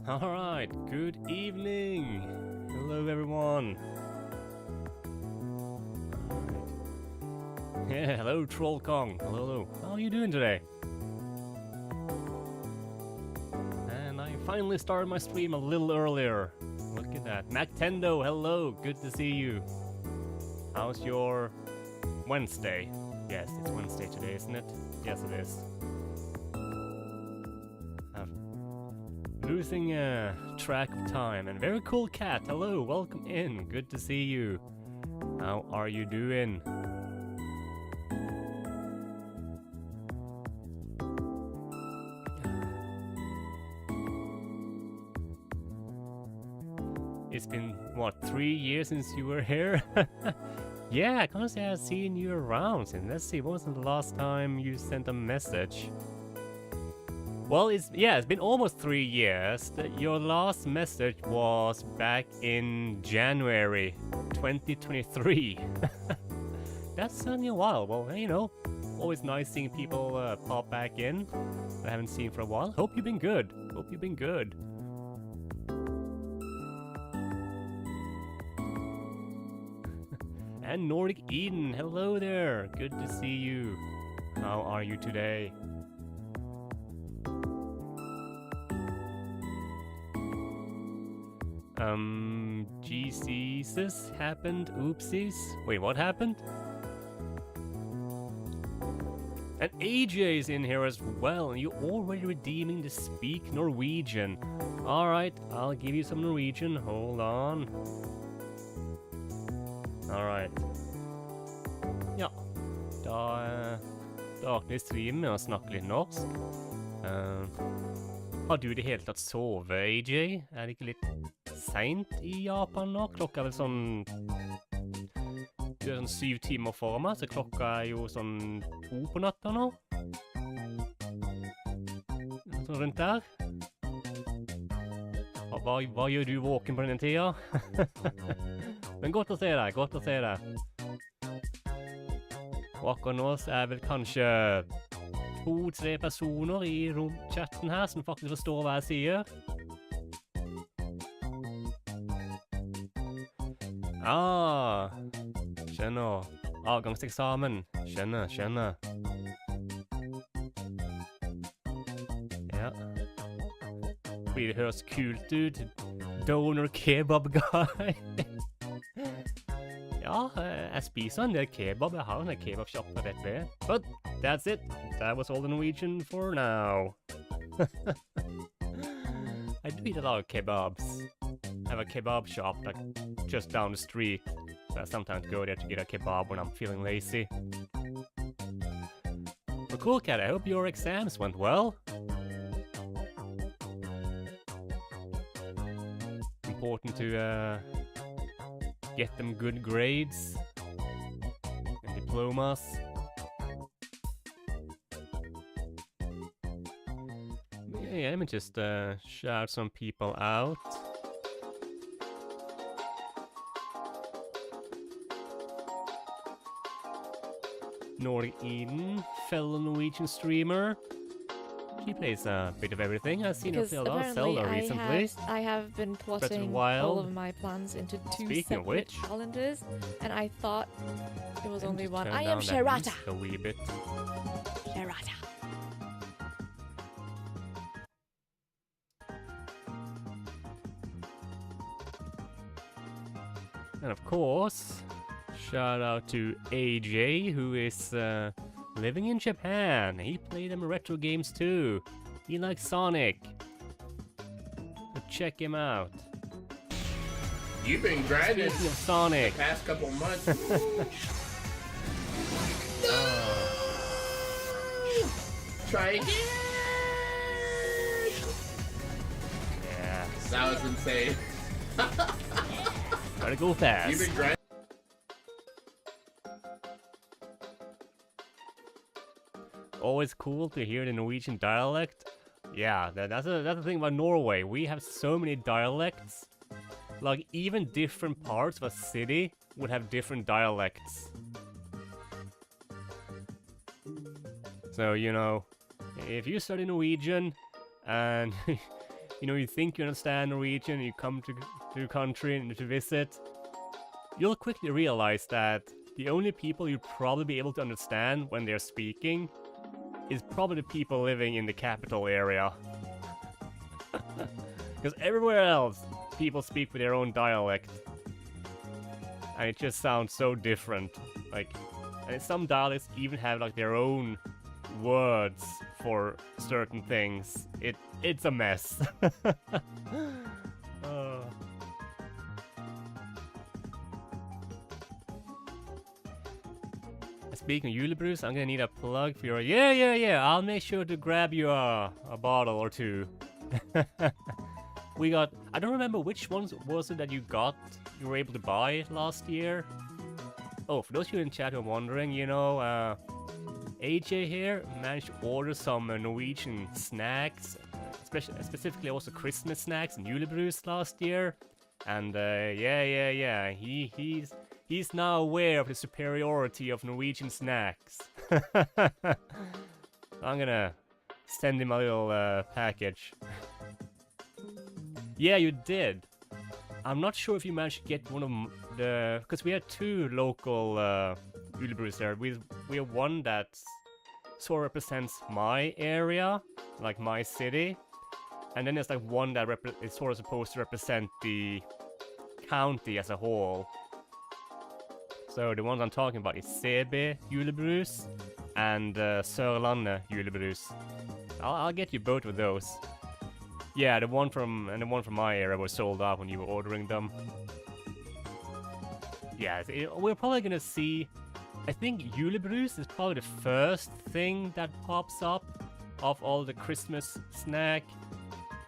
Alright, good evening! Hello everyone! Alright. Yeah, hello Troll Kong! Hello. How are you doing today? And I finally started my stream a little earlier. Look at that. MacTendo, hello! Good to see you. How's your Wednesday? Yes, it's Wednesday today, isn't it? Yes, it is. Losing track of time. And very cool cat. Hello, welcome in. Good to see you. How are you doing? It's been, what, 3 years since you were here? Yeah, I can't say I've seen you around since. Let's see, what was the last time you sent a message? Well, it's been almost 3 years. Your last message was back in January 2023. That's certainly a while. Well, you know, always nice seeing people pop back in that I haven't seen for a while. Hope you've been good. Hope you've been good. And Nordic Eden, hello there. Good to see you. How are you today? GC's happened, oopsies. Wait, what happened? And AJ's in here as well, and you're already redeeming the Speak Norwegian. Alright, I'll give you some Norwegian, hold on. Alright. Ja, da starter vi streamen med å snakke litt norsk. Har du i det hele tatt sovet, AJ? Er det ikke litt sent i Japan nå? Klokka er vel sånn... Du er sånn 7 timer for meg, så klokka er jo sånn 2 på natta nå. Sånn rundt der. Hva gjør du våken på denne tida? Men godt å se deg, godt å se deg. Og akkurat nå så er vel kanskje 2-3 personer i chatten her som faktisk forstår hva jeg sier. Skjønner. Avgangseksamen. Skjønner. Ja. Fordi det høres kult ut. Donor kebab guy. Ja, jeg spiser en del kebab. Jeg har en del kebabshop rett ved. But that's it. That was all the Norwegian for now. I do eat a lot of kebabs. I have a kebab shop like just down the street. So I sometimes go there to get a kebab when I'm feeling lazy. But cool, Cat. I hope your exams went well. Important to get them good grades and diplomas. Yeah, let me just shout some people out. Nordic Eden, fellow Norwegian streamer. She plays a bit of everything. I've seen her play a lot of Zelda recently. I have been plotting all of my plans into 2 separate calendars, and I thought it was only one. I am Sherata. A wee bit. Sherata. And of course, shout out to AJ, who is living in Japan. He played them retro games too. He likes Sonic. So check him out. You've been grinding Speaking of Sonic. the past couple months. Try again. Yeah. That was insane. Gotta go fast. You've been grinding. Always cool to hear the Norwegian dialect. Yeah, that's the thing about Norway. We have so many dialects. Like, even different parts of a city would have different dialects. So, you know, if you study Norwegian and you know, you think you understand Norwegian, you come to the country and to visit, you'll quickly realize that the only people you'll probably be able to understand when they're speaking is probably the people living in the capital area. Because everywhere else, people speak with their own dialect. And it just sounds so different. Like, and some dialects even have like their own words for certain things. It's a mess. Speaking of julebrus, I'm gonna need a plug for your... Yeah, I'll make sure to grab you a bottle or two. We got... I don't remember which ones was it that you were able to buy last year. Oh, for those of you in chat who are wondering, you know, AJ here managed to order some Norwegian snacks, specifically also Christmas snacks and julebrus last year. And yeah, he's now aware of the superiority of Norwegian snacks. I'm gonna send him a little package. Yeah, you did. I'm not sure if you managed to get one of the... Because we had two local julebrus there. We have one that sort of represents my area, like my city. And then there's like one that is sort of supposed to represent the county as a whole. So the ones I'm talking about is SEGA julebrus and Sørlandet julebrus. I'll get you both of those. Yeah, the one from my area was sold out when you were ordering them. Yeah, we're probably gonna see... I think julebrus is probably the first thing that pops up of all the Christmas snack.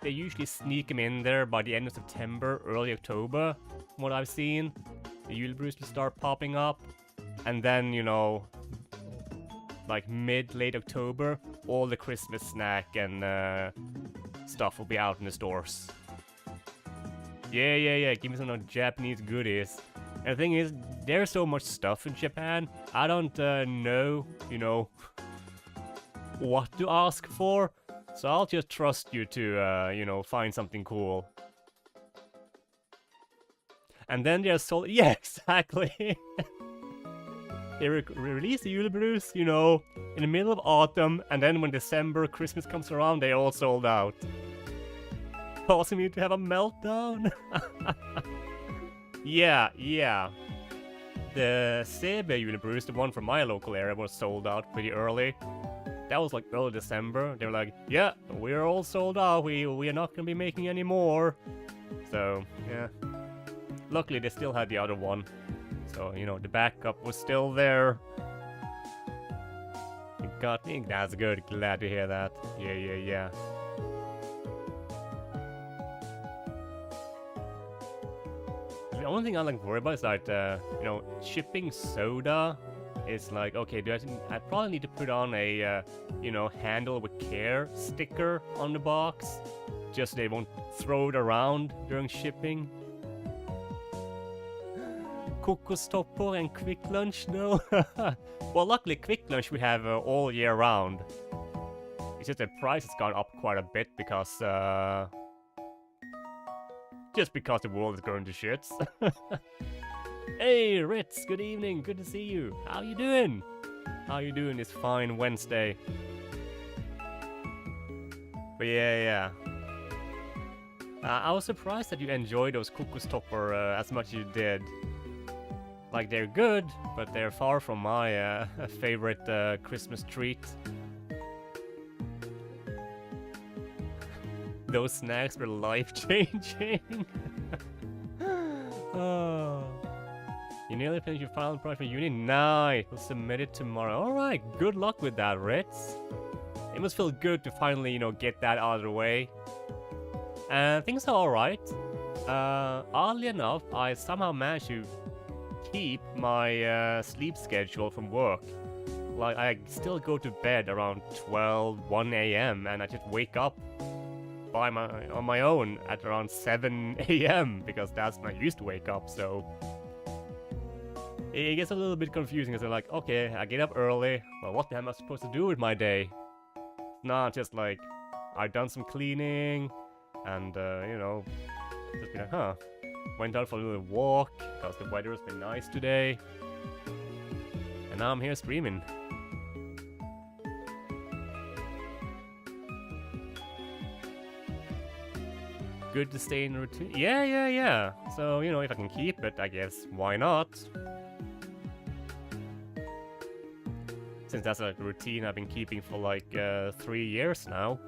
They usually sneak them in there by the end of September, early October, from what I've seen. The julebrus will start popping up. And then, you know, like mid-late October, all the Christmas snack and stuff will be out in the stores. Yeah, give me some of Japanese goodies. And the thing is, there's so much stuff in Japan, I don't know, you know, what to ask for. So I'll just trust you to, you know, find something cool. And then there's yeah, exactly. They release the julebrus, you know, in the middle of autumn, and then when December, Christmas comes around, they all sold out. Causing me to have a meltdown. Yeah. The SEGA julebrus, the one from my local area, was sold out pretty early. That was like early December. They were like, yeah, we're all sold out. We are not gonna be making any more. So, yeah. Luckily, they still had the other one. So, you know, the backup was still there. Got me. That's good. Glad to hear that. Yeah. The only thing I like worry about is that, you know, shipping soda is like, okay, I probably need to put on a, you know, handle with care sticker on the box, just so they won't throw it around during shipping. Kokostopper and Quick Lunch, no. Well, luckily Quick Lunch we have all year round. It's just the price has gone up quite a bit because, just because the world is going to shits. Hey, Ritz, good evening, good to see you. How you doing? How you doing this fine Wednesday? But yeah. I was surprised that you enjoyed those kokostopper as much as you did. Like, they're good, but they're far from my favorite Christmas treat. Those snacks were life-changing. Oh. You nearly finished your final project for uni? Nice! We'll submit it tomorrow. Alright, good luck with that, Ritz. It must feel good to finally, you know, get that out of the way. Things are alright. Oddly enough, I somehow managed to keep my sleep schedule from work. Like, I still go to bed around 1 a.m. and I just wake up on my own at around 7 a.m. because that's when I used to wake up, so... It gets a little bit confusing because I'm like, okay, I get up early, well, what the hell am I supposed to do with my day? It's not just like, I've done some cleaning, And, you know, just be like, huh. Went out for a little walk, because the weather has been nice today. And now I'm here streaming. Good to stay in routine. Yeah. So, you know, if I can keep it, I guess, why not? Since that's like a routine I've been keeping for like 3 years now.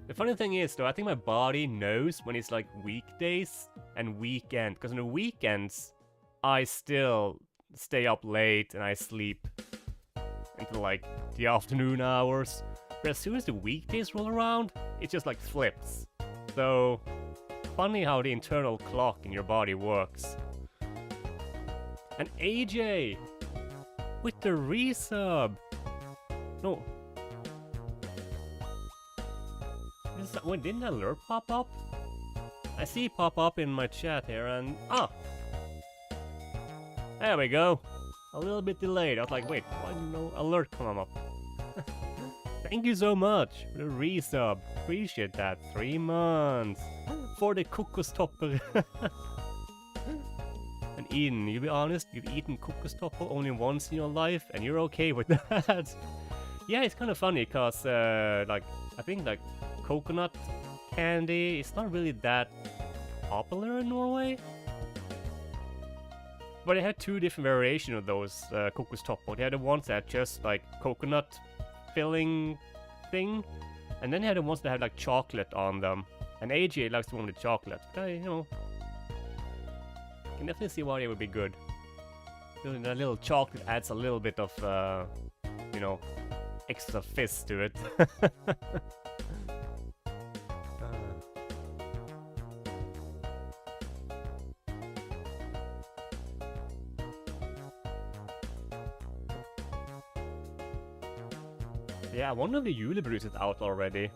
The funny thing is, though, I think my body knows when it's like weekdays and weekend. Because on the weekends, I still stay up late and I sleep until like the afternoon hours. But as soon as the weekdays roll around, it just like flips. So, funny how the internal clock in your body works. And AJ! With the resub! No. Wait, didn't an alert pop up? I see it pop up in my chat here and... Ah! There we go! A little bit delayed. I was like, wait, why didn't no alert come up? Thank you so much for the resub. Appreciate that. 3 months for the kokostopper. And Eden, you be honest, you've eaten kokostopper only once in your life, and you're okay with that. Yeah, it's kind of funny, cause like I think like coconut candy is not really that popular in Norway. But they had 2 different variations of those kokostopper. They had the ones that just like coconut filling thing, and then they had the ones that had like chocolate on them. And AJ likes the one with chocolate. You know, can definitely see why they would be good. That little chocolate adds a little bit of, you know, extra fizz to it. Yeah, one of the Julebrews is out already.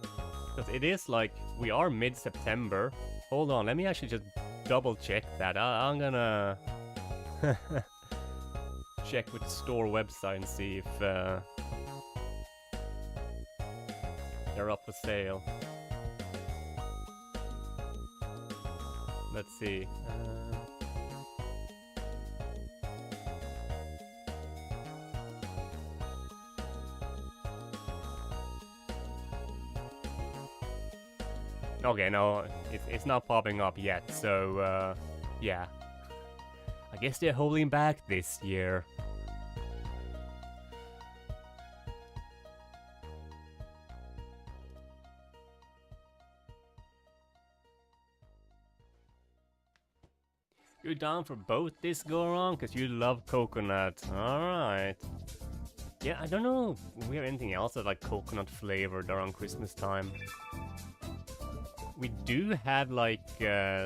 Because it is like, we are mid-September. Hold on, let me actually just double check that. I'm gonna check with the store website and see if they're up for sale. Let's see. Okay, no, it's not popping up yet, so, yeah. I guess they're holding back this year. You're down for both this go-around? Because you love coconut. Alright. Yeah, I don't know if we have anything else that's like coconut flavored around Christmas time. We do have like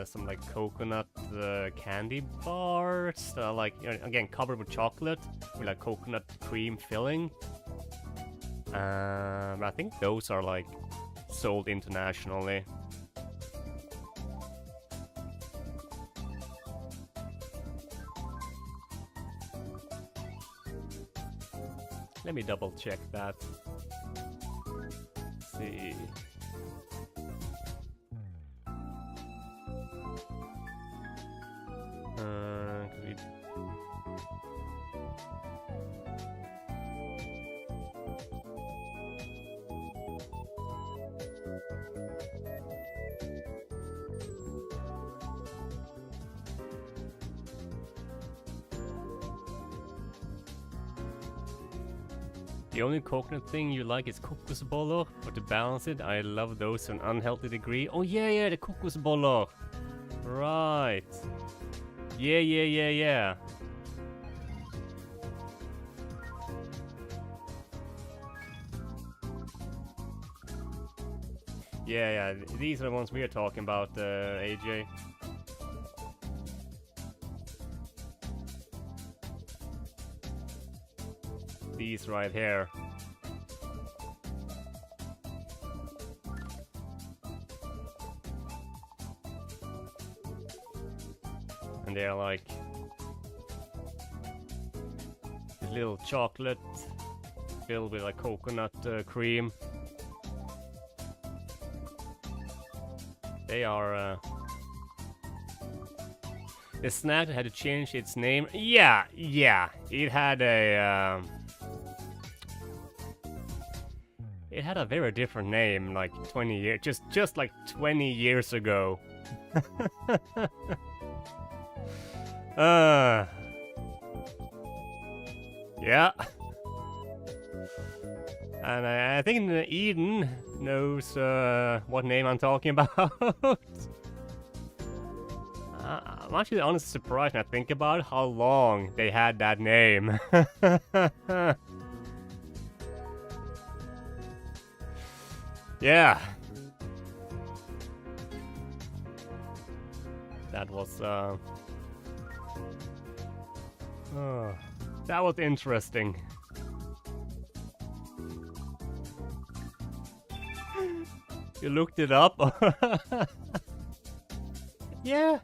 some like coconut candy bars, like again covered with chocolate with like coconut cream filling. I think those are like sold internationally. Let me double check that. Let's see. The only coconut thing you like is kokosboller, but to balance it, I love those to an unhealthy degree. Oh yeah, the kokosboller! Right. Yeah. Yeah, these are the ones we are talking about, AJ. These right here. And they're like this little chocolate filled with like coconut cream. They are the snack that had to change its name. Yeah, it had a very different name like 20 years, just like 20 years ago. Yeah. And I think Eden knows what name I'm talking about. I'm actually honestly surprised when I think about how long they had that name. Yeah. That was that was interesting. You looked it up? Yeah.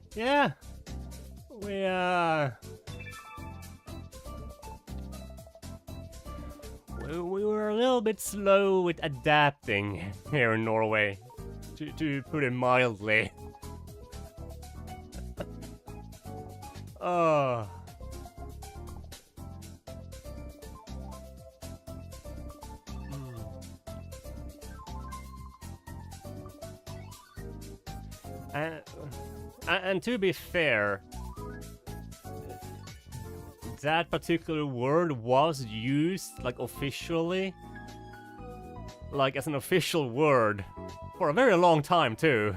We were a little bit slow with adapting here in Norway, to put it mildly. And to be fair, that particular word was used like officially, like as an official word, for a very long time too.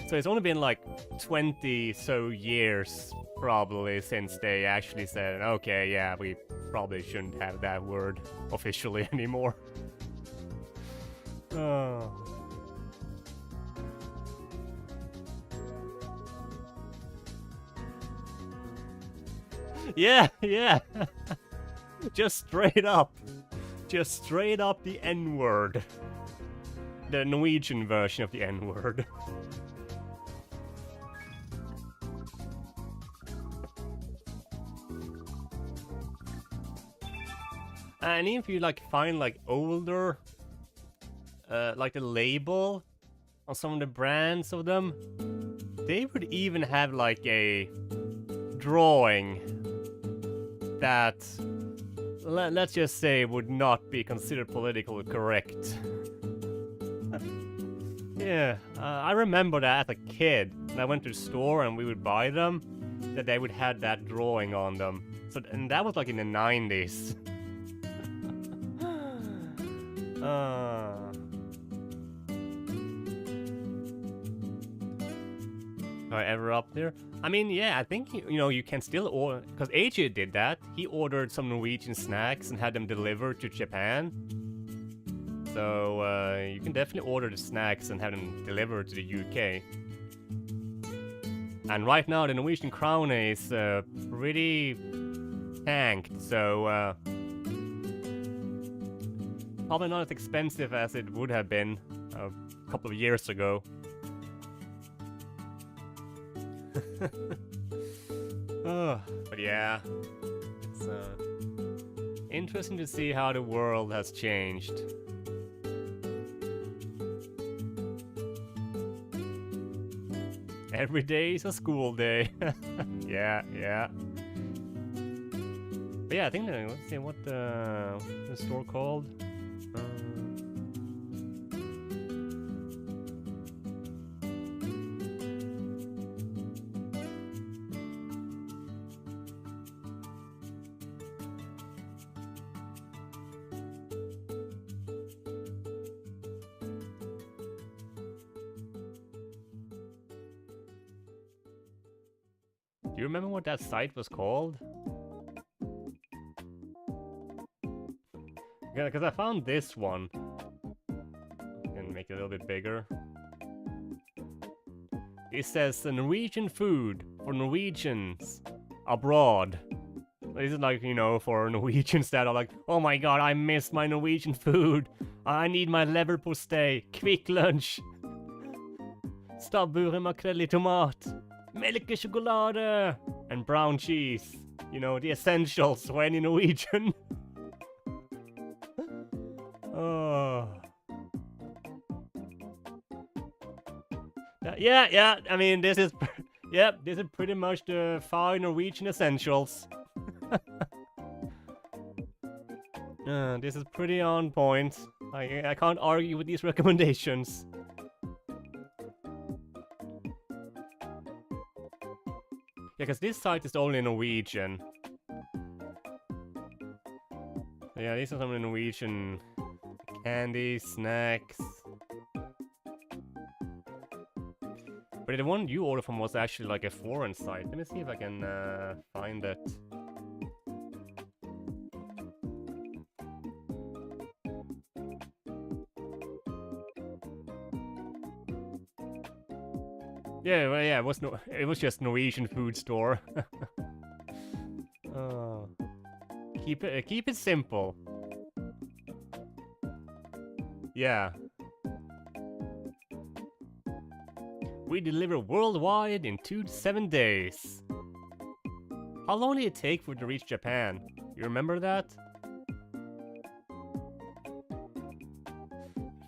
So it's only been like 20 so years probably since they actually said, okay, yeah, we probably shouldn't have that word officially anymore. Yeah. Just straight up the N-word. The Norwegian version of the N-word. And if you like find like older, like the label on some of the brands of them, they would even have like a drawing that, let's just say, would not be considered politically correct. Yeah, I remember that as a kid, when I went to the store and we would buy them, that they would have that drawing on them. So, and that was like in the 90s. Are ever up there? I mean, yeah, I think, you know, you can still order, because AJ did that. He ordered some Norwegian snacks and had them delivered to Japan. So, you can definitely order the snacks and have them delivered to the UK. And right now, the Norwegian crown is pretty tanked, so probably not as expensive as it would have been a couple of years ago. But yeah, it's interesting to see how the world has changed. Every day is a school day. Yeah. But yeah, I think let's see what the store called. Do you remember what that site was called? Yeah, because I found this one. Can make it a little bit bigger. It says Norwegian food for Norwegians abroad. This is like, you know, for Norwegians that are like, oh my god, I miss my Norwegian food. I need my leverpostej, quick lunch. Stabburet makrell I tomat. Melkesjokolade and brown cheese. You know, the essentials for any Norwegian. Yeah. I mean, this is, yep, this is pretty much the 5 Norwegian essentials. This is pretty on point. I can't argue with these recommendations. Yeah, because this site is only Norwegian. Yeah, these are some Norwegian candy, snacks. But the one you ordered from was actually like a foreign site. Let me see if I can find it. Yeah, well, yeah, it was just Norwegian food store. Oh. Keep it simple. Yeah. We deliver worldwide in 2 to 7 days. How long did it take for it to reach Japan? You remember that?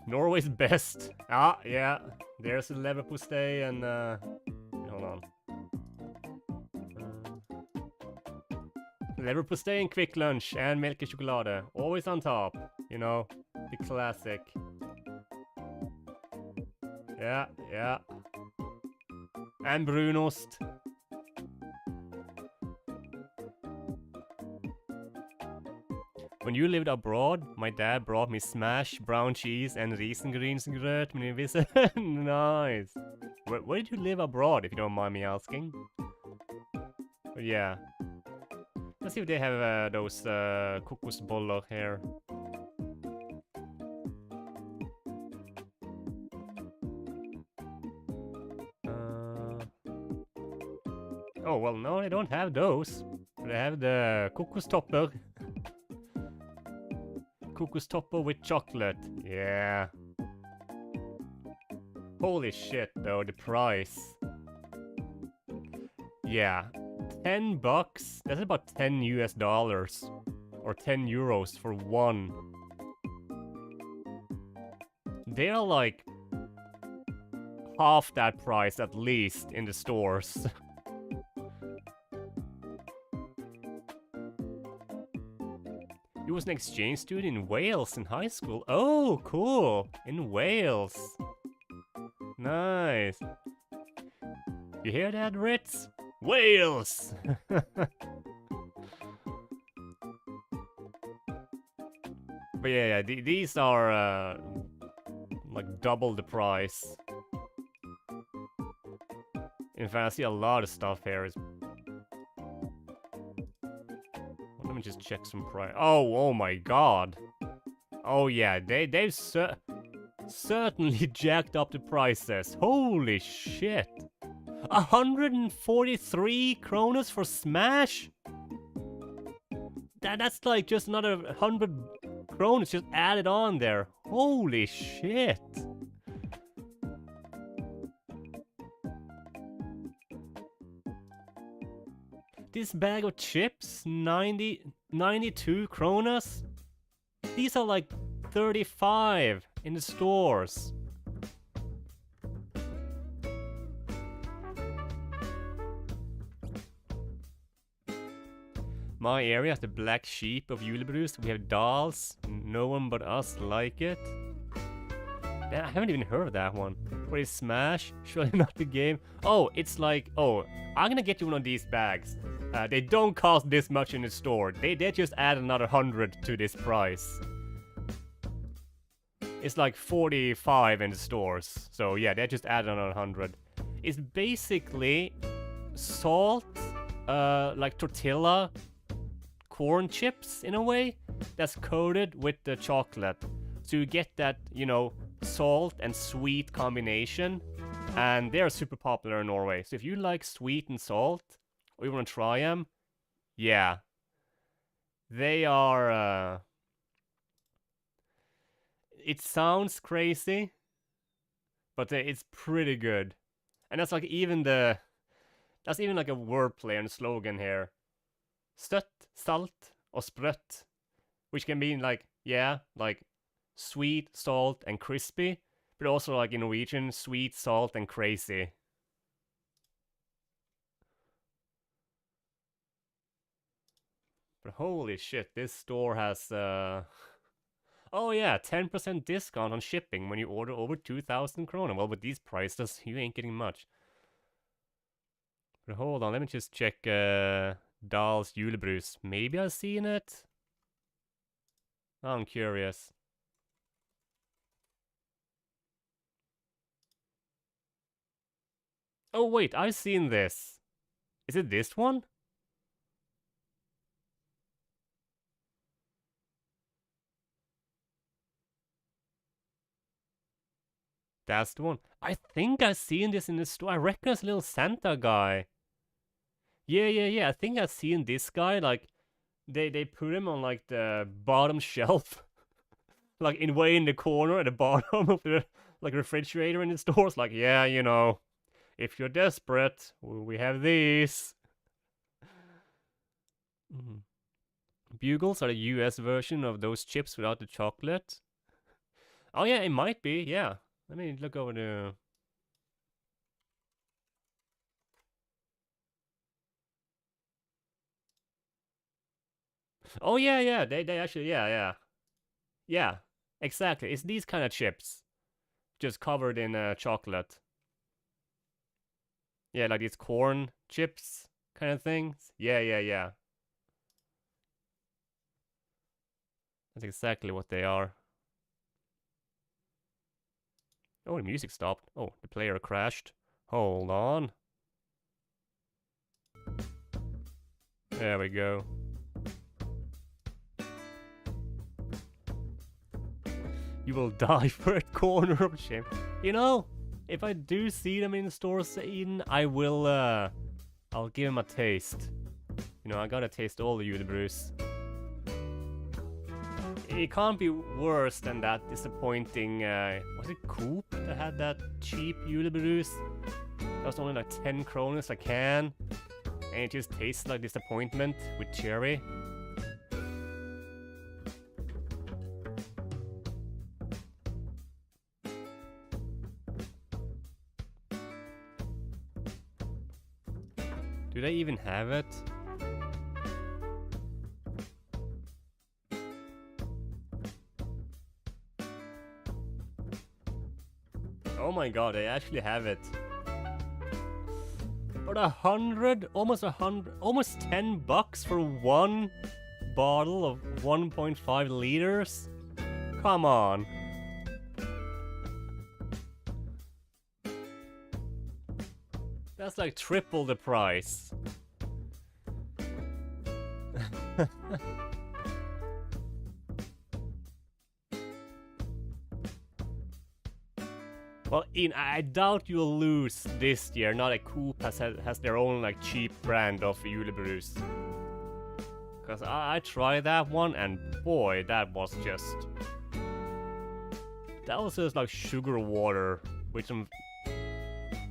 Norway's best. Ah, yeah. There's a leverpostej and hold on. Leverpostej and quick lunch and milk and chocolate. Always on top. You know, the classic. Yeah. And brunost. When you lived abroad, my dad brought me smash, brown cheese, and risengrynsgröt. Nice. Where did you live abroad, if you don't mind me asking? But yeah. Let's see if they have those kokosboller here. Oh, well, no, they don't have those. They have the kokostopper. Kokostopper with chocolate. Yeah. Holy shit, though, the price. Yeah. $10? That's about 10 US dollars. Or 10 euros for one. They are like half that price at least in the stores. He was an exchange student in Wales in high school. Oh, cool! In Wales. Nice. You hear that, Ritz? Wales! But yeah, these are like double the price. In fact, I see a lot of stuff here. Let me just check some price. Oh my god. Oh yeah, they've certainly jacked up the prices. Holy shit. 143 kronas for Smash? That's like just another 100 kronas just added on there. Holy shit. This bag of chips, 92 kronas? These are like 35 in the stores. My area is the black sheep of julebrus. We have dolls. No one but us like it. I haven't even heard of that one. What is Smash? Surely not the game. Oh, it's like... Oh, I'm gonna get you one of these bags. They don't cost this much in the store. They just add another 100 to this price. It's like 45 in the stores. So yeah, they just add another 100. It's basically salt, like tortilla, corn chips in a way, that's coated with the chocolate. So you get that, you know, salt and sweet combination. And they're super popular in Norway. So if you like sweet and salt, or you want to try them, yeah. They are, it sounds crazy, but it's pretty good. And that's like even that's even like a wordplay and slogan here. Støtt, salt, og sprøtt. Which can mean like, yeah, like sweet, salt, and crispy. But also like in Norwegian, sweet, salt, and crazy. But holy shit, this store has oh yeah, 10% discount on shipping when you order over 2,000 krona. Well, with these prices, you ain't getting much. But hold on, let me just check Dahl's julebrus. Maybe I've seen it? I'm curious. Oh wait, I've seen this. Is it this one? That's the one. I think I've seen this in the store. I recognize a little Santa guy. Yeah. I think I've seen this guy. Like, they put him on like the bottom shelf, like way in the corner at the bottom of the like refrigerator in the stores. Like, yeah, you know, if you're desperate, we have these. Bugles are the US version of those chips without the chocolate. Oh yeah, it might be. Yeah. Let me look over the... Oh yeah, they actually, yeah. Yeah, exactly, it's these kind of chips. Just covered in chocolate. Yeah, like these corn chips kind of things. Yeah. That's exactly what they are. Oh, the music stopped. Oh, the player crashed. Hold on. There we go. You will die for a corner of shame. You know, if I do see them in the stores, Eden, I will, I'll give them a taste. You know, I gotta taste all the julebrus. It can't be worse than that disappointing, was it Coop that had that cheap julebrus? That was only like 10 kroner a can. And it just tastes like disappointment with cherry. Do they even have it? Oh my god, they actually have it. But almost 10 bucks for one bottle of 1.5 liters? Come on. That's like triple the price. Well, I doubt you'll lose this year. Not a Coop has their own like cheap brand of julebrus. Cause I tried that one and boy, that was just like sugar water with some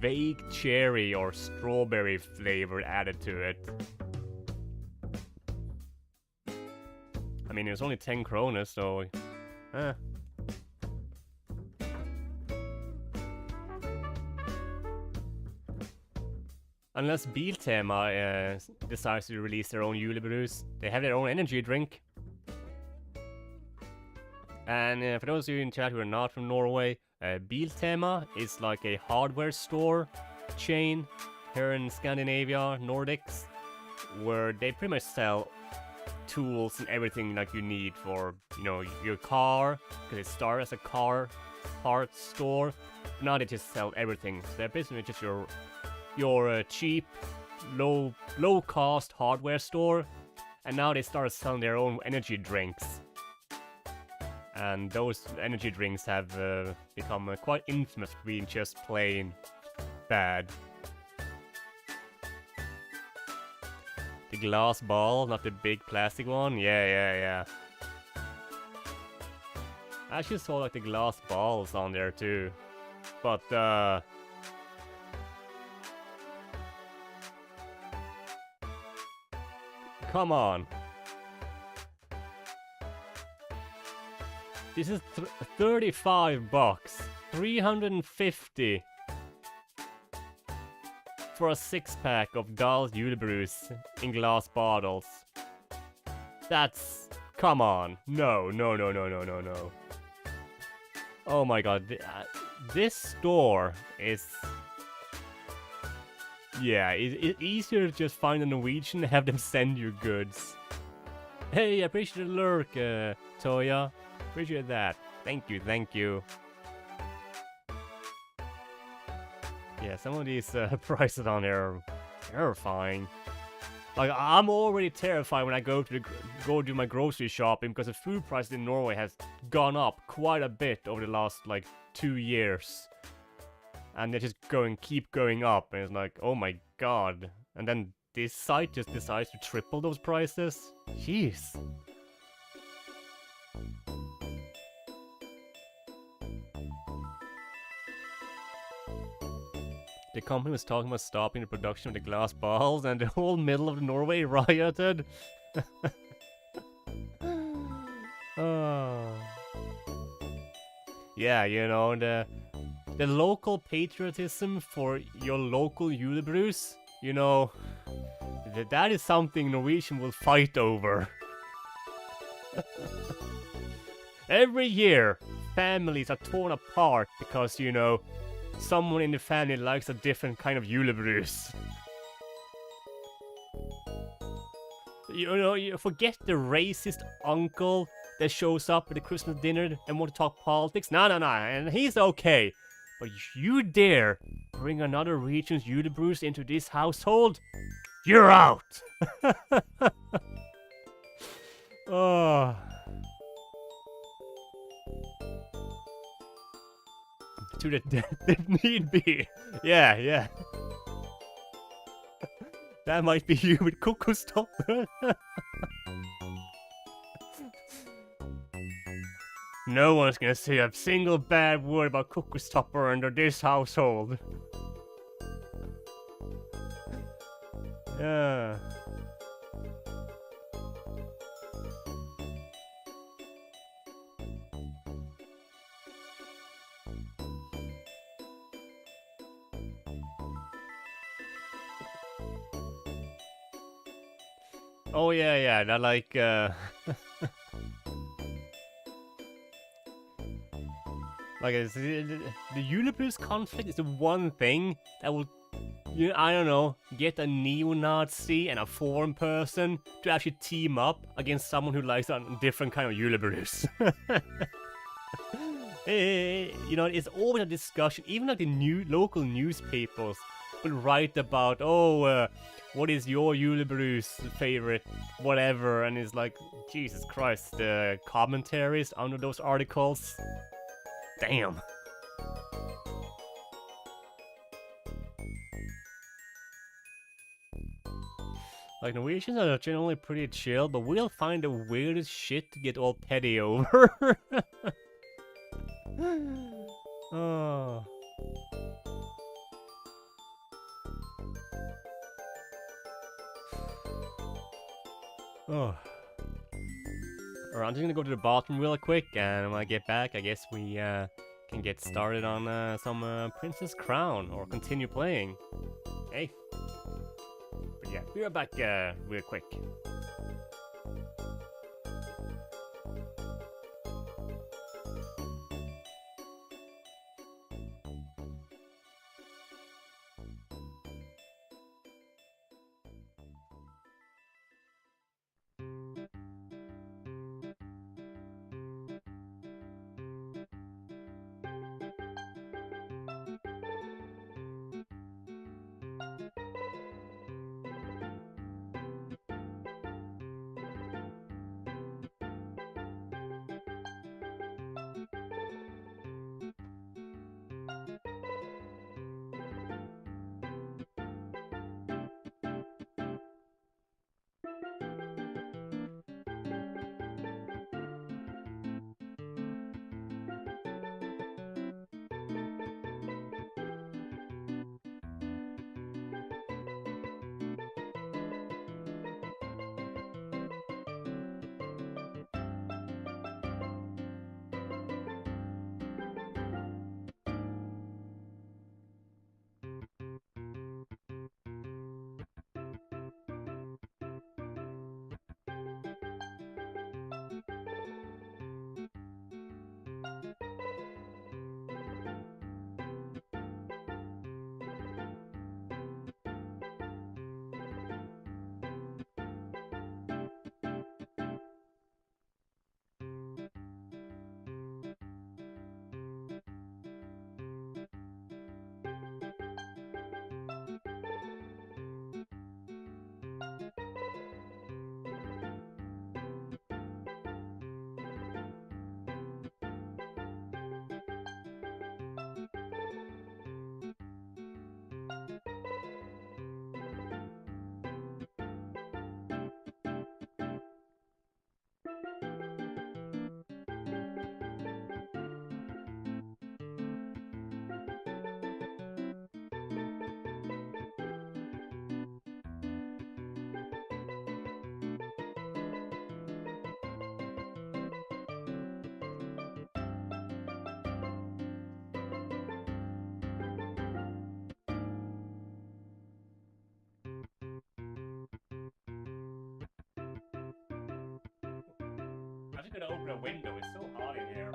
vague cherry or strawberry flavor added to it. I mean, it was only 10 kroner, so Unless Biltema decides to release their own julebrus. They have their own energy drink. And for those of you in chat who are not from Norway, Biltema is like a hardware store chain here in Scandinavia, Nordics, where they pretty much sell tools and everything like you need for, you know, your car, because it started as a car parts store. Now they just sell everything. So they're basically just your cheap, low cost hardware store, and now they start selling their own energy drinks. And those energy drinks have become quite infamous for being just plain bad. The glass ball, not the big plastic one? Yeah. I actually saw like the glass balls on there too. But come on. This is 35 bucks 350 for a 6-pack of Dahl's Julebrews in glass bottles. That's... come on. No. Oh my god. This store is... yeah, it's easier to just find a Norwegian and have them send you goods. Hey, I appreciate the lurk, Toya. Appreciate that. Thank you. Yeah, some of these prices on there are terrifying. Like, I'm already terrified when I go do my grocery shopping because the food prices in Norway has gone up quite a bit over the last, like, 2 years. And they're just keep going up, and it's like, oh my god. And then this site just decides to triple those prices? Jeez. The company was talking about stopping the production of the glass balls, and the whole middle of Norway rioted. Oh. Yeah, you know, the local patriotism for your local Julebrews, you know, that is something Norwegian will fight over. Every year, families are torn apart because, you know, someone in the family likes a different kind of Julebrews. You know, you forget the racist uncle that shows up at the Christmas dinner and want to talk politics. No, and he's okay. But if you dare bring another region's Julebrews into this household, you're out! Oh. To the death if need be. Yeah. That might be you with Kokostopper. No one's gonna say a single bad word about Kokostopper under this household. Yeah. Oh yeah, that like like the Julebrews conflict is the one thing that will, you know, I don't know, get a neo-Nazi and a foreign person to actually team up against someone who likes a different kind of Julebrews. You know, it's always a discussion. Even like the local newspapers will write about, what is your Julebrews favorite, whatever, and it's like, Jesus Christ, the commentaries under those articles. Damn. Like, Norwegians are generally pretty chill, but we'll find the weirdest shit to get all petty over. Oh. Oh. Alright, I'm just gonna go to the bathroom real quick, and when I get back, I guess we can get started on some Princess Crown, or continue playing. Hey. But yeah, be right back real quick. I'm just gonna open a window, it's so hot in here.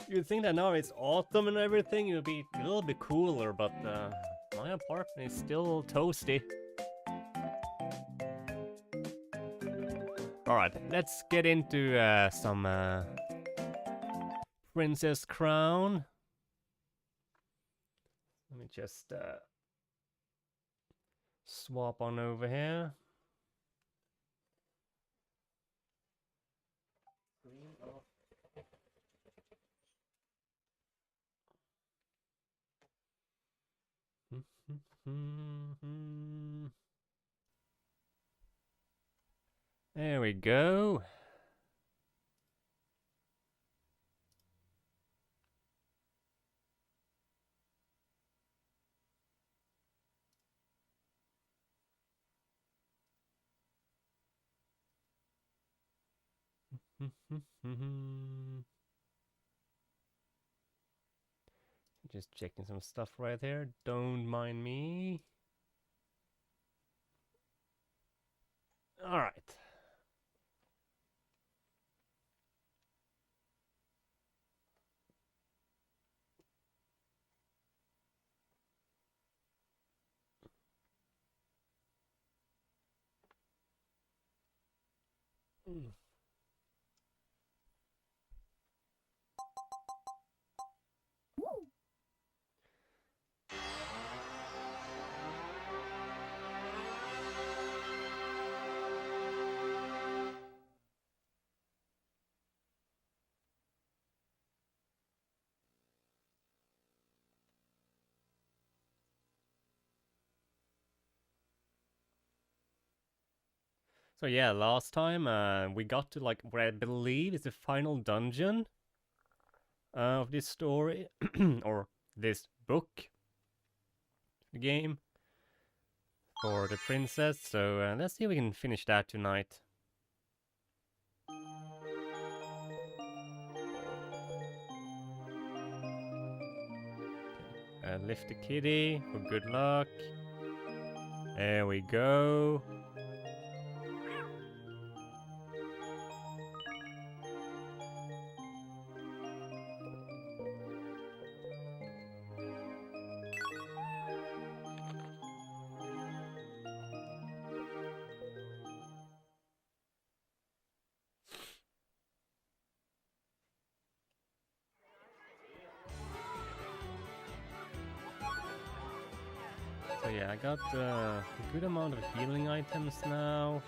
You'd think that now it's autumn and everything, it would be a little bit cooler, but my apartment is still toasty. Alright, let's get into some Princess Crown. Let me just swap on over here. There we go. Just checking some stuff right there. Don't mind me. All right. So yeah, last time we got to like what I believe is the final dungeon of this story or this book, the game for the princess. So let's see if we can finish that tonight. Lift the kitty for good luck. There we go. So yeah, I got a good amount of healing items now.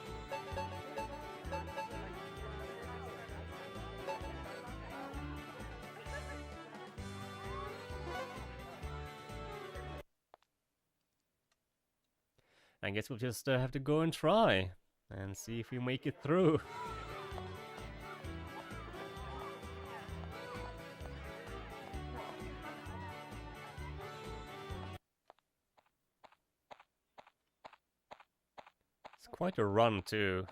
I guess we'll just have to go and try and see if we make it through. Quite a run too.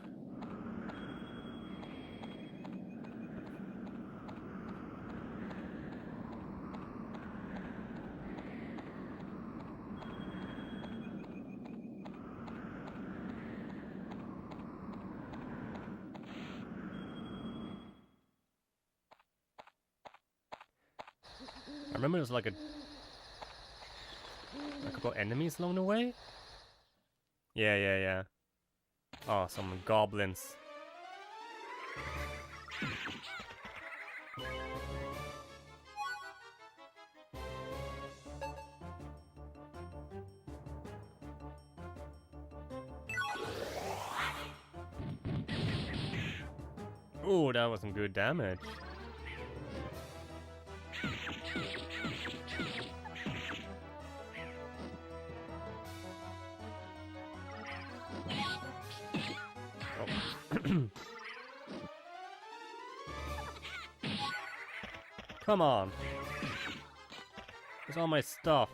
I remember there was like a couple enemies along the way. Yeah. Oh, some goblins. Oh, that was some good damage. Come on. Where's all my stuff?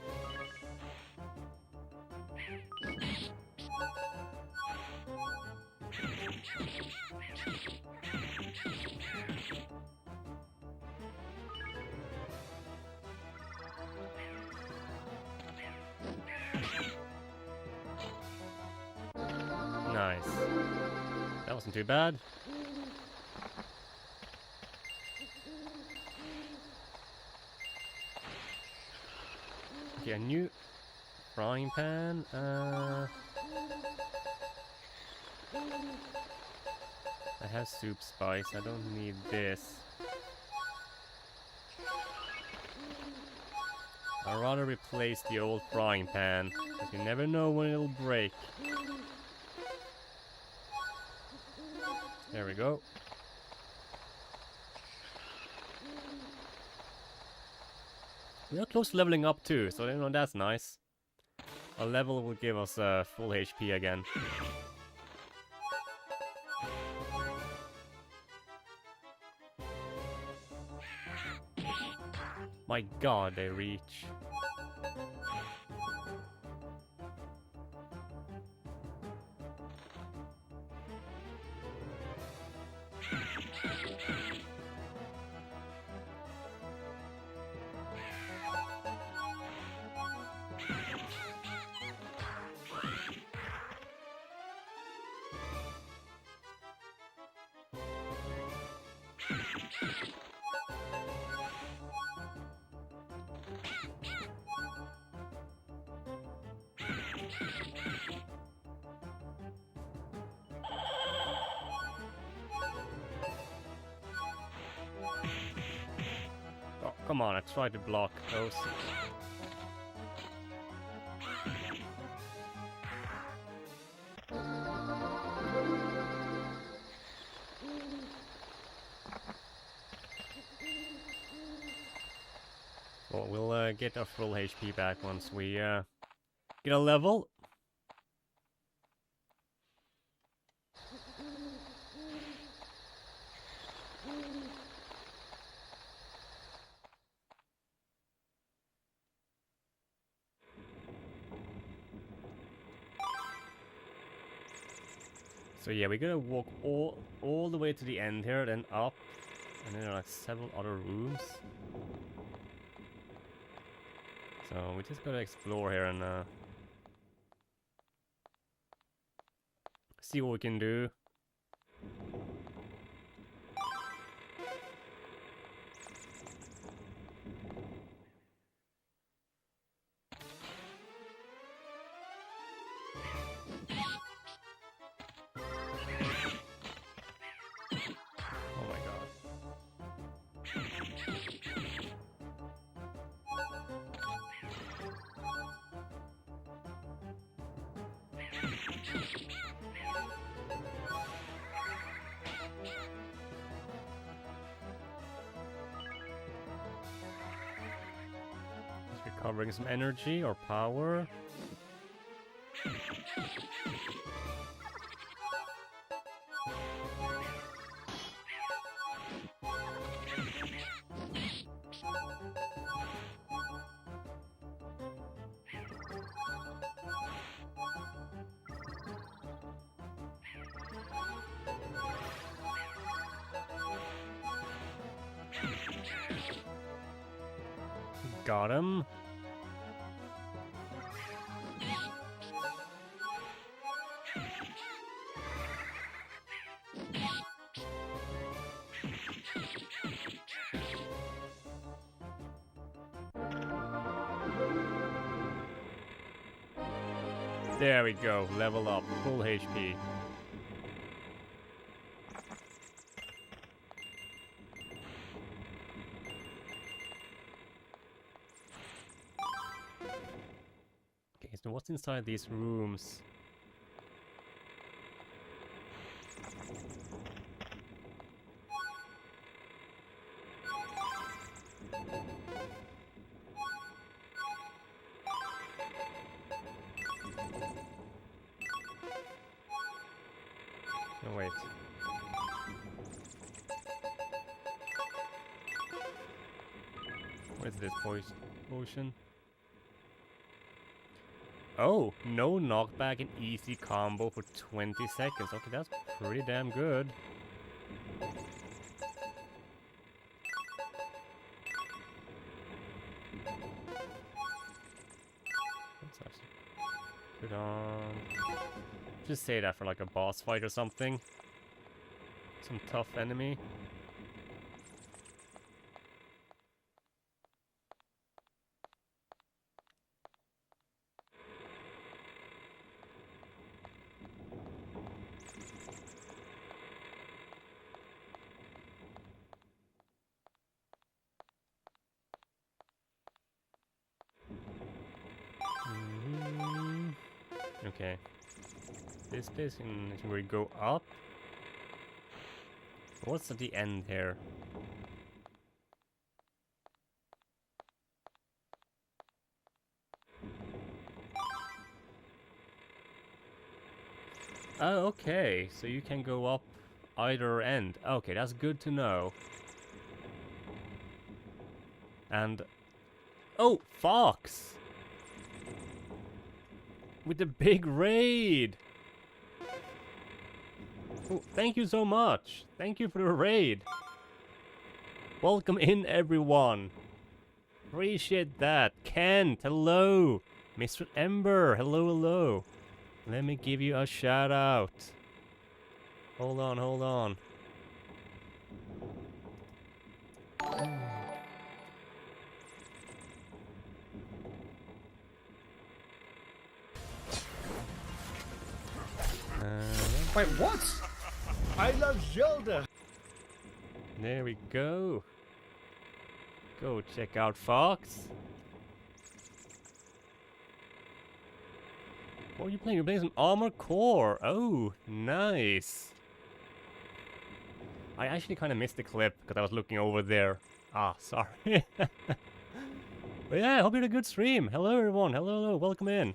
Nice. That wasn't too bad. Okay, a new frying pan. I have soup spice. I don't need this. I'd rather replace the old frying pan, because you never know when it'll break. There we go. We are close to leveling up too, so you know that's nice. A level will give us full HP again. My god, they reach. Oh, come on, I tried to block those. Well, we'll get our full HP back once we get a level. So yeah, we're gonna walk all the way to the end here, then up, and then there are like several other rooms. So we just gotta explore here and see what we can do. Oh my god. Just recovering some energy or power. Got him. There we go, level up, full HP. Okay, so what's inside these rooms? Oh, wait. What is this potion? Oh, no knockback and easy combo for 20 seconds. Okay, that's pretty damn good. Let's actually put on... Just say that for like a boss fight or something. Some tough enemy. Okay. This and we go up. What's at the end here? Oh, okay. So you can go up either end. Okay, that's good to know. And... Oh, Fox! With the big raid! Oh, thank you so much! Thank you for the raid! Welcome in, everyone! Appreciate that! Kent, hello! Mr. Ember, hello, hello! Let me give you a shout out. Hold on, hold on. Wait, what? I love Zelda. There we go. Go check out Fox. What are you playing? You're playing some Armored Core. Oh, nice. I actually kind of missed the clip because I was looking over there. Ah, sorry. But yeah, I hope you had a good stream. Hello, everyone. Hello, hello. Welcome in.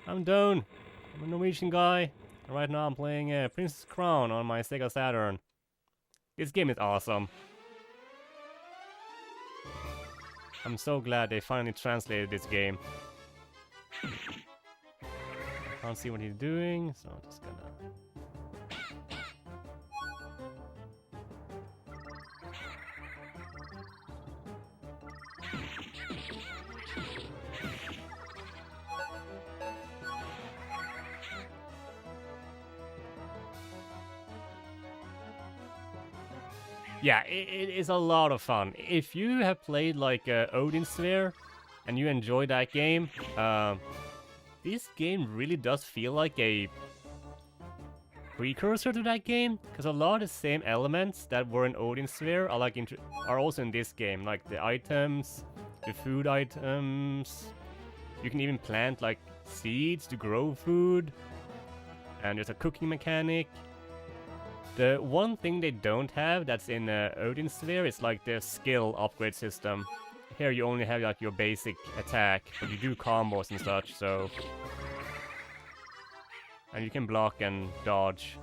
I'm Doan. I'm a Norwegian guy. And right now I'm playing Princess Crown on my SEGA Saturn. This game is awesome. I'm so glad they finally translated this game. Can't see what he's doing, so I'm just gonna... Yeah, it is a lot of fun. If you have played like Odin Sphere and you enjoy that game, this game really does feel like a precursor to that game, because a lot of the same elements that were in Odin Sphere are like are also in this game, like the items, the food items. You can even plant like seeds to grow food, and there's a cooking mechanic. The one thing they don't have that's in Odin Sphere is like the skill upgrade system. Here you only have like your basic attack, but you do combos and such, so... And you can block and dodge.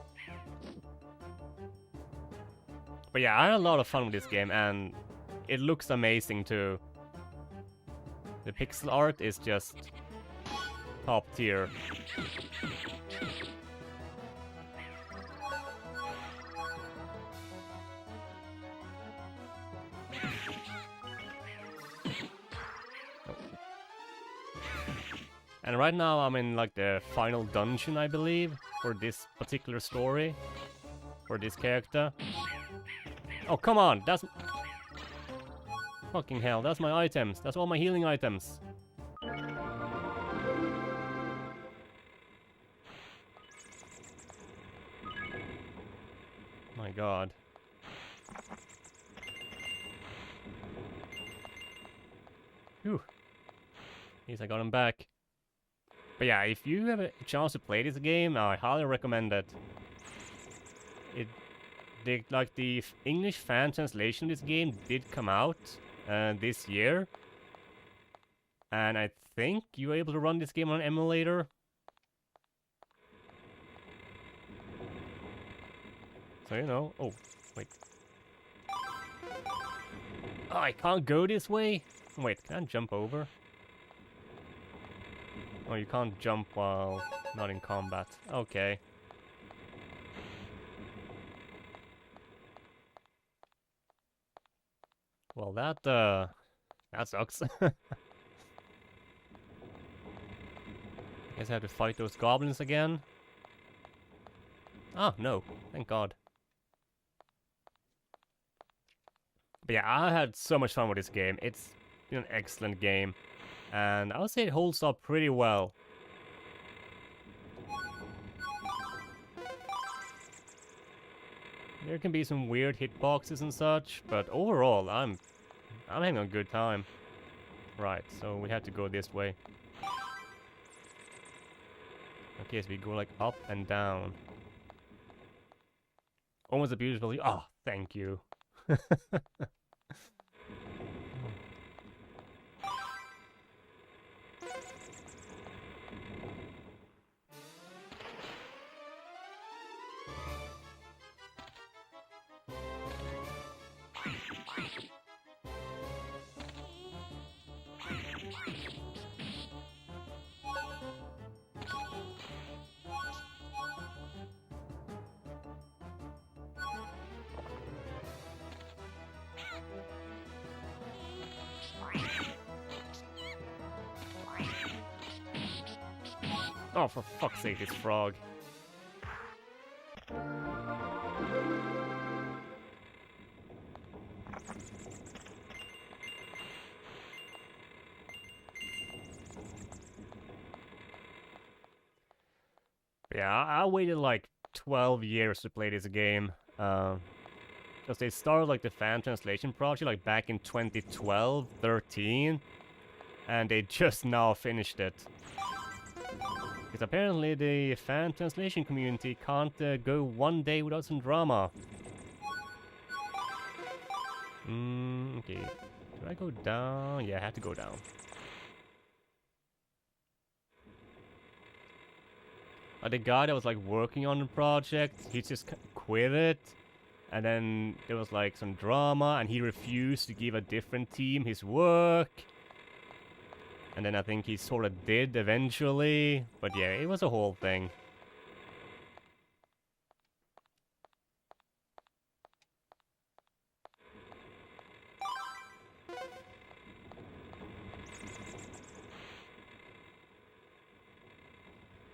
But yeah, I had a lot of fun with this game, and it looks amazing too. The pixel art is just top tier. And right now I'm in like the final dungeon, I believe, for this particular story, for this character. Oh, come on, that's... Fucking hell, that's my items. That's all my healing items. My god. Whew. At least I got him back. But yeah, if you have a chance to play this game, I highly recommend it. Like the English fan translation of this game did come out this year, and I think you were able to run this game on an emulator. So you know. Oh, wait. Oh, I can't go this way? Wait, can I jump over? Oh, you can't jump while not in combat. Okay. Well, that sucks. Guess I have to fight those goblins again. Oh, no. Thank God. But yeah, I had so much fun with this game. It's been an excellent game. And I would say it holds up pretty well. There can be some weird hitboxes and such, but overall, I'm having a good time. Right, so we have to go this way. Okay, so we go like up and down. Almost a beautiful... Oh, thank you. Oh, for fuck's sake, this frog. Yeah, I waited like 12 years to play this game. Because they started like the fan translation project like back in 2012, 13. And they just now finished it. Because apparently the fan translation community can't go one day without some drama. Okay. Do I go down? Yeah, I have to go down. The guy that was like working on the project, he just quit it. And then there was like some drama and he refused to give a different team his work. And then I think he sort of did eventually. But yeah, it was a whole thing.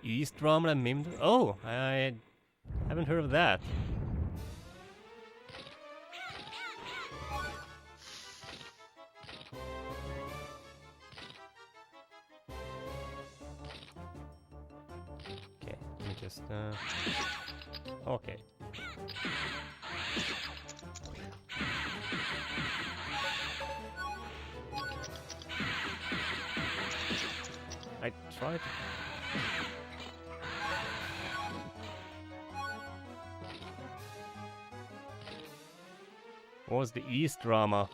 East drama and meme. Oh, I haven't heard of that. Okay, let me just okay. I tried. What was the East drama?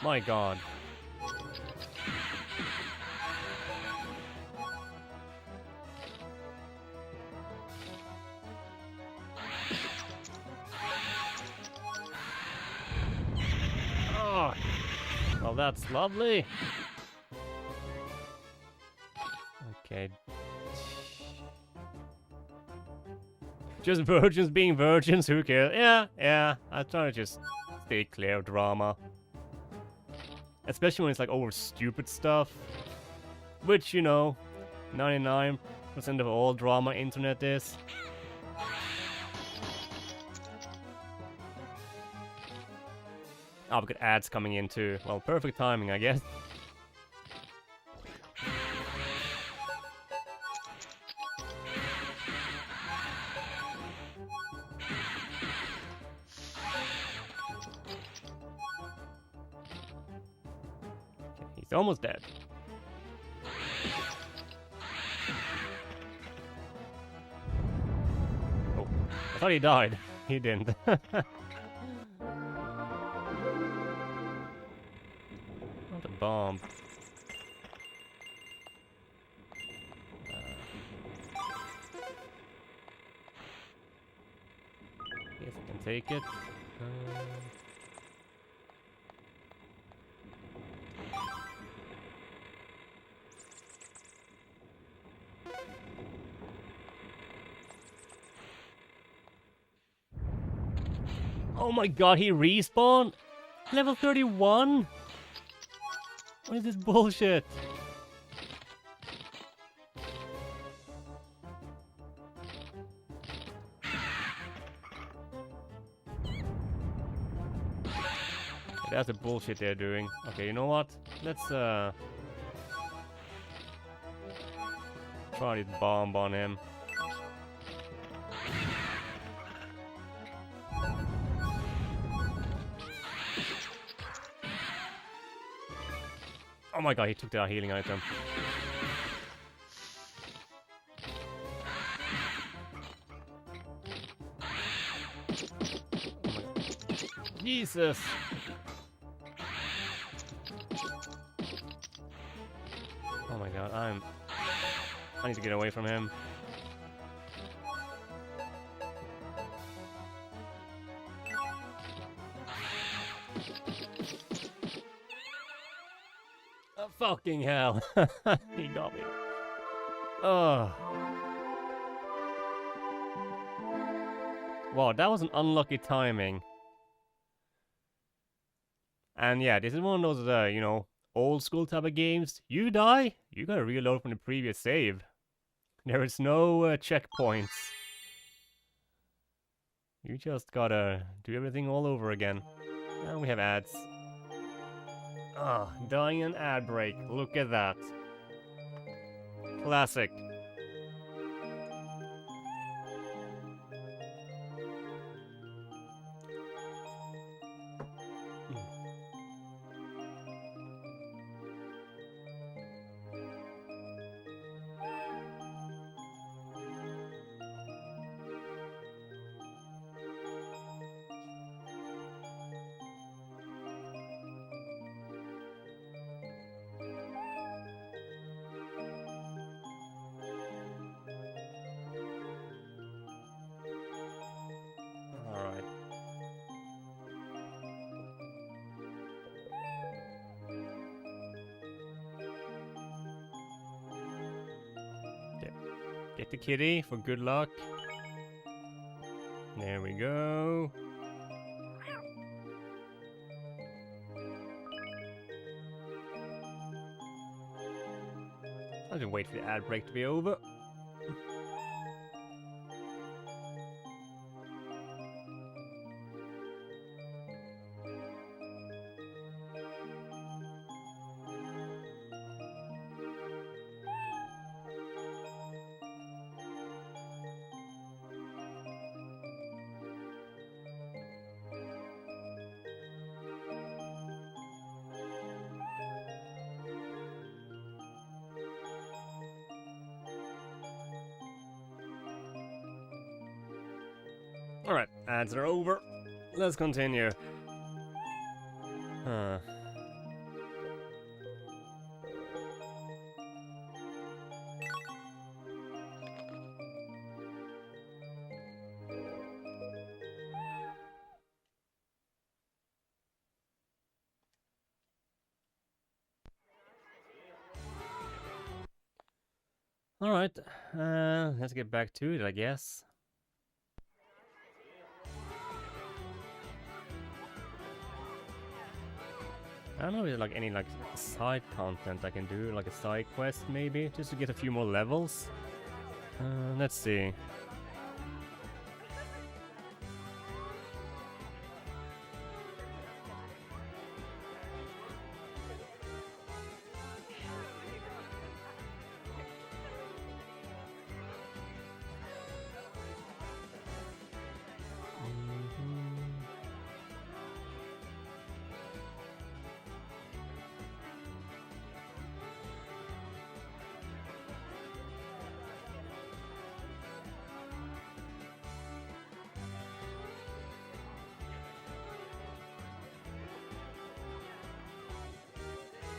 My God. Well, that's lovely. Okay. Just virgins being virgins, who cares? Yeah. I try to just stay clear of drama. Especially when it's like over stupid stuff. Which, you know, 99% of all drama internet is. Oh, we got ads coming in too. Well, perfect timing, I guess. Okay, he's almost dead. Oh, I thought he died. He didn't. Not a bomb. Yes, I can take it. Oh my god, he respawned? Level 31? What is this bullshit? That's the bullshit they're doing. Okay, you know what? Let's try this bomb on him. Oh my god, he took that healing item. Oh my god. Jesus! Oh my god, I need to get away from him. Oh, fucking hell. He got me. Oh. Wow, that was an unlucky timing. And yeah, this is one of those, you know, old school type of games. You die, you gotta reload from the previous save. There is no checkpoints. You just gotta do everything all over again. And we have ads. Ah, dying an ad break. Look at that. Classic. Get the kitty for good luck. There we go. I'll just wait for the ad break to be over. Alright, ads are over. Let's continue. Huh. Alright, let's get back to it, I guess. I don't know if there's like any like side content I can do, like a side quest maybe, just to get a few more levels. Let's see.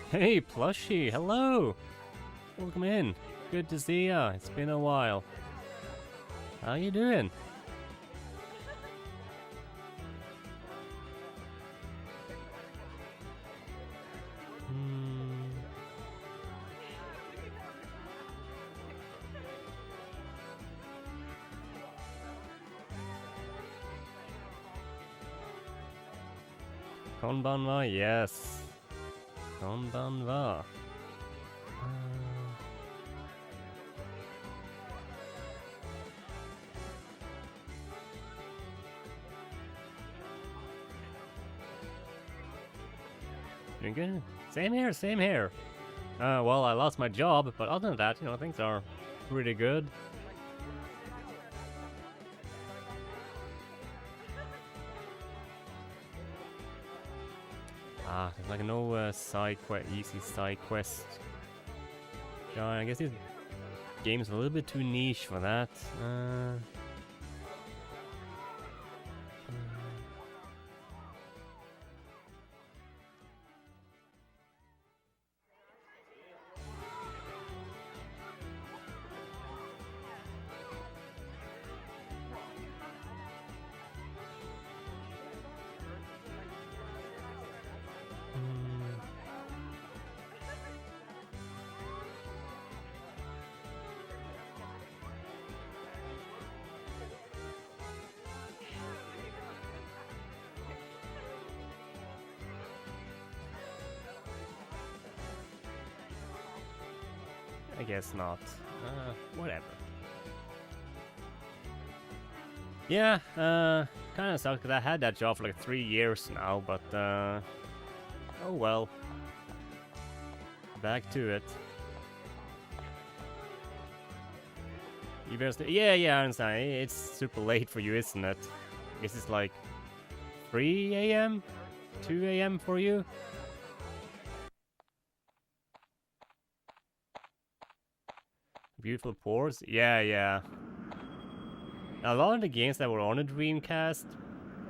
Hey, Plushie, hello! Welcome in. Good to see ya. It's been a while. How you doing? Konbanwa, yes. Konbanwa. Doing good? Same here, same here. Well, I lost my job, but other than that, you know, things are pretty good. There's like no easy side quest. I guess this game's a little bit too niche for that. I guess not. Whatever. Yeah, kinda sucked because I had that job for like 3 years now, but oh well. Back to it. You better stay. Yeah, I understand. It's super late for you, isn't it? I guess it's like 3 a.m., 2 a.m. for you. Beautiful ports? Yeah. A lot of the games that were on the Dreamcast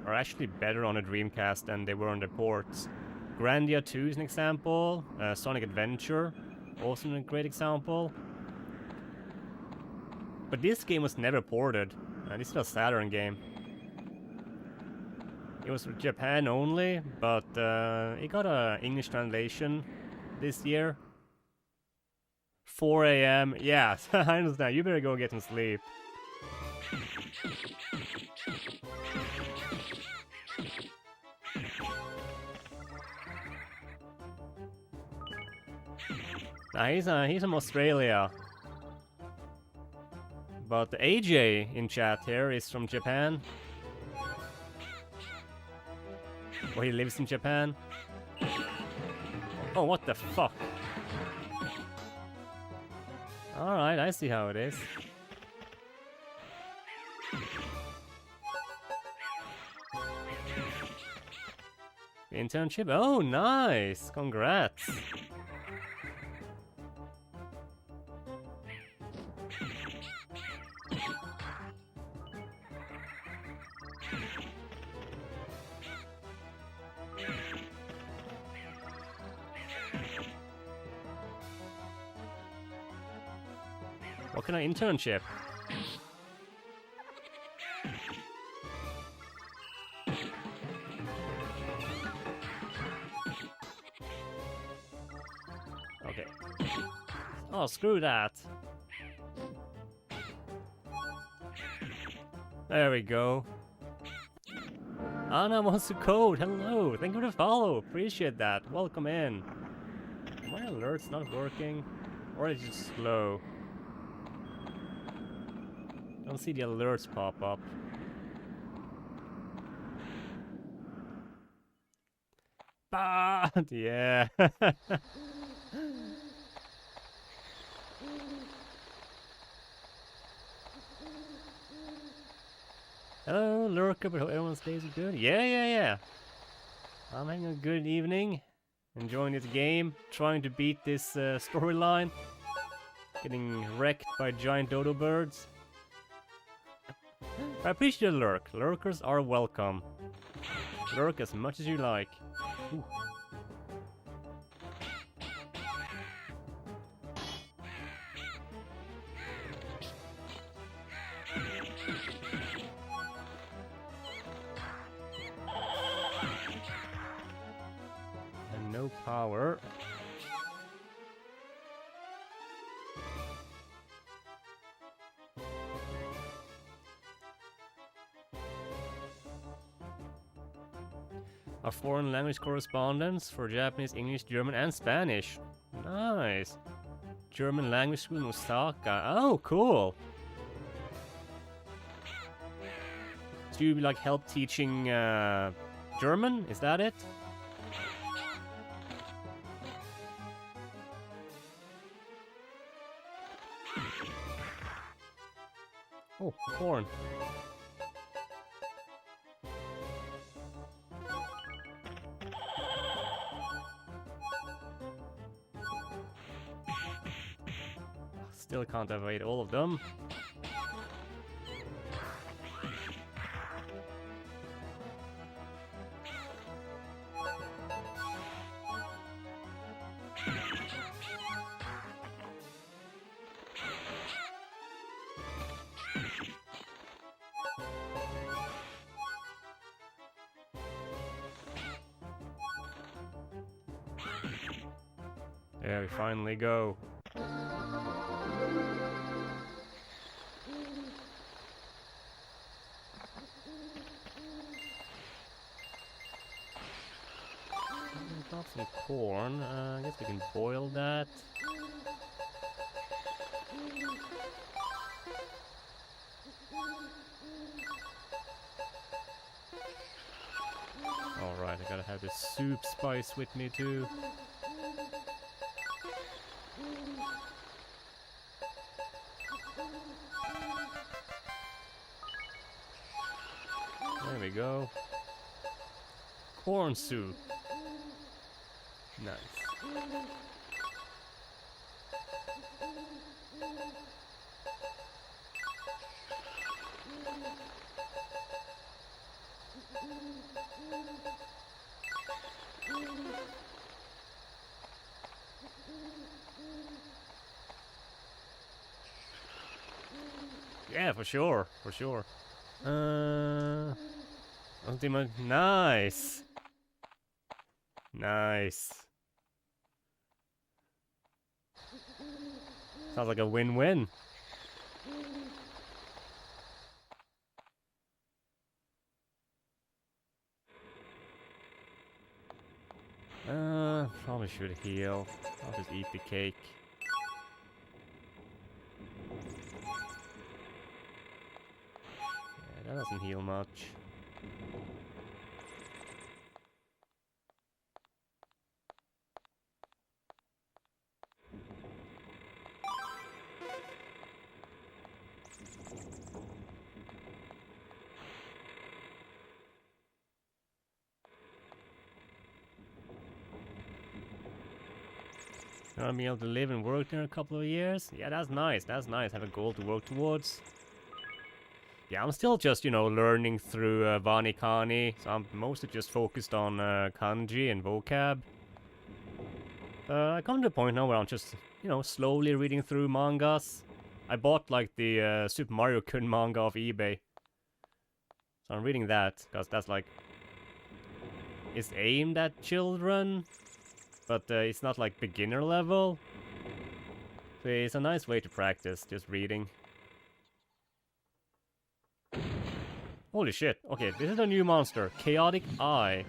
are actually better on the Dreamcast than they were on the ports. Grandia 2 is an example. Sonic Adventure, also a great example. But this game was never ported. This is a Saturn game. It was for Japan only, but it got an English translation this year. 4 a.m. Yeah, I understand. You better go get some sleep. Nah, he's from Australia. But AJ in chat here is from Japan. Or he lives in Japan. Oh, what the fuck? Alright, I see how it is. Internship? Oh, nice! Congrats! What kind of internship? Okay. Oh, screw that. There we go. Anna wants to code. Hello. Thank you for the follow. Appreciate that. Welcome in. Are my alerts not working? Or is it just slow? Don't see the alerts pop up. But yeah. Hello, Lurker, but hope everyone's days are good. Yeah. I'm having a good evening. Enjoying this game. Trying to beat this storyline. Getting wrecked by giant dodo birds. I appreciate a lurk. Lurkers are welcome. Lurk as much as you like. Ooh. no power. A foreign language correspondence for Japanese, English, German, and Spanish. Nice. German language school in Osaka. Oh, cool. Do you like help teaching German? Is that it? Oh, corn. Still can't evade all of them. There we finally go. Got some corn. I guess we can boil that. Alright, I gotta have the soup spice with me too. There we go. Corn soup. Nice. Yeah, for sure, for sure. Ultimate, nice. Nice. Sounds like a win-win. Probably should heal. I'll just eat the cake. Yeah, that doesn't heal much. Gonna be able to live and work there in a couple of years? Yeah, that's nice, that's nice. Have a goal to work towards. Yeah, I'm still just, you know, learning through Vani Kani, so I'm mostly just focused on kanji and vocab. I come to a point now where I'm just, you know, slowly reading through mangas. I bought, like, the Super Mario Kun manga off eBay. So I'm reading that, because that's, like, it's aimed at children. But it's not like beginner level. So it's a nice way to practice, just reading. Holy shit. Okay, this is a new monster. Chaotic Eye.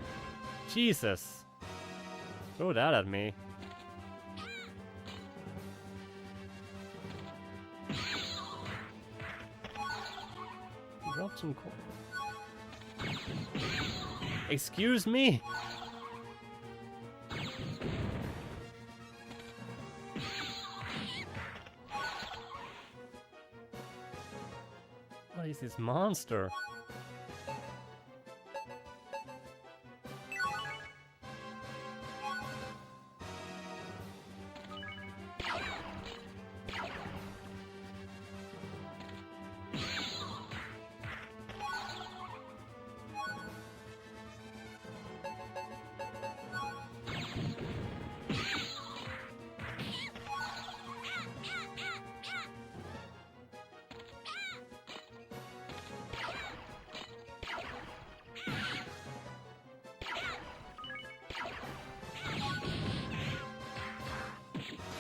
Jesus. Throw that at me. Drop some Excuse me? What is this monster?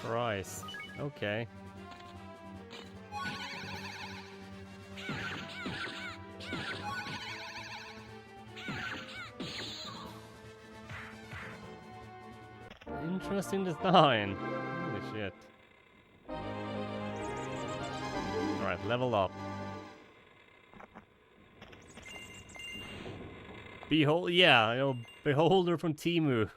Christ. Okay. Interesting design. Holy shit. Alright, level up. Behold, yeah, you know, Beholder from Timu.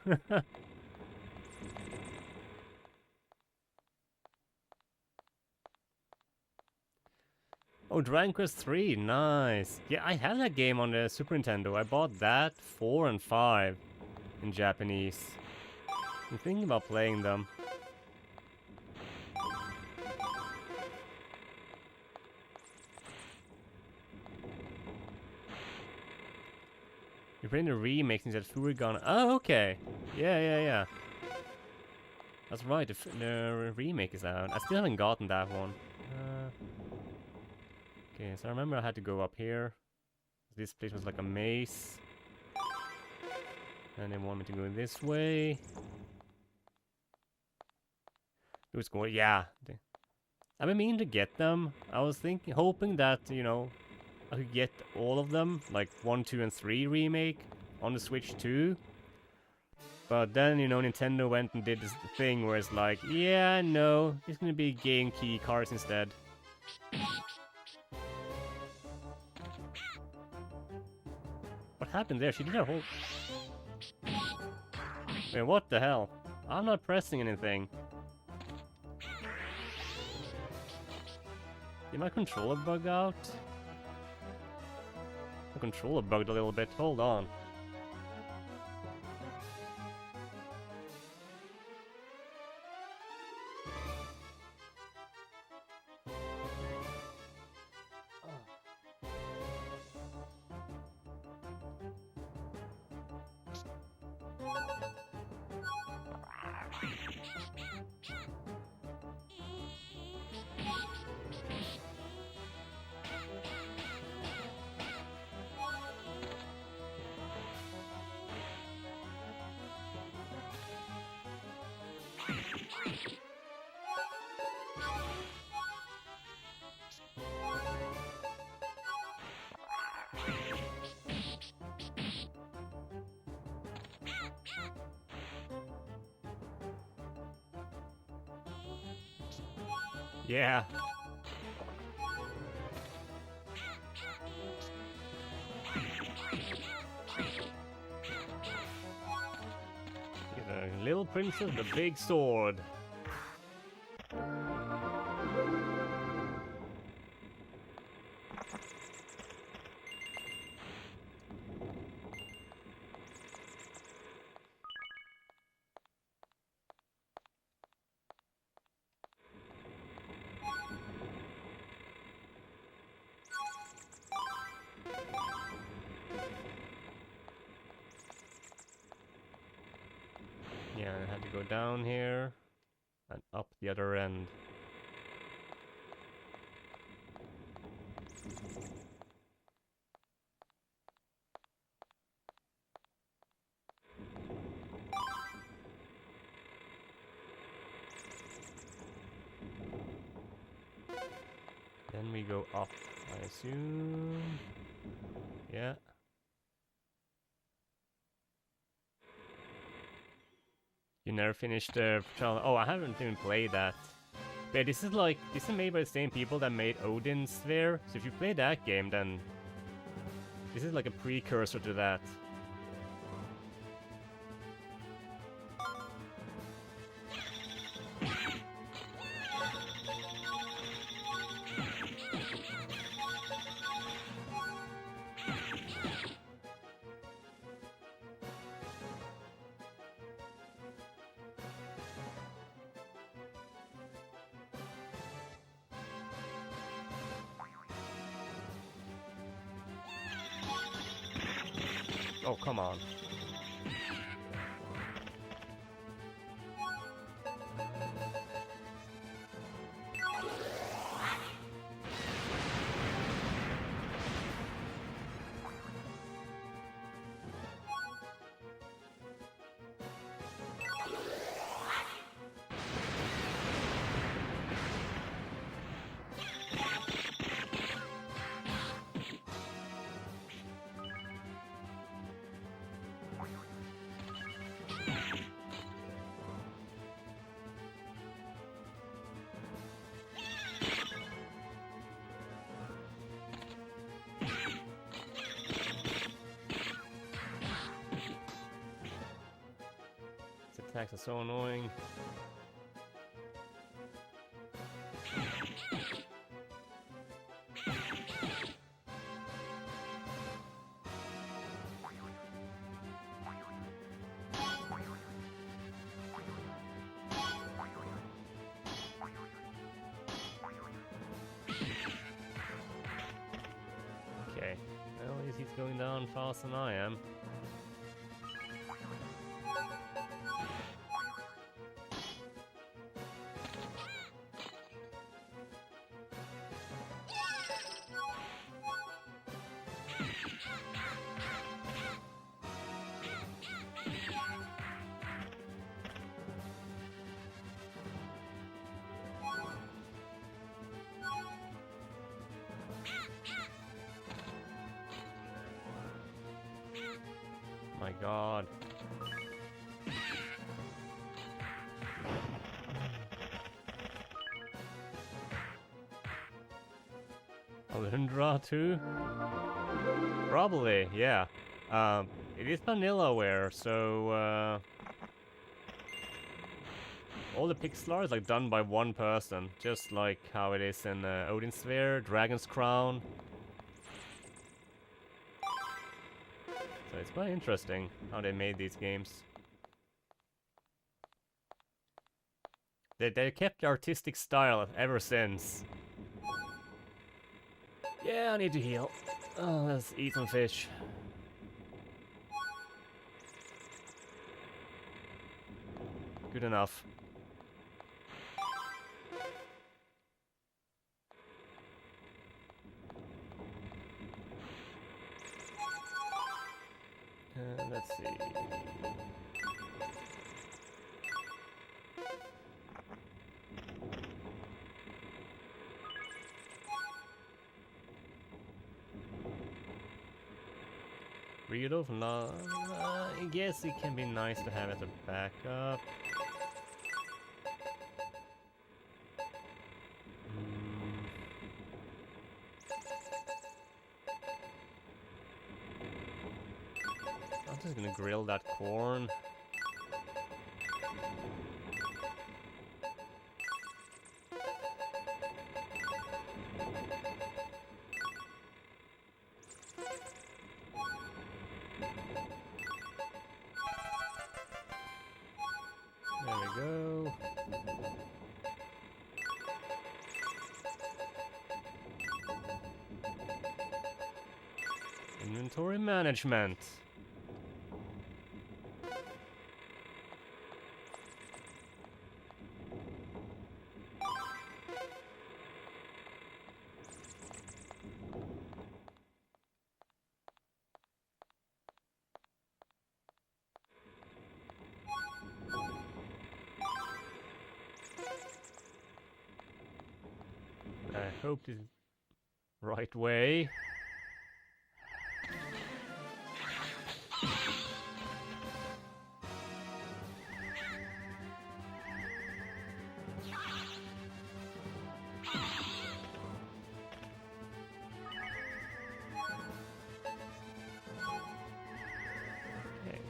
Oh, Dragon Quest 3, nice. Yeah, I have that game on the Super Nintendo. I bought that, 4 and 5 in Japanese. I'm thinking about playing them. You're playing the remake instead of Furigon. Oh, okay. Yeah. That's right, the remake is out. I still haven't gotten that one. Okay, so I remember I had to go up here. This place was like a maze. And they want me to go this way. It was going, yeah. I've been meaning to get them. I was hoping that, you know, I could get all of them, like 1, 2, and 3 remake on the Switch too. But then, you know, Nintendo went and did this thing where it's like, yeah, no, it's gonna be Game Key cards instead. What happened there? She did a whole... Wait, what the hell? I'm not pressing anything. Did my controller bug out? My controller bugged a little bit. Hold on. Yeah. The little princess, the big sword. Yeah, I had to go down here and up the other end. Then we go up, I assume. Yeah. You never finished the trial. Oh, I haven't even played that. But this is made by the same people that made Odin Sphere. So if you play that game, then this is like a precursor to that. Oh, come on. attacks are so annoying. Okay, well, at least he's going down faster than I am. My god. Alundra too? Probably, yeah. It is vanillaware, so all the pixel art is like done by one person, just like how it is in Odin Sphere, Dragon's Crown. So it's quite interesting how they made these games. They kept the artistic style ever since. Yeah, I need to heal. Oh, let's eat some fish. Good enough. Let's see. Read of love. I guess it can be nice to have as a backup. I'm just gonna grill that corn. There we go. Inventory management. I hope this is the right way. Okay.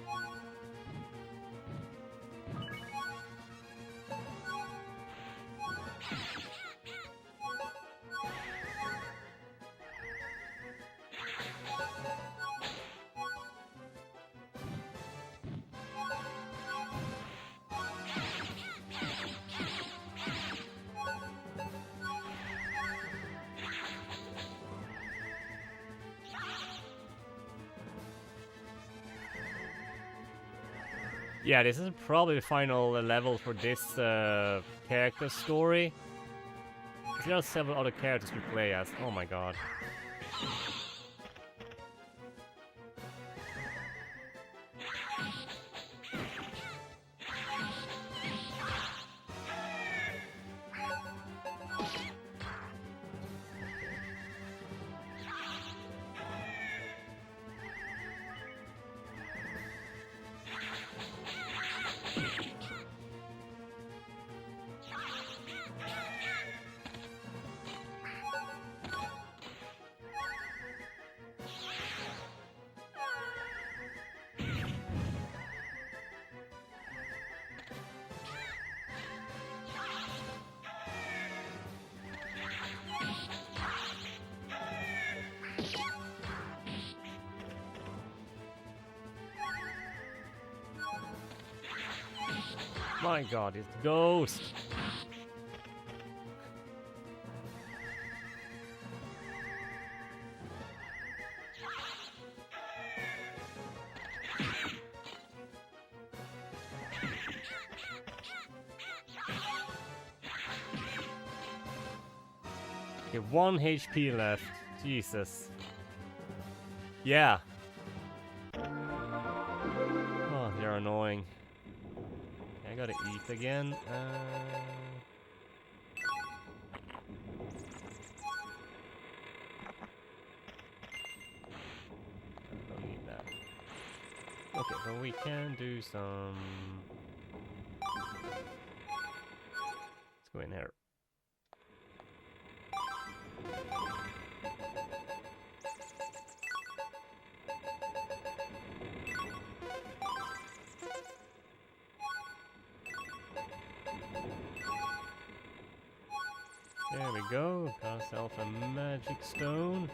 Yeah, this is probably the final level for this character story. There are several other characters to play as. Oh my god. My god, it's Ghost! Okay, 1 HP left. Jesus. Yeah. Oh, they're annoying. I gotta eat again. I don't need that. Okay, but we can do some... Let's go in here. There we go, got ourselves a magic stone.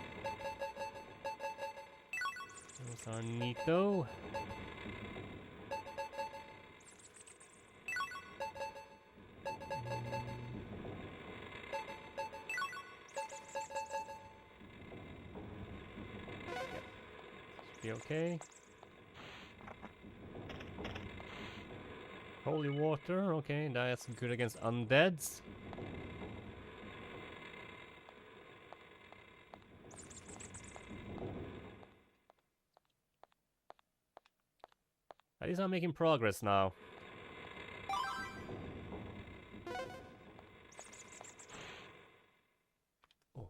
Those are neato. Should be okay. Holy water, okay, that's good against undeads. At least I'm making progress now. Oh.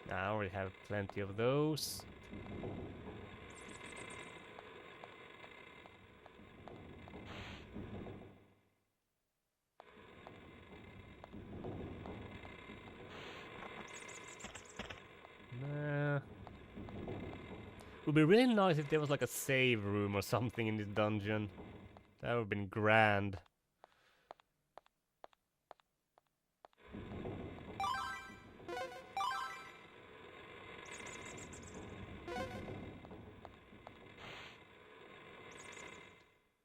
I already have plenty of those. Would be really nice if there was like a save room or something in this dungeon. That would have been grand.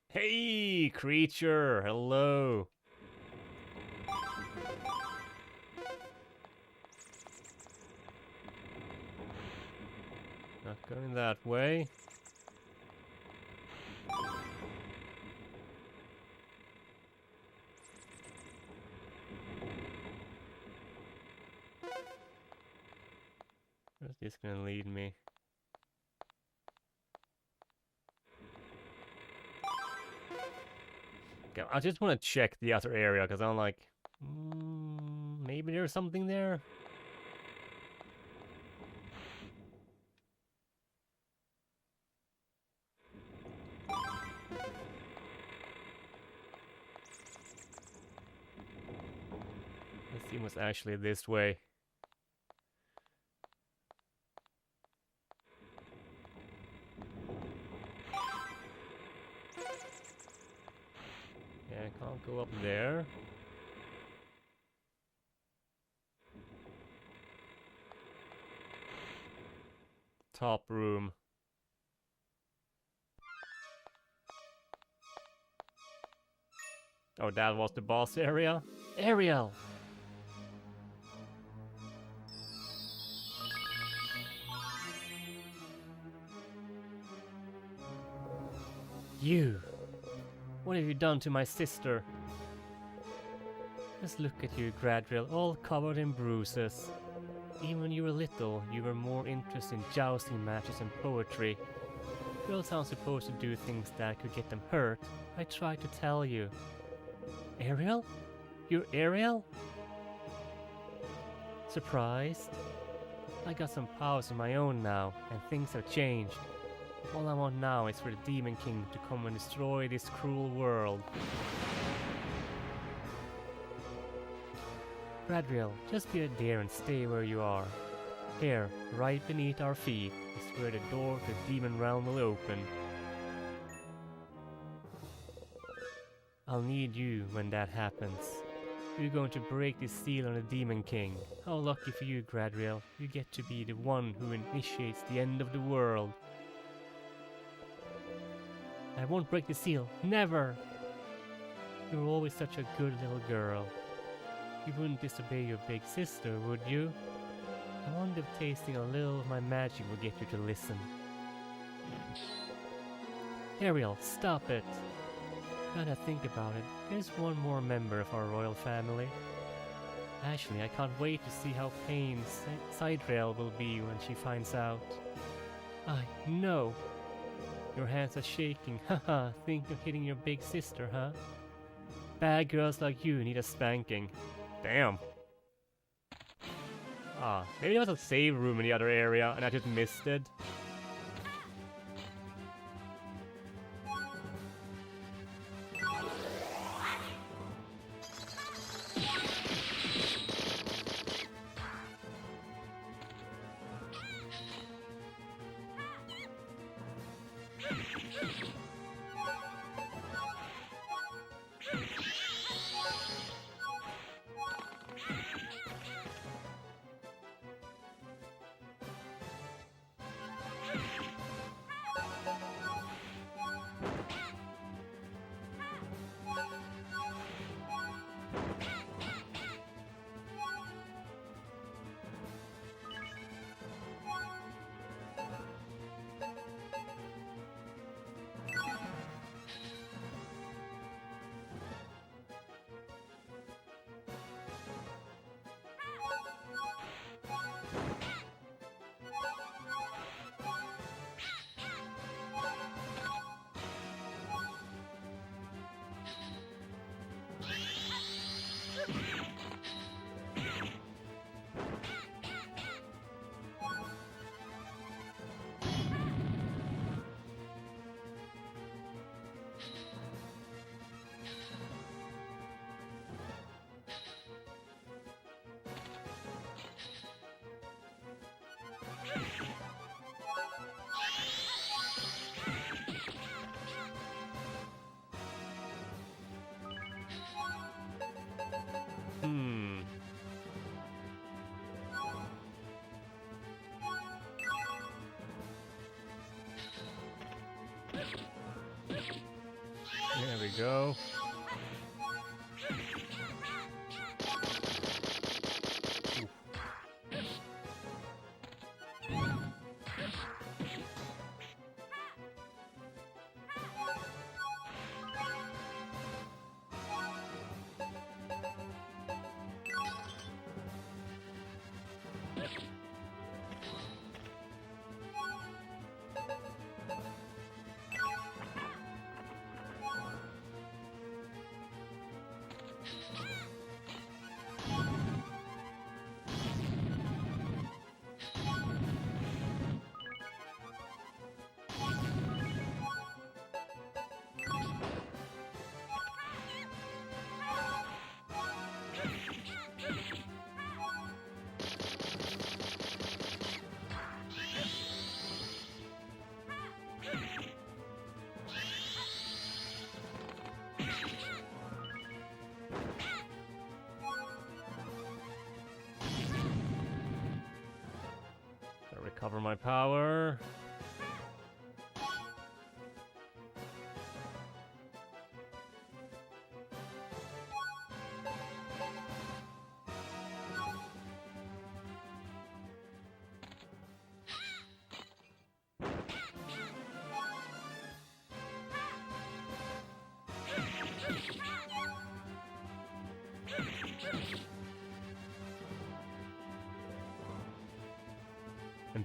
Hey, creature! Hello! Not going that way. Where's this gonna lead me? Okay, I just want to check the other area because I'm like, maybe there's something there. Let's see what's actually this way. Yeah, I can't go up there. Top room. Oh, that was the boss area? Ariel! You! What have you done to my sister? Just look at you, Gradriel, all covered in bruises. Even when you were little, you were more interested in jousting matches and poetry. Girls aren't supposed to do things that could get them hurt. I tried to tell you. Ariel? You're Ariel? Surprised? I got some powers of my own now, and things have changed. All I want now is for the Demon King to come and destroy this cruel world. Gradriel, just be a dear and stay where you are. Here, right beneath our feet, is where the door to the Demon Realm will open. I'll need you when that happens. You're going to break the seal on the Demon King. How lucky for you, Gradriel. You get to be the one who initiates the end of the world. I won't break the seal. Never! You're always such a good little girl. You wouldn't disobey your big sister, would you? I wonder if tasting a little of my magic will get you to listen. Ariel, stop it! Now that I think about it, there's one more member of our royal family. Actually, I can't wait to see how pained Sidrael will be when she finds out. I know! Your hands are shaking, haha, think of hitting your big sister, huh? Bad girls like you need a spanking. Damn. Ah, maybe there was a save room in the other area and I just missed it. There we go. Recover my power.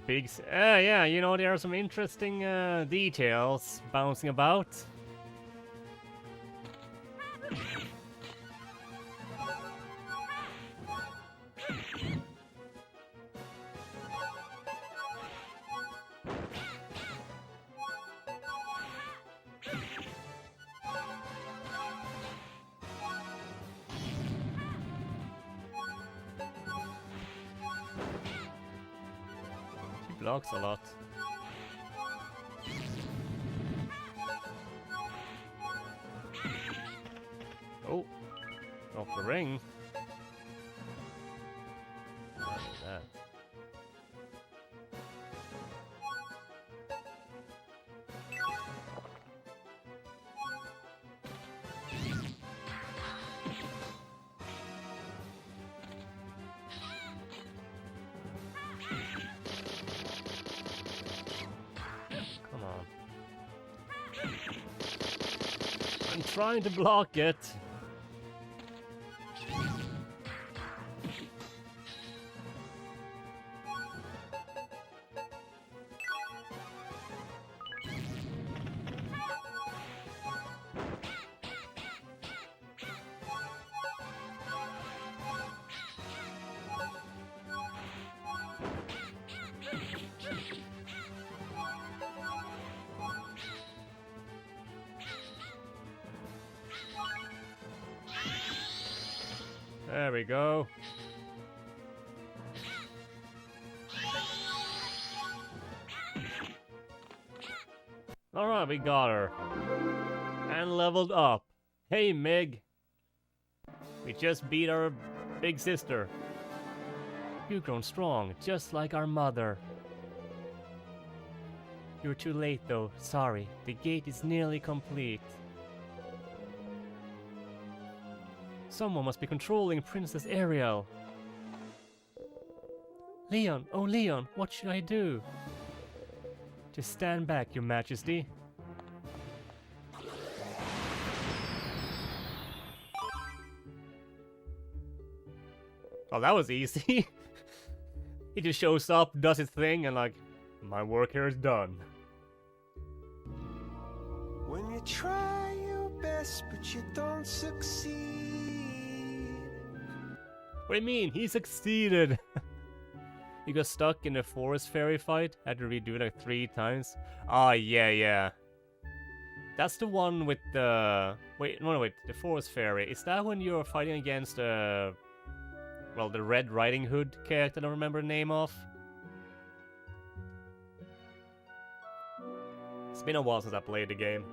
And yeah, you know, there are some interesting details bouncing about. Blocks a lot. Oh, off the ring. trying to block it. There we go. Alright, we got her. And leveled up. Hey, Meg. We just beat our big sister. You've grown strong, just like our mother. You're too late, though. Sorry. The gate is nearly complete. Someone must be controlling Princess Ariel. Leon, oh Leon, what should I do? Just stand back, Your Majesty. Oh, that was easy. He just shows up, does his thing, and like, my work here is done. When you try your best, but you don't succeed. What do you mean? He succeeded! He got stuck in the forest fairy fight, had to redo it like 3 times. Ah, yeah. That's the one with the... Wait, the forest fairy. Is that when you're fighting against, well, the Red Riding Hood character I don't remember the name of? It's been a while since I played the game.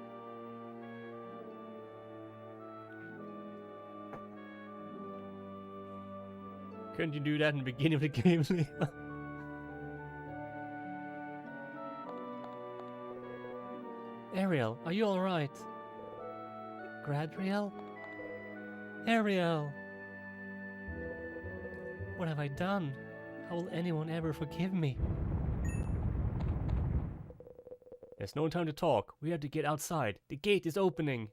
Couldn't you do that in the beginning of the game, Leon? Ariel, are you alright? Gradriel? Ariel! What have I done? How will anyone ever forgive me? There's no time to talk. We have to get outside. The gate is opening.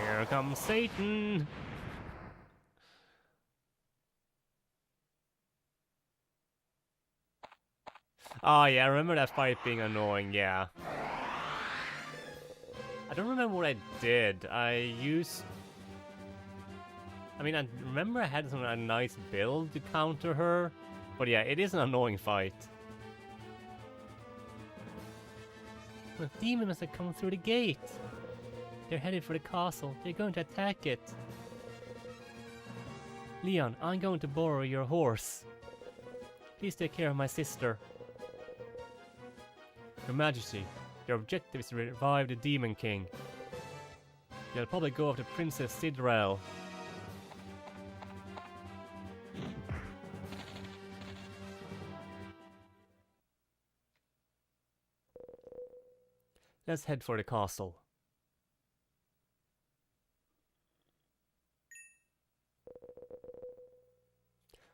Here comes Satan! Oh yeah, I remember that fight being annoying, yeah. I don't remember what I did. I remember I had a nice build to counter her. But yeah, it is an annoying fight. The demons have come through the gate. They're headed for the castle. They're going to attack it. Leon, I'm going to borrow your horse. Please take care of my sister. Your Majesty, your objective is to revive the Demon King. You'll probably go after Princess Sidrel. Let's head for the castle.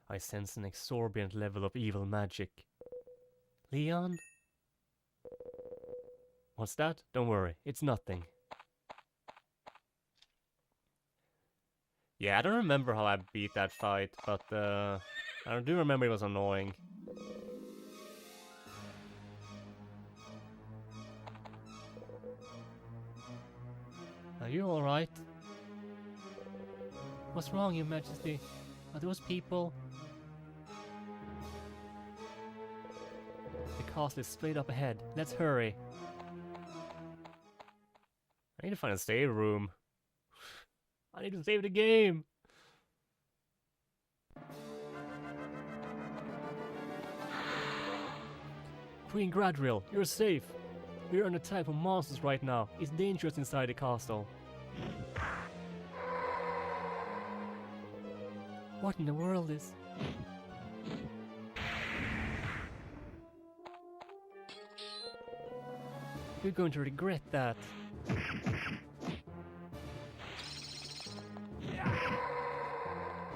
I sense an exorbitant level of evil magic. Leon? What's that? Don't worry, it's nothing. Yeah, I don't remember how I beat that fight, but I do remember it was annoying. Are you alright? What's wrong, Your Majesty? Are those people? The castle is straight up ahead. Let's hurry. I need to find a save room. I need to save the game. Queen Gradriel, you're safe. We're under attack from monsters right now. It's dangerous inside the castle. What in the world is... You're going to regret that.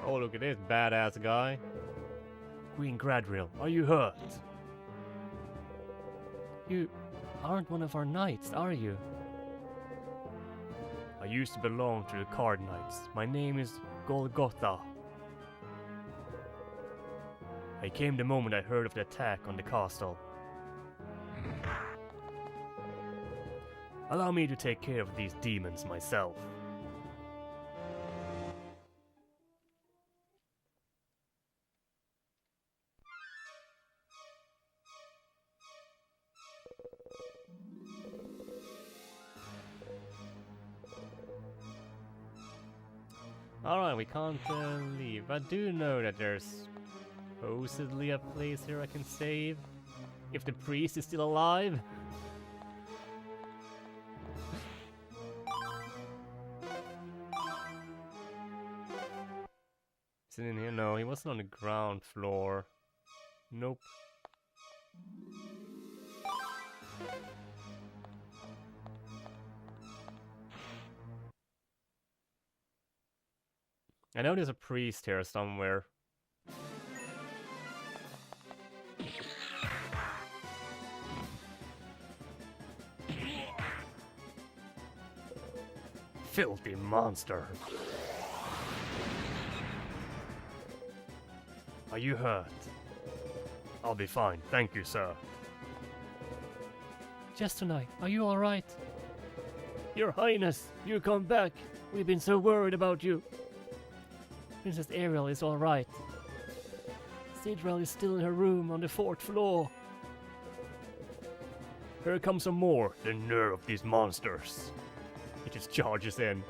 Oh, look at this badass guy. Queen Gradriel, are you hurt? You aren't one of our knights, are you? I used to belong to the Card Knights. My name is Golgotha. I came the moment I heard of the attack on the castle. Allow me to take care of these demons myself. Alright, we can't leave. I do know that there's supposedly a place here I can save. If the priest is still alive. Is it in here? No, he wasn't on the ground floor. Nope. I know there's a priest here somewhere. Filthy monster. Are you hurt? I'll be fine, thank you, sir. Just tonight, are you alright? Your Highness, you come back. We've been so worried about you. Princess Ariel is alright. Sidrel is still in her room on the 4th floor. Here comes some more. The nerve of these monsters. He just charges in.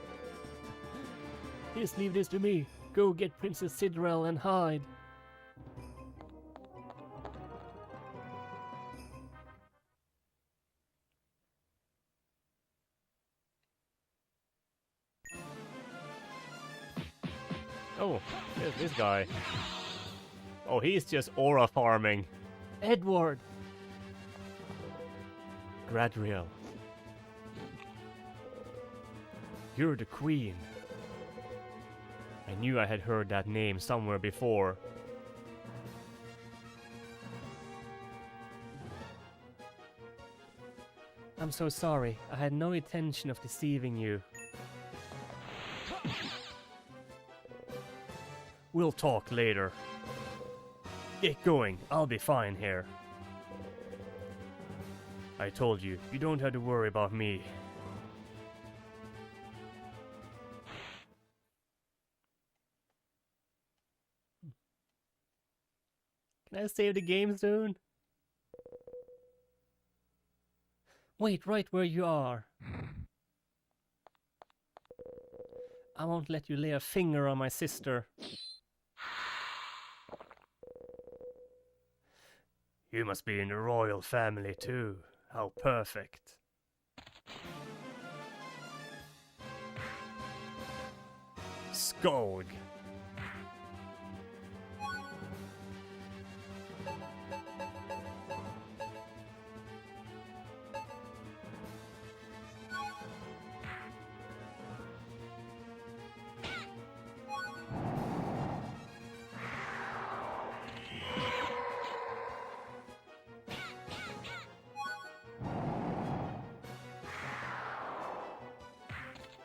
Just leave this to me. Go get Princess Sidrel and hide. Oh, there's this guy. Oh, he's just aura farming. Edward! Gradriel. You're the queen. I knew I had heard that name somewhere before. I'm so sorry. I had no intention of deceiving you. We'll talk later. Get going. I'll be fine here. I told you, you don't have to worry about me. Can I save the game soon? Wait right where you are. I won't let you lay a finger on my sister. You must be in the royal family too. How perfect. Skolg.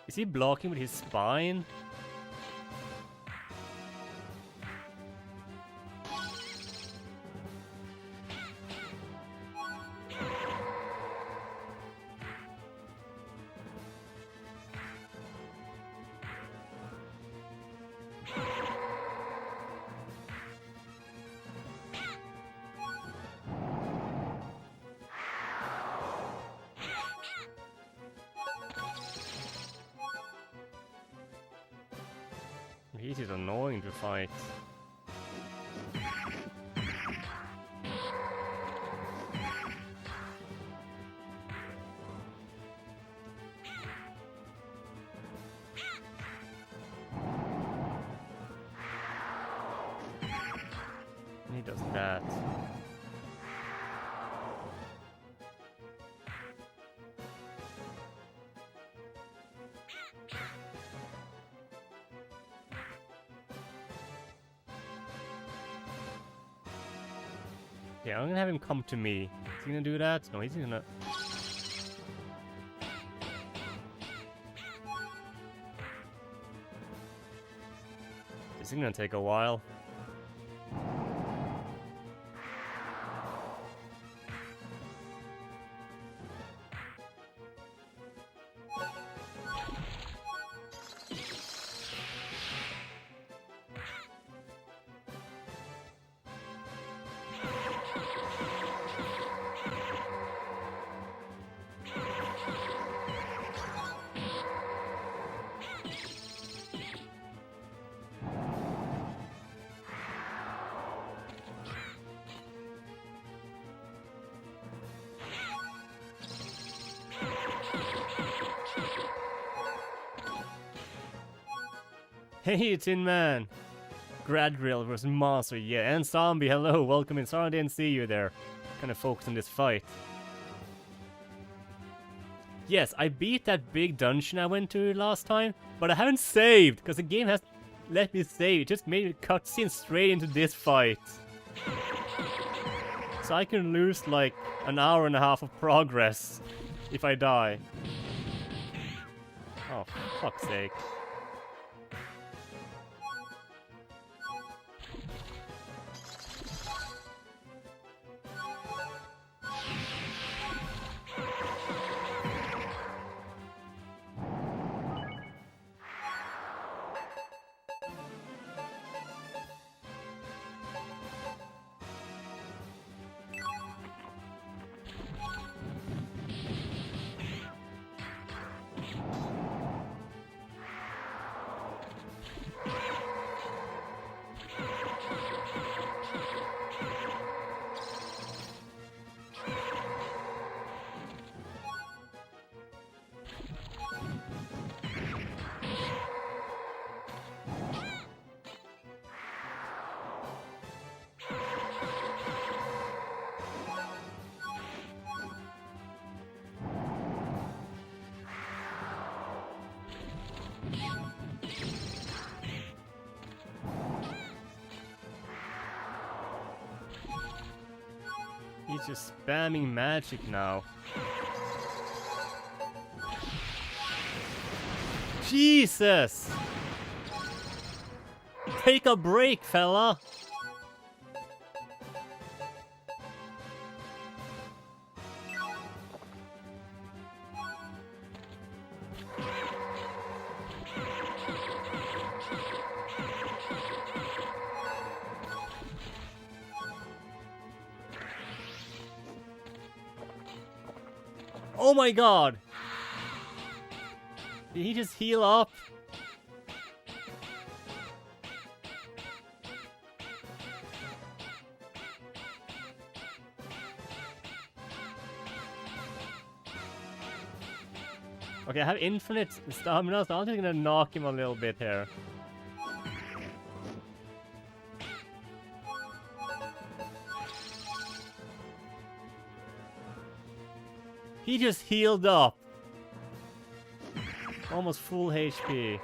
Is he blocking with his spine? He's just annoying to fight. He does that. Yeah, I'm gonna have him come to me. Is he gonna do that? No, he's gonna... This is gonna take a while. Hey, Tin Man! Gradriel versus Monster, yeah, and Zombie, hello, welcome in. Sorry I didn't see you there. Kind of focused on this fight. Yes, I beat that big dungeon I went to last time, but I haven't saved, because the game has let me save. It just made me cutscene straight into this fight. So I can lose like an hour and a half of progress if I die. Oh, for fuck's sake. He's just spamming magic now. Jesus! Take a break, fella! Oh my god! Did he just heal up? Okay, I have infinite stamina, so I'm just gonna knock him a little bit here. He just healed up. Almost full HP.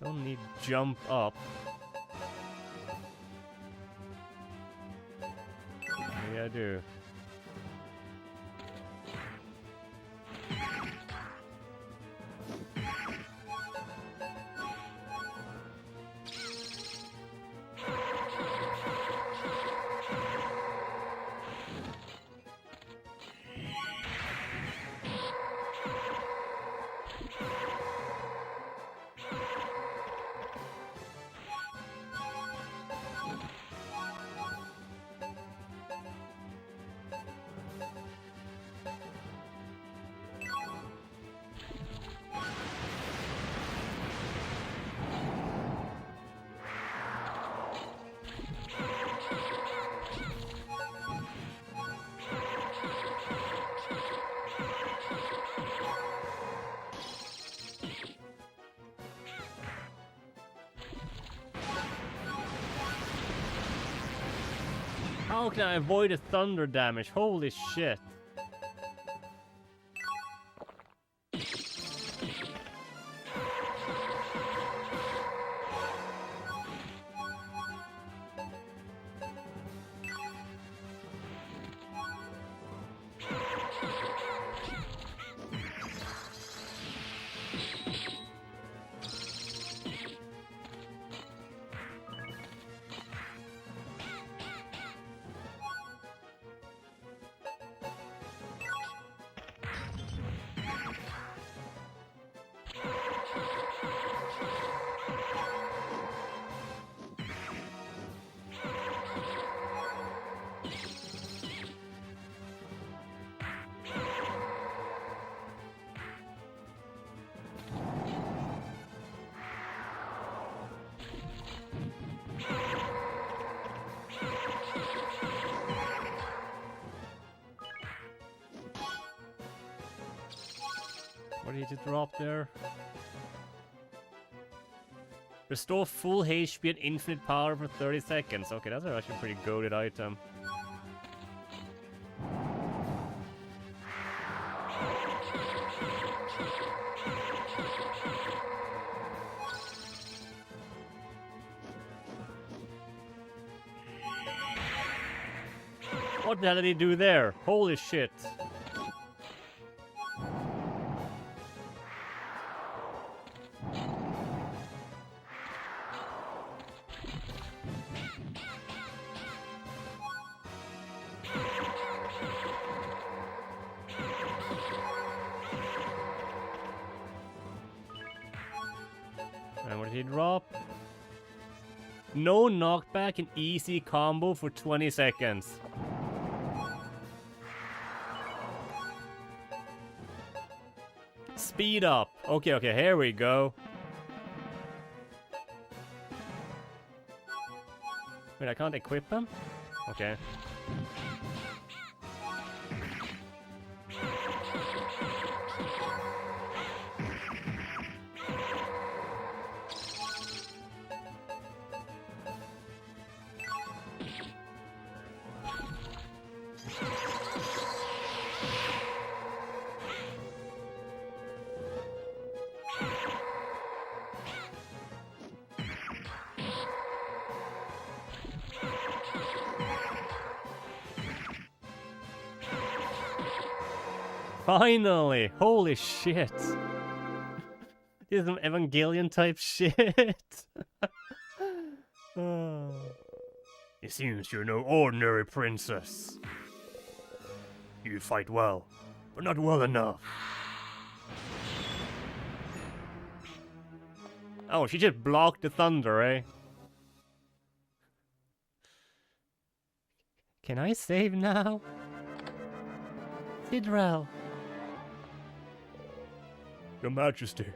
Don't need jump up. Maybe I do. How can I avoid the thunder damage? Holy shit. What did you drop there? Restore full HP and infinite power for 30 seconds. Okay, that's actually a pretty goated item. What the hell did he do there? Holy shit. And what did he drop? No knockback and easy combo for 20 seconds. Speed up. Okay, okay, here we go. Wait, I can't equip him? Okay. Finally! Holy shit! This is some Evangelion type shit! Oh. It seems you're no ordinary princess. You fight well, but not well enough. Oh, she just blocked the thunder, eh? Can I save now? Sidrel. Your Majesty,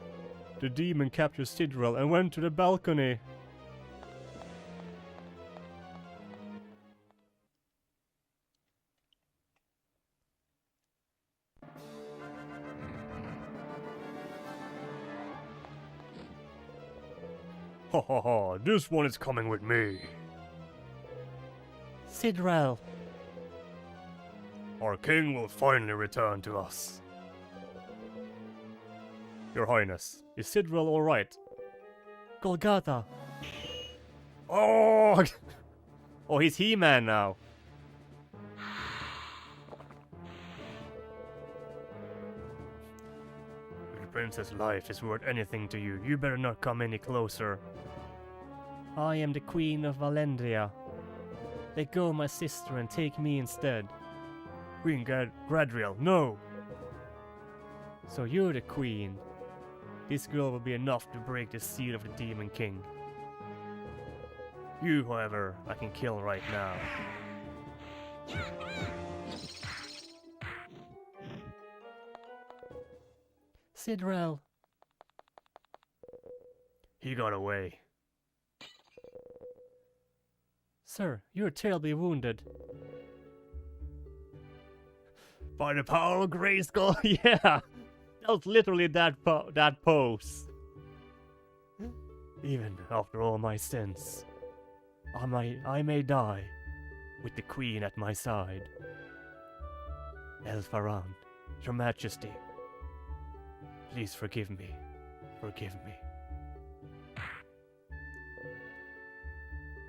the demon captured Sidrel and went to the balcony. Ha ha ha, this one is coming with me. Sidrel. Our king will finally return to us. Your Highness, is Sidrel alright? Golgotha! Oh! Oh, he's He-Man now. If the princess' life is worth anything to you, you better not come any closer. I am the Queen of Valendria. Let go my sister and take me instead. Queen Gradriel, no! So you're the queen. This girl will be enough to break the seal of the Demon King. You, however, I can kill right now. Sidrel. He got away. Sir, you're terribly wounded. By the power of Grayskull, yeah! That was literally that pose. Even after all my sins, I may die with the Queen at my side. Elfarand, Your Majesty, please forgive me. Forgive me.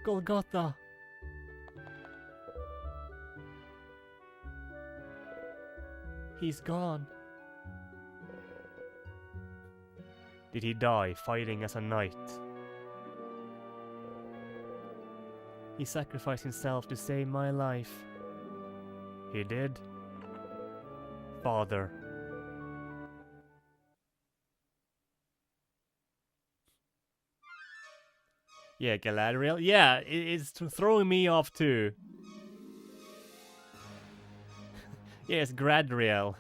Golgotha! He's gone. Did he die fighting as a knight? He sacrificed himself to save my life. He did? Father. Yeah, Galadriel. Yeah, it's throwing me off too. Yes, Gradriel.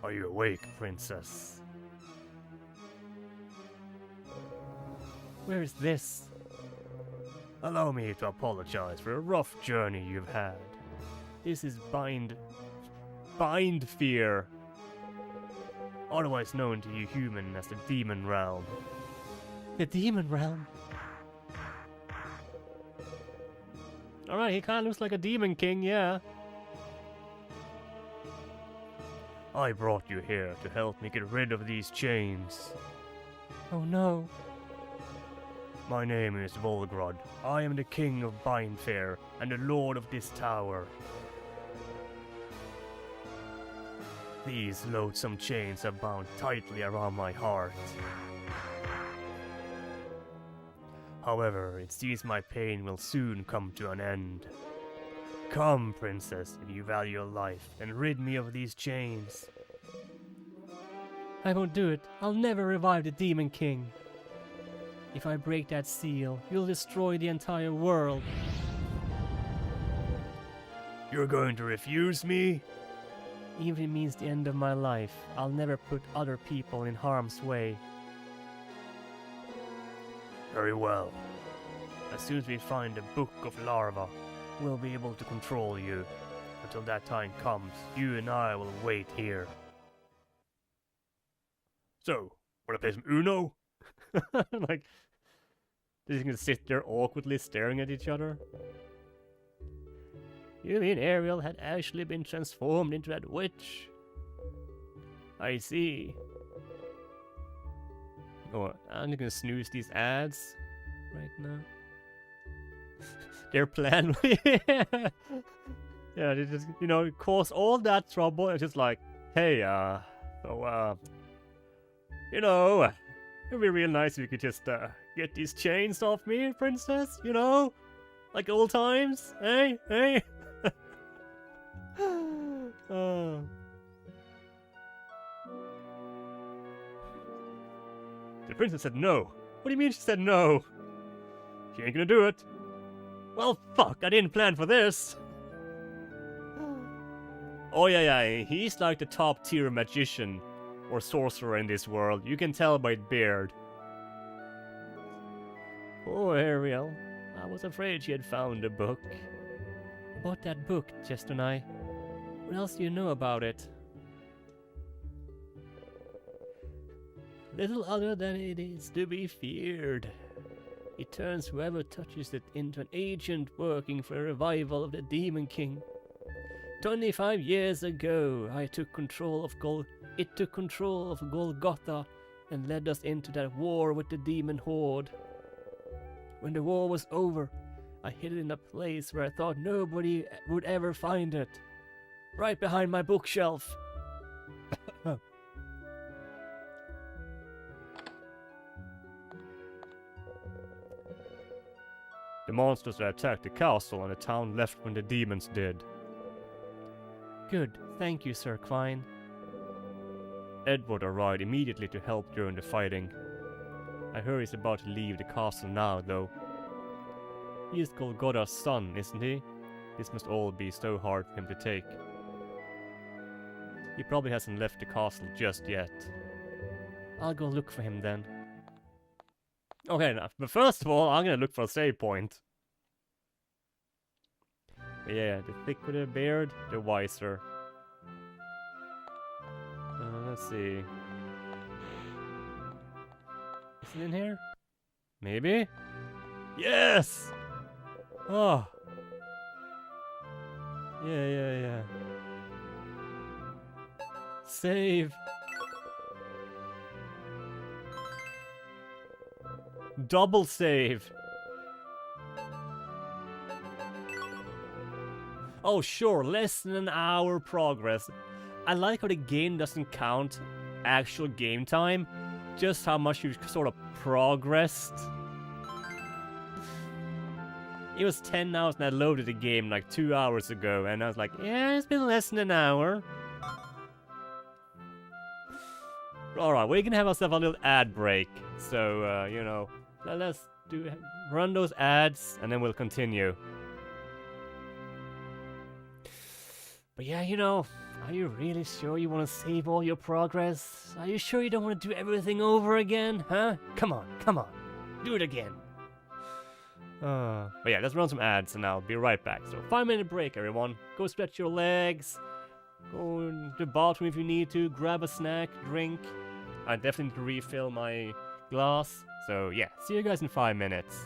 Are you awake, princess? Where is this? Allow me to apologize for a rough journey you've had. This is Bind Fear. otherwise known to you human as the Demon Realm. The Demon Realm? Alright, he kinda looks like a Demon King, yeah. I brought you here to help me get rid of these chains. Oh no. My name is Volgrod. I am the king of Bindfair and the lord of this tower. These loathsome chains are bound tightly around my heart. However, it seems my pain will soon come to an end. Come, princess, if you value your life, and rid me of these chains. I won't do it. I'll never revive the Demon King. If I break that seal, you'll destroy the entire world. You're going to refuse me? Even if it means the end of my life, I'll never put other people in harm's way. Very well. As soon as we find the Book of Larva, we'll be able to control you. Until that time comes, you and I will wait here. So, wanna play some Uno? Like, they're just gonna sit there awkwardly staring at each other. You mean Ariel had actually been transformed into that witch? I see. Oh, I'm gonna snooze these ads right now. Their plan, yeah, they just, you know, cause all that trouble. It's just like, hey, you know, it'd be real nice if you could just get these chains off me, princess. You know, like old times. Hey, hey. Oh. The princess said no. What do you mean she said no? She ain't gonna do it. Well, fuck, I didn't plan for this. Oh yeah, he's like the top tier magician or sorcerer in this world. You can tell by his beard. Oh, Ariel, I was afraid she had found a book. About that book, Chester and I. What else do you know about it? Little other than it is to be feared. It turns whoever touches it into an agent working for a revival of the Demon King. 25 years ago, it took control of Golgotha and led us into that war with the demon horde. When the war was over, I hid it in a place where I thought nobody would ever find it. Right behind my bookshelf. The monsters that attacked the castle and the town left when the demons did. Good, thank you, Sir Quine. Edward arrived immediately to help during the fighting. I heard he's about to leave the castle now, though. He is Golgotha's son, isn't he? This must all be so hard for him to take. He probably hasn't left the castle just yet. I'll go look for him then. Okay, now, but first of all, I'm gonna look for a save point. But yeah, the thicker the beard, the wiser. Let's see. Is it in here? Maybe? Yes! Oh. Yeah. Save. Double save. Oh sure, less than an hour progress. I like how the game doesn't count actual game time, just how much you've sort of progressed. It was 10 hours and I loaded the game like 2 hours ago and I was like, yeah, it's been less than an hour. Alright, we're gonna have ourselves a little ad break. So, you know, let's run those ads and then we'll continue. But yeah, you know, are you really sure you want to save all your progress? Are you sure you don't want to do everything over again, huh? Come on, do it again. But yeah, let's run some ads and I'll be right back. So 5-minute break, everyone. Go stretch your legs, Go to the bathroom if you need to, grab a snack, drink. I definitely need to refill my glass. So yeah, see you guys in 5 minutes.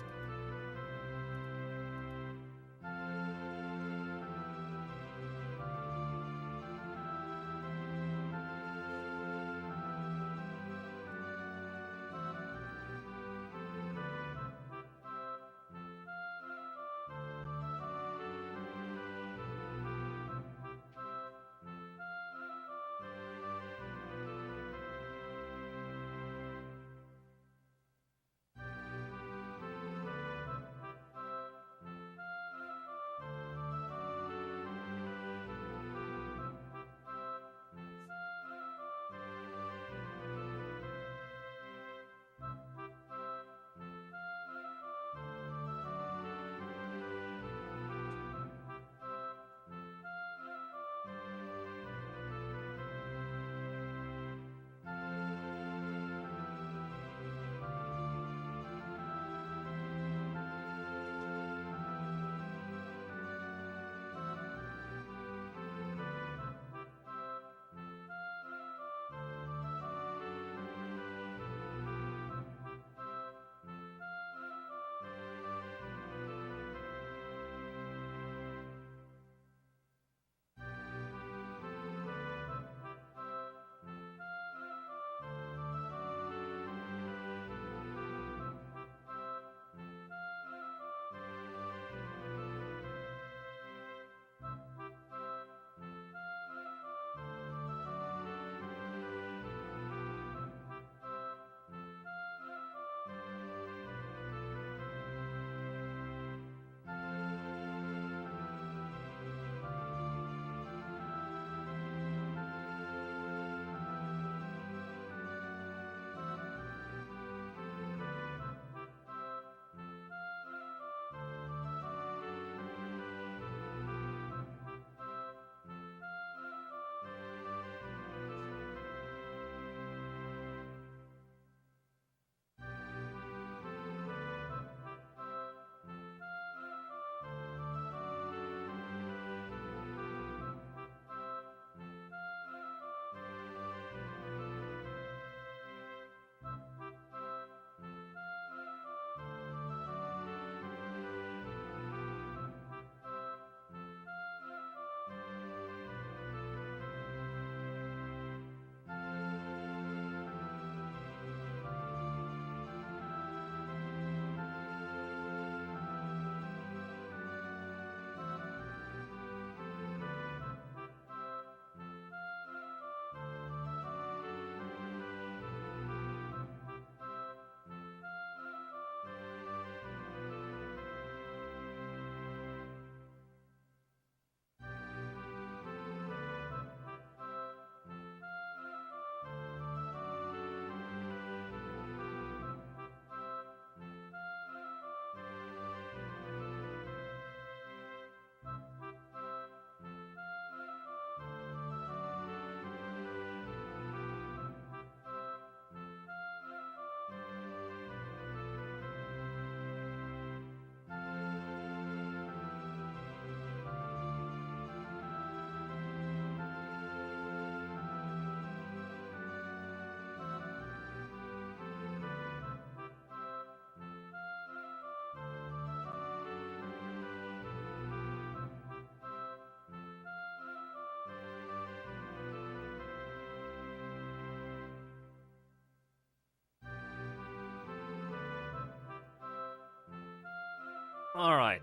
Alright.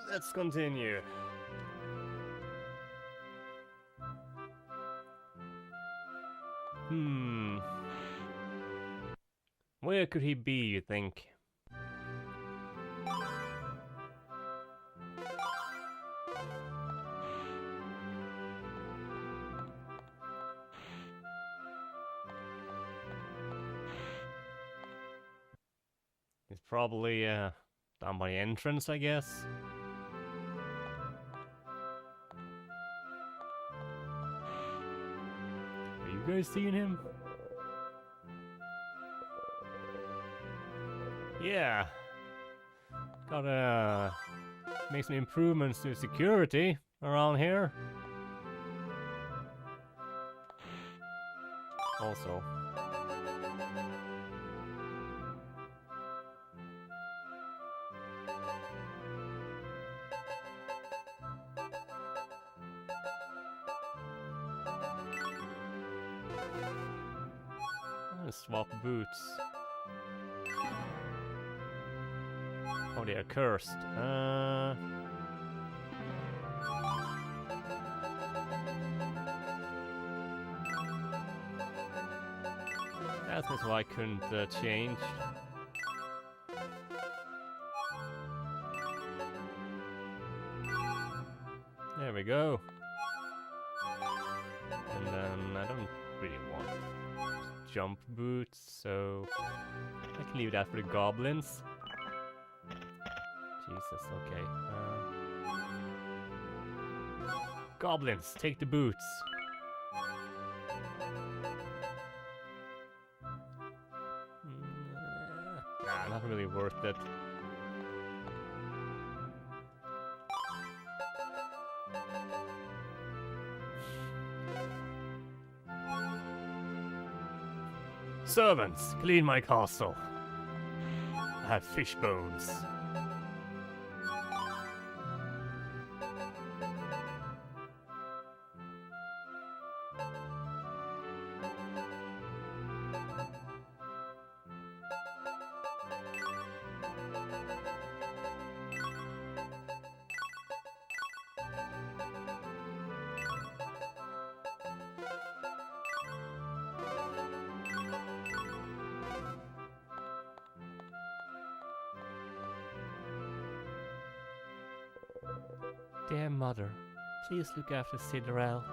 Let's continue. Where could he be, you think? He's probably down by the entrance, I guess. Are you guys seeing him? Yeah. Gotta make some improvements to security around here. Also. Swap boots. Oh, they are cursed. That's why I couldn't change. There we go. And then I don't really want jump boots, so I can leave that for the goblins. Jesus, okay. Goblins, take the boots. Nah, not really worth it. Servants, clean my castle. I have fish bones. Dear mother, please look after Cinderella.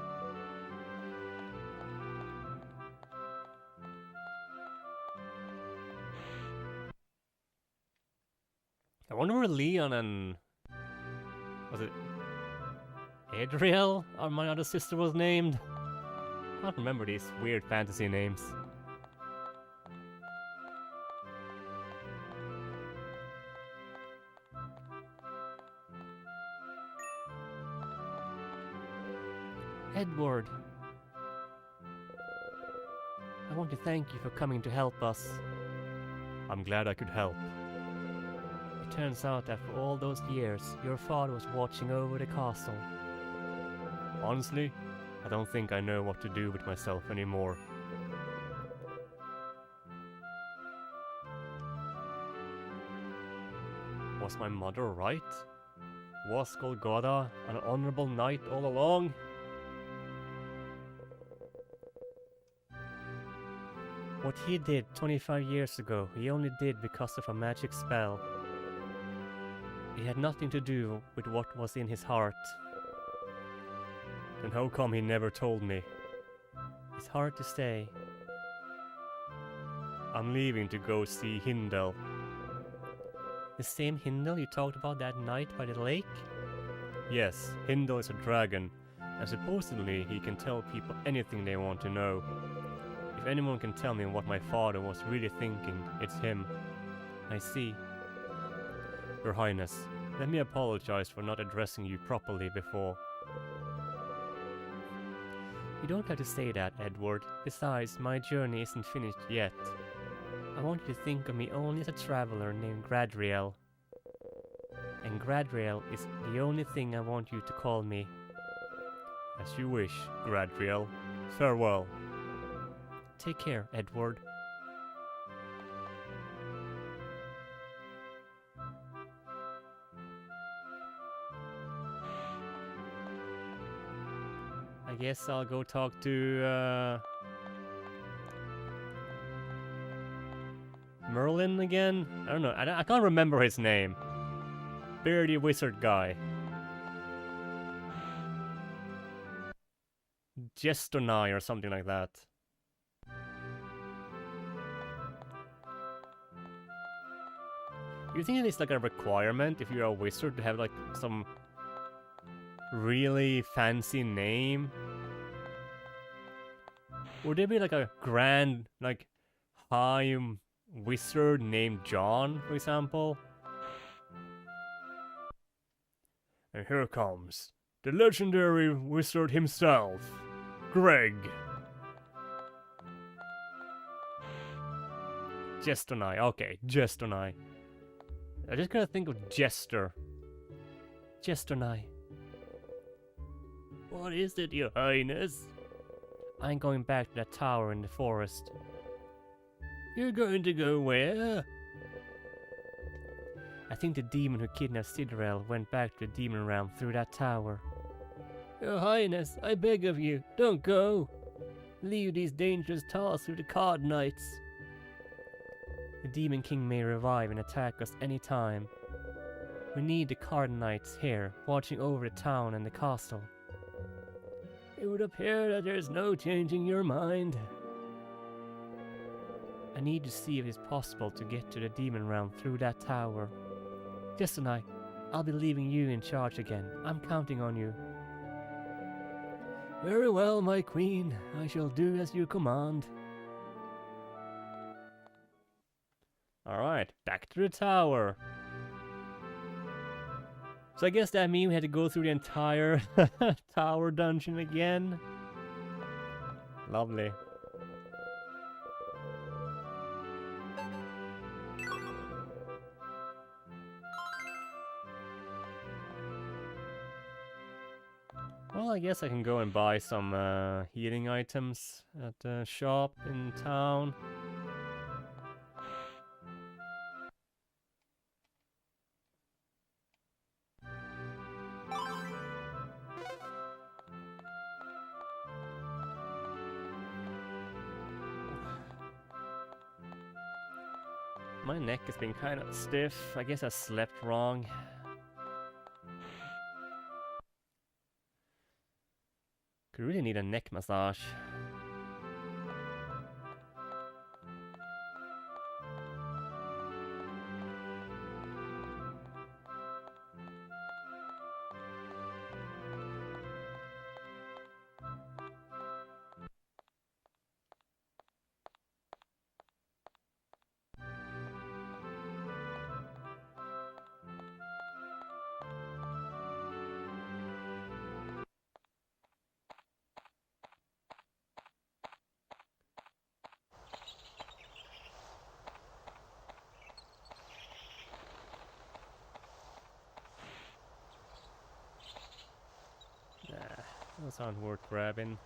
I wonder where Leon and... was it Adriel, or my other sister, was named? I can't remember these weird fantasy names. Edward, I want to thank you for coming to help us. I'm glad I could help. It turns out that for all those years, your father was watching over the castle. Honestly, I don't think I know what to do with myself anymore. Was my mother right? Was Golgotha an honorable knight all along? What he did 25 years ago, he only did because of a magic spell. It had nothing to do with what was in his heart. Then how come he never told me? It's hard to say. I'm leaving to go see Hindel. The same Hindel you talked about that night by the lake? Yes, Hindel is a dragon, and supposedly he can tell people anything they want to know. If anyone can tell me what my father was really thinking, it's him. I see. Your Highness, let me apologize for not addressing you properly before. You don't have to say that, Edward. Besides, my journey isn't finished yet. I want you to think of me only as a traveler named Gradriel. And Gradriel is the only thing I want you to call me. As you wish, Gradriel. Farewell. Take care, Edward. I guess I'll go talk to Merlin again? I don't know, I can't remember his name. Beardy wizard guy. Gestonai or something like that. You think it is like a requirement if you're a wizard to have like some really fancy name? Would there be like a grand, like, high wizard named John, for example? And here comes the legendary wizard himself, Greg. Jester Knight, okay, Jester Knight. I just gotta think of Jester. Jester Knight. What is it, your highness? I'm going back to that tower in the forest. You're going to go where? I think the demon who kidnapped Sidrel went back to the demon realm through that tower. Your highness, I beg of you, don't go. Leave these dangerous tasks to the card knights. The demon king may revive and attack us any time. We need the card knights here, watching over the town and the castle. It would appear that there is no changing your mind. I need to see if it's possible to get to the demon realm through that tower. Just tonight, I'll be leaving you in charge again. I'm counting on you. Very well, my queen. I shall do as you command. Alright, back to the tower. So I guess that means we had to go through the entire tower dungeon again. Lovely. Well, I guess I can go and buy some healing items at the shop in town. My neck has been kind of stiff. I guess I slept wrong. Could really need a neck massage. Those aren't worth grabbing.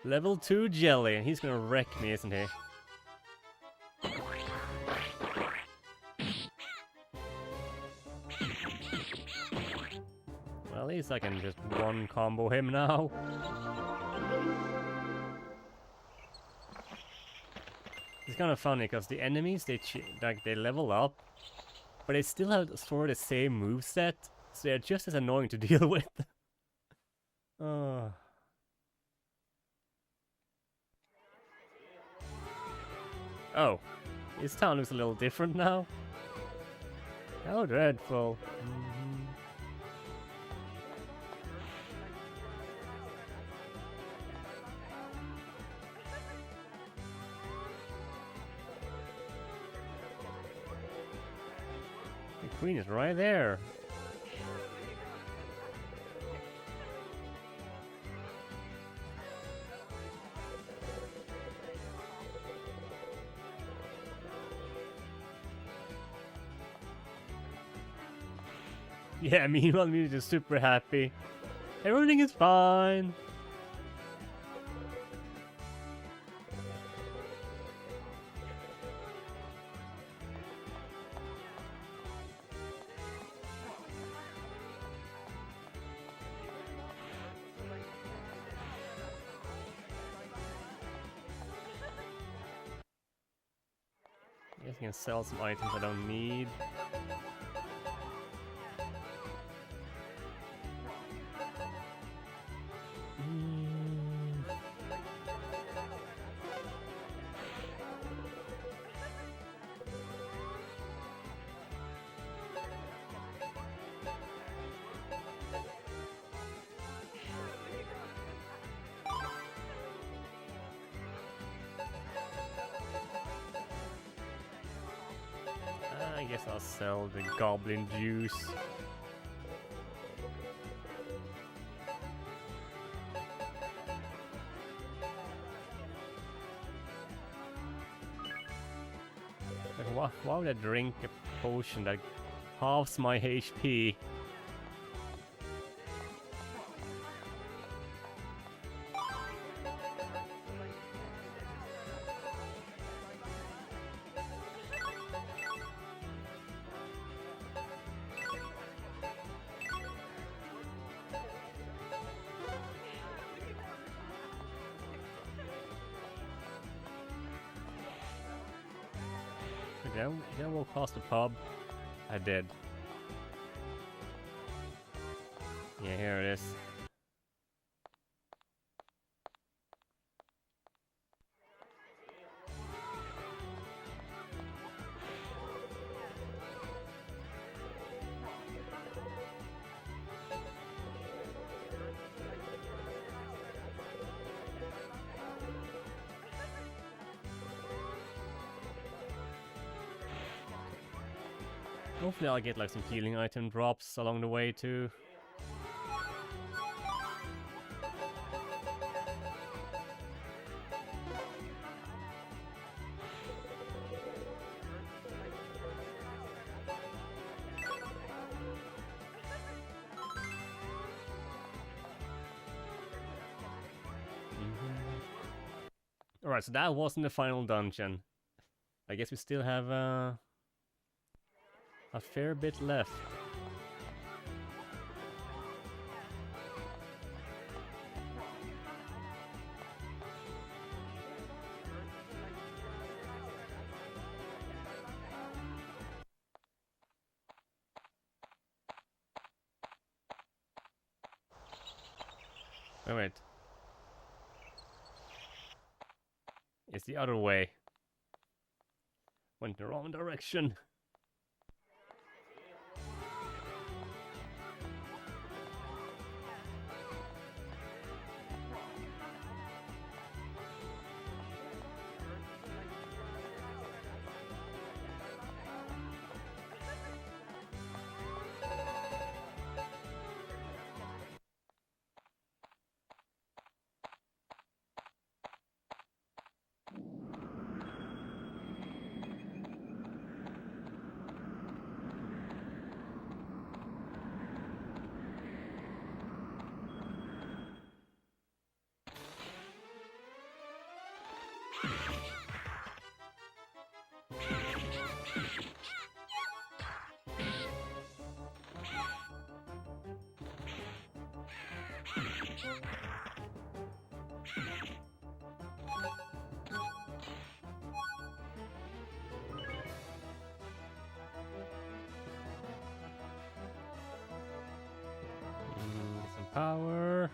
Level 2 Jelly, and he's gonna wreck me, isn't he? Well, at least I can just one combo him now. It's kind of funny because the enemies they level up, but they still have sort of the same moveset. So they're just as annoying to deal with. Oh, this town looks a little different now. How dreadful. The queen is right there. Yeah, meanwhile, I'm just super happy. Everything is fine. I guess I can sell some items I don't need. I guess I'll sell the goblin juice. Like, why would I drink a potion that halves my HP? Did I walk past the pub? I did. Yeah, here it is. Hopefully I'll get like some healing item drops along the way too. Alright, so that wasn't the final dungeon. I guess we still have a fair bit left. Oh, wait. It's the other way. Went the wrong direction. Some power.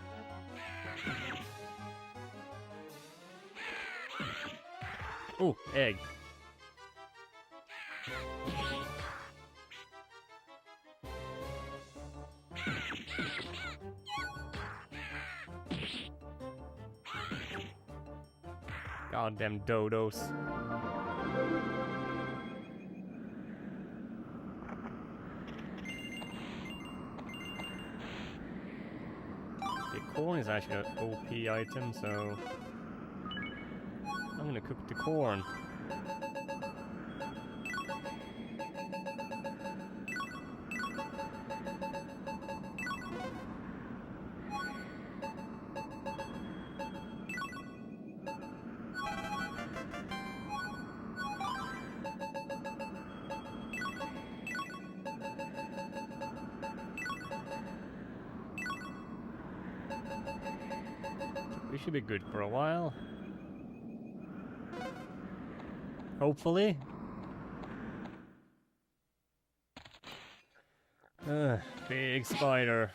Oh, egg. Goddamn dodos. The corn is actually an OP item, so I'm gonna cook the corn. We should be good for a while. Hopefully. Big spider.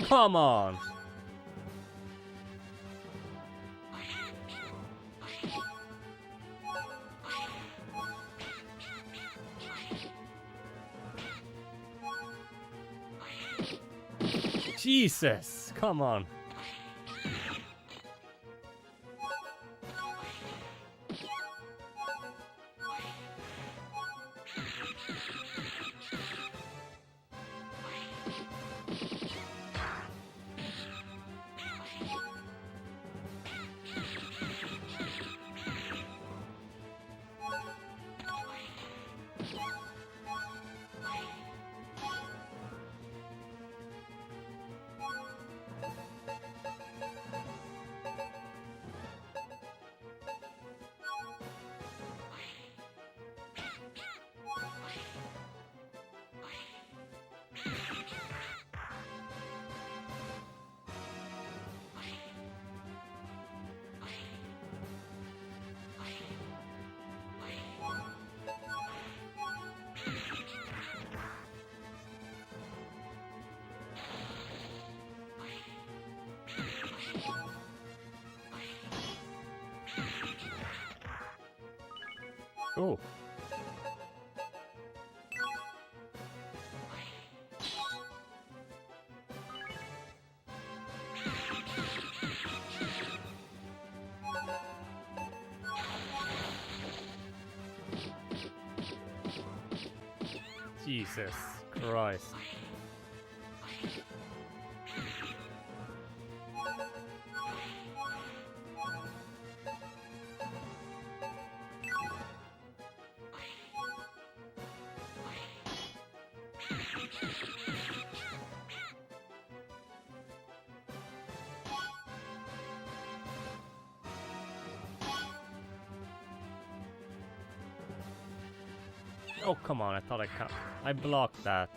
Come on! Jesus! Come on. Oh. Jesus Christ. Oh, come on, I thought I blocked that.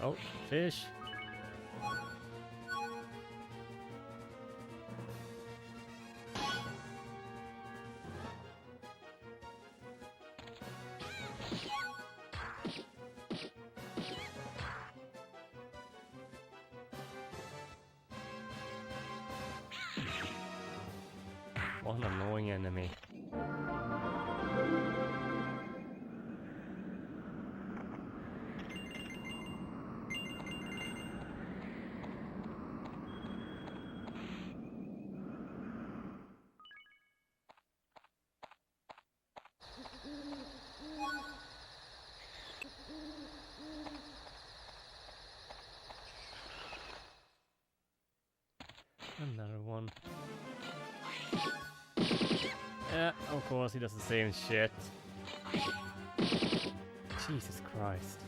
Oh, fish. What an annoying enemy. Another one. Yeah, of course he does the same shit. Jesus Christ.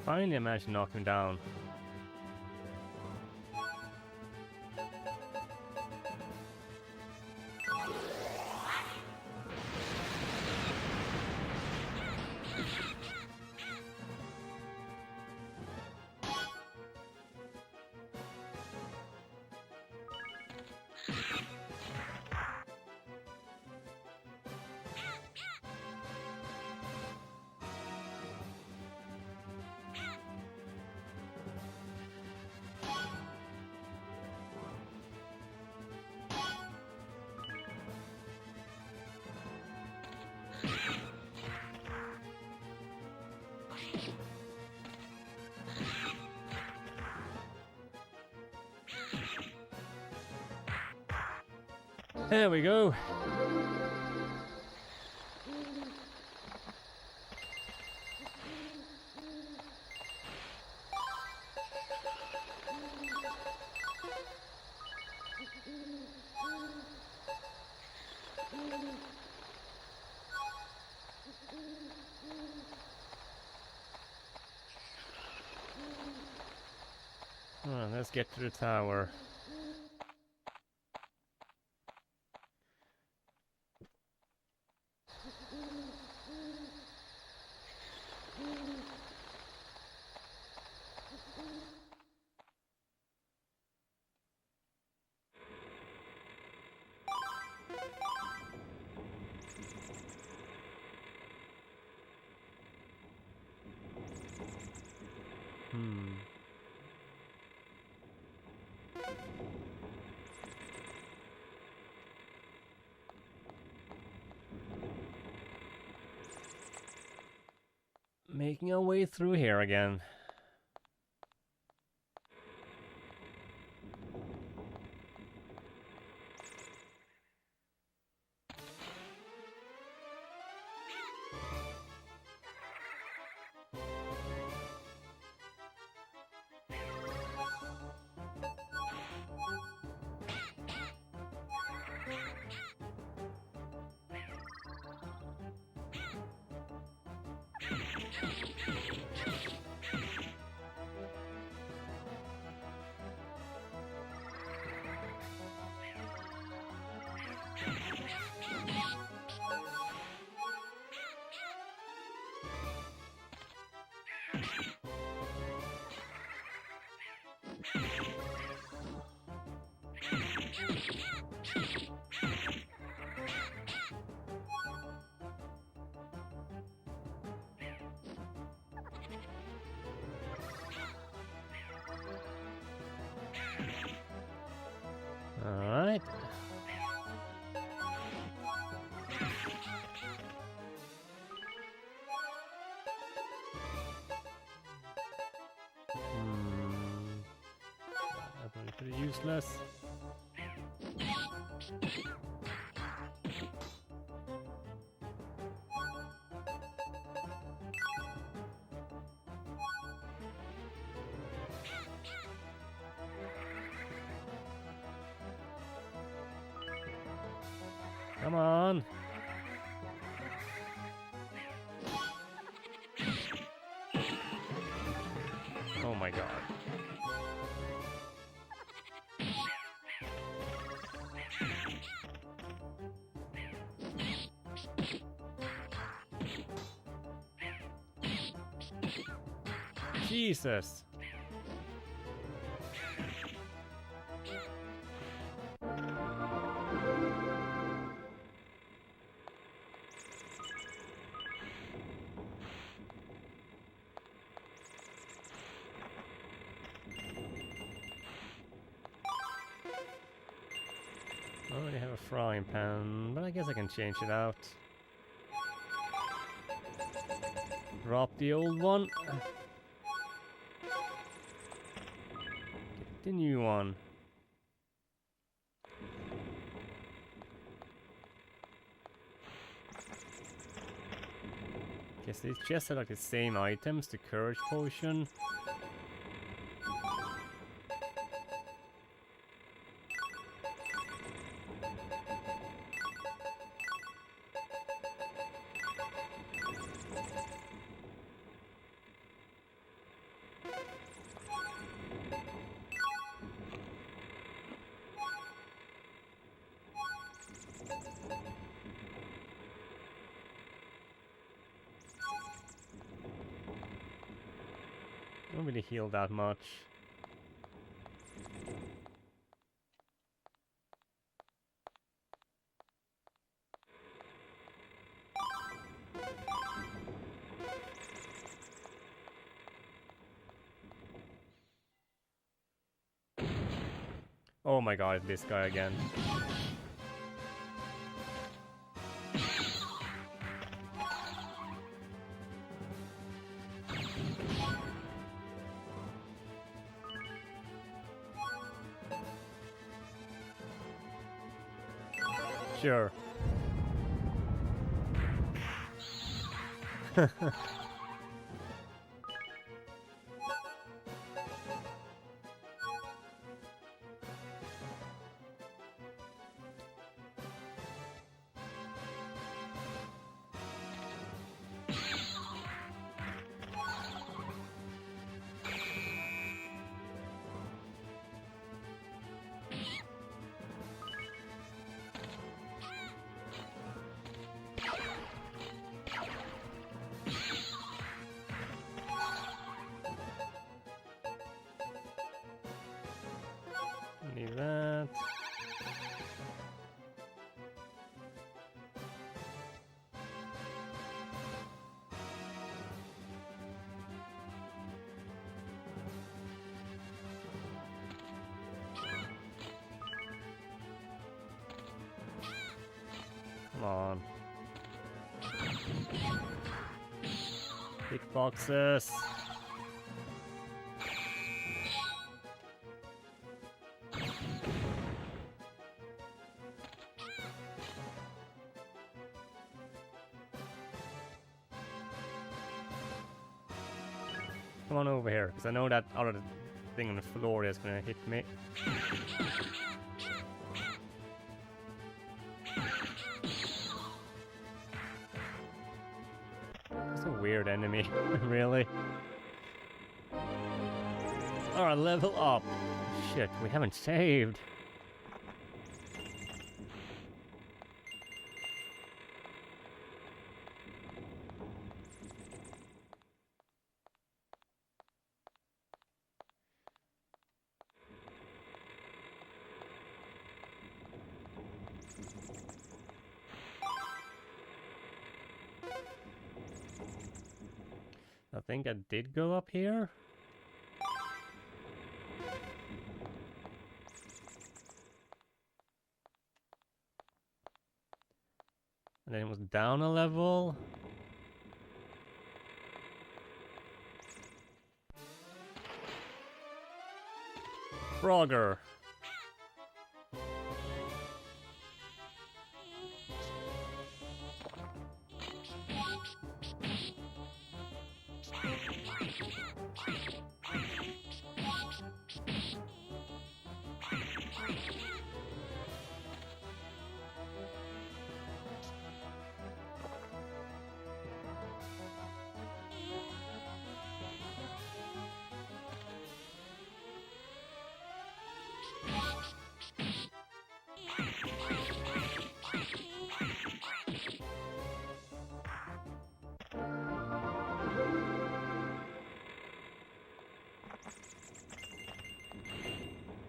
Finally I managed to knock him down. There we go. Let's get to the tower. Making our way through here again. Alright. That's pretty useless. Come on. Oh my god. Jesus. I already have a frying pan, but I guess I can change it out. Drop the old one. Get the new one. Guess these chests are like the same items, the courage potion. Don't really heal that much. Oh my god, this guy again. Sure. Come on. Big boxes. Come on over here, because I know that other thing on the floor is gonna hit me. It's a weird enemy, really. Alright, level up. Shit, we haven't saved. I think I did go up here. And then it was down a level. Frogger.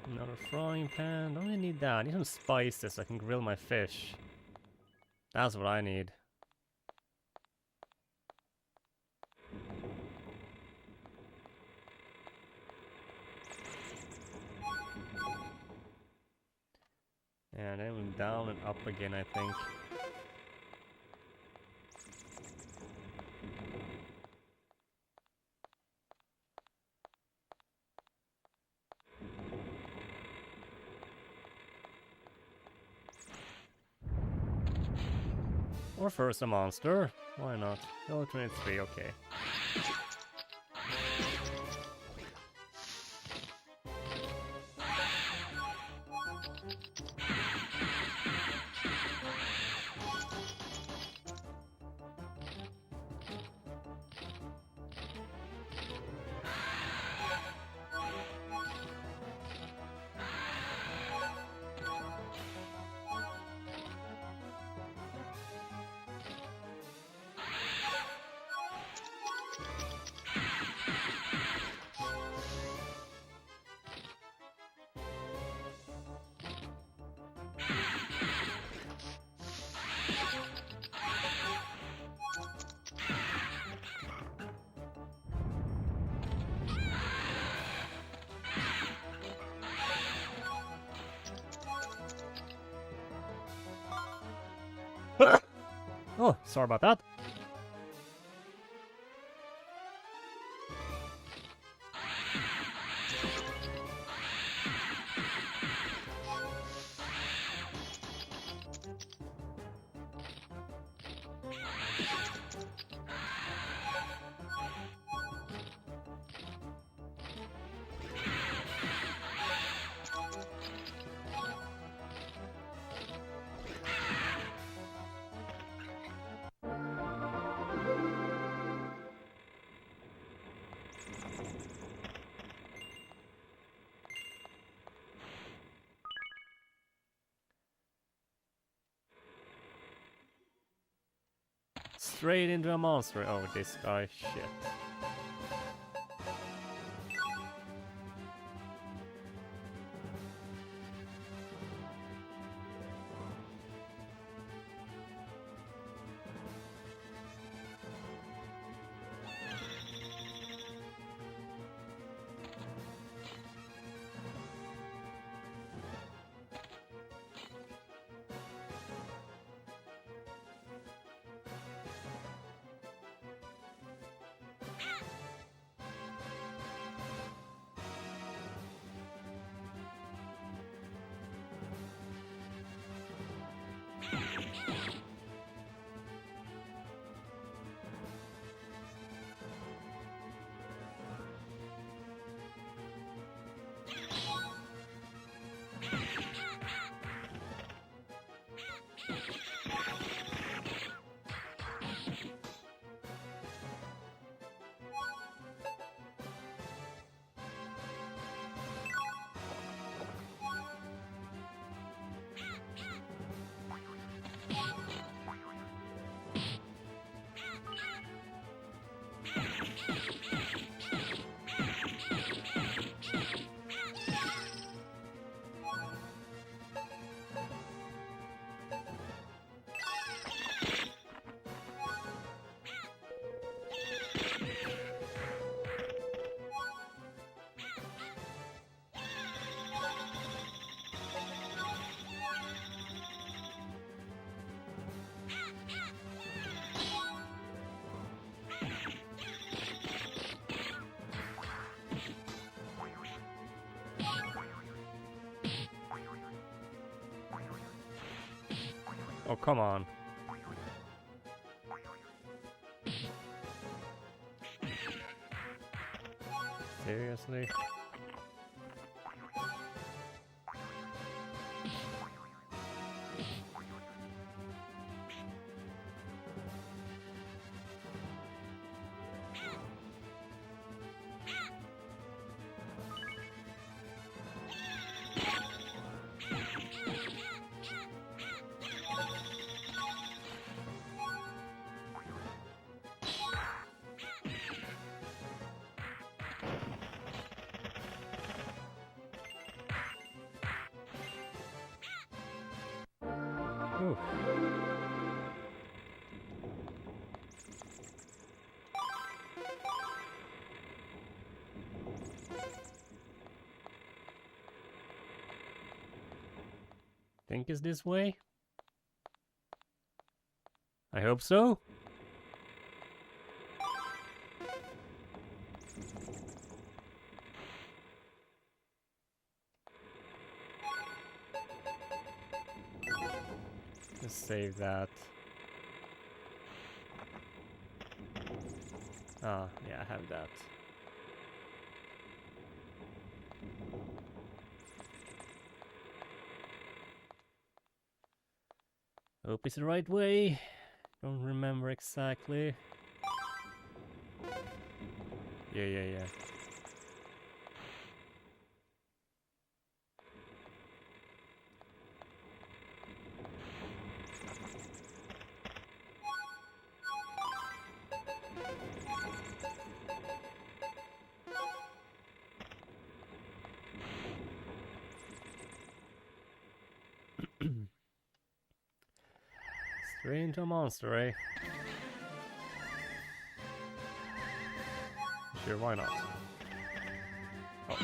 Another frying pan. Don't really need that. I need some spices so I can grill my fish. That's what I need. And then down and up again, I think. Or first a monster. Why not? Level 23, okay. Oh, sorry about that. Straight into a monster. Oh, this guy, shit. Oh, come on. Seriously? Ooh. Think it's this way? I hope so. Let's save that. Ah, yeah, I have that. Hope it's the right way. Don't remember exactly. Yeah. Straight into a monster, eh? Sure, why not? Oh.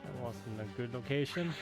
That wasn't a good location.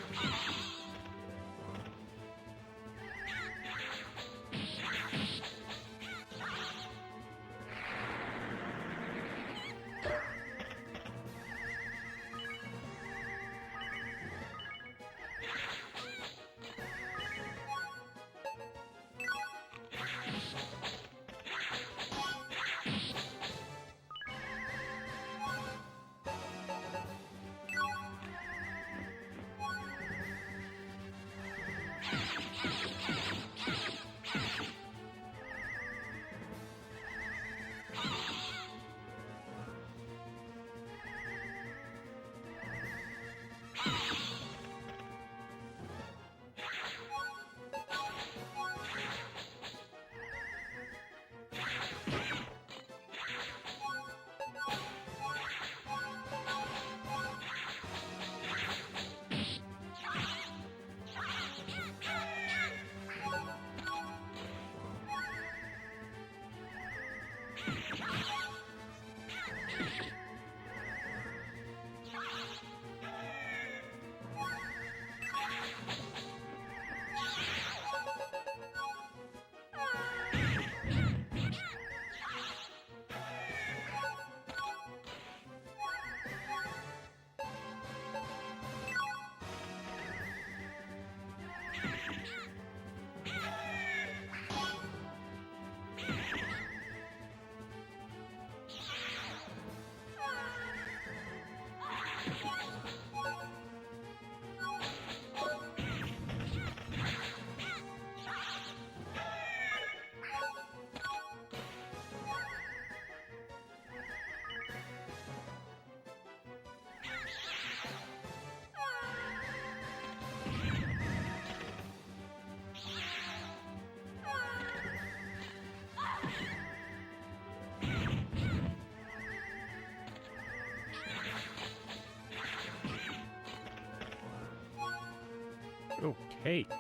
cake.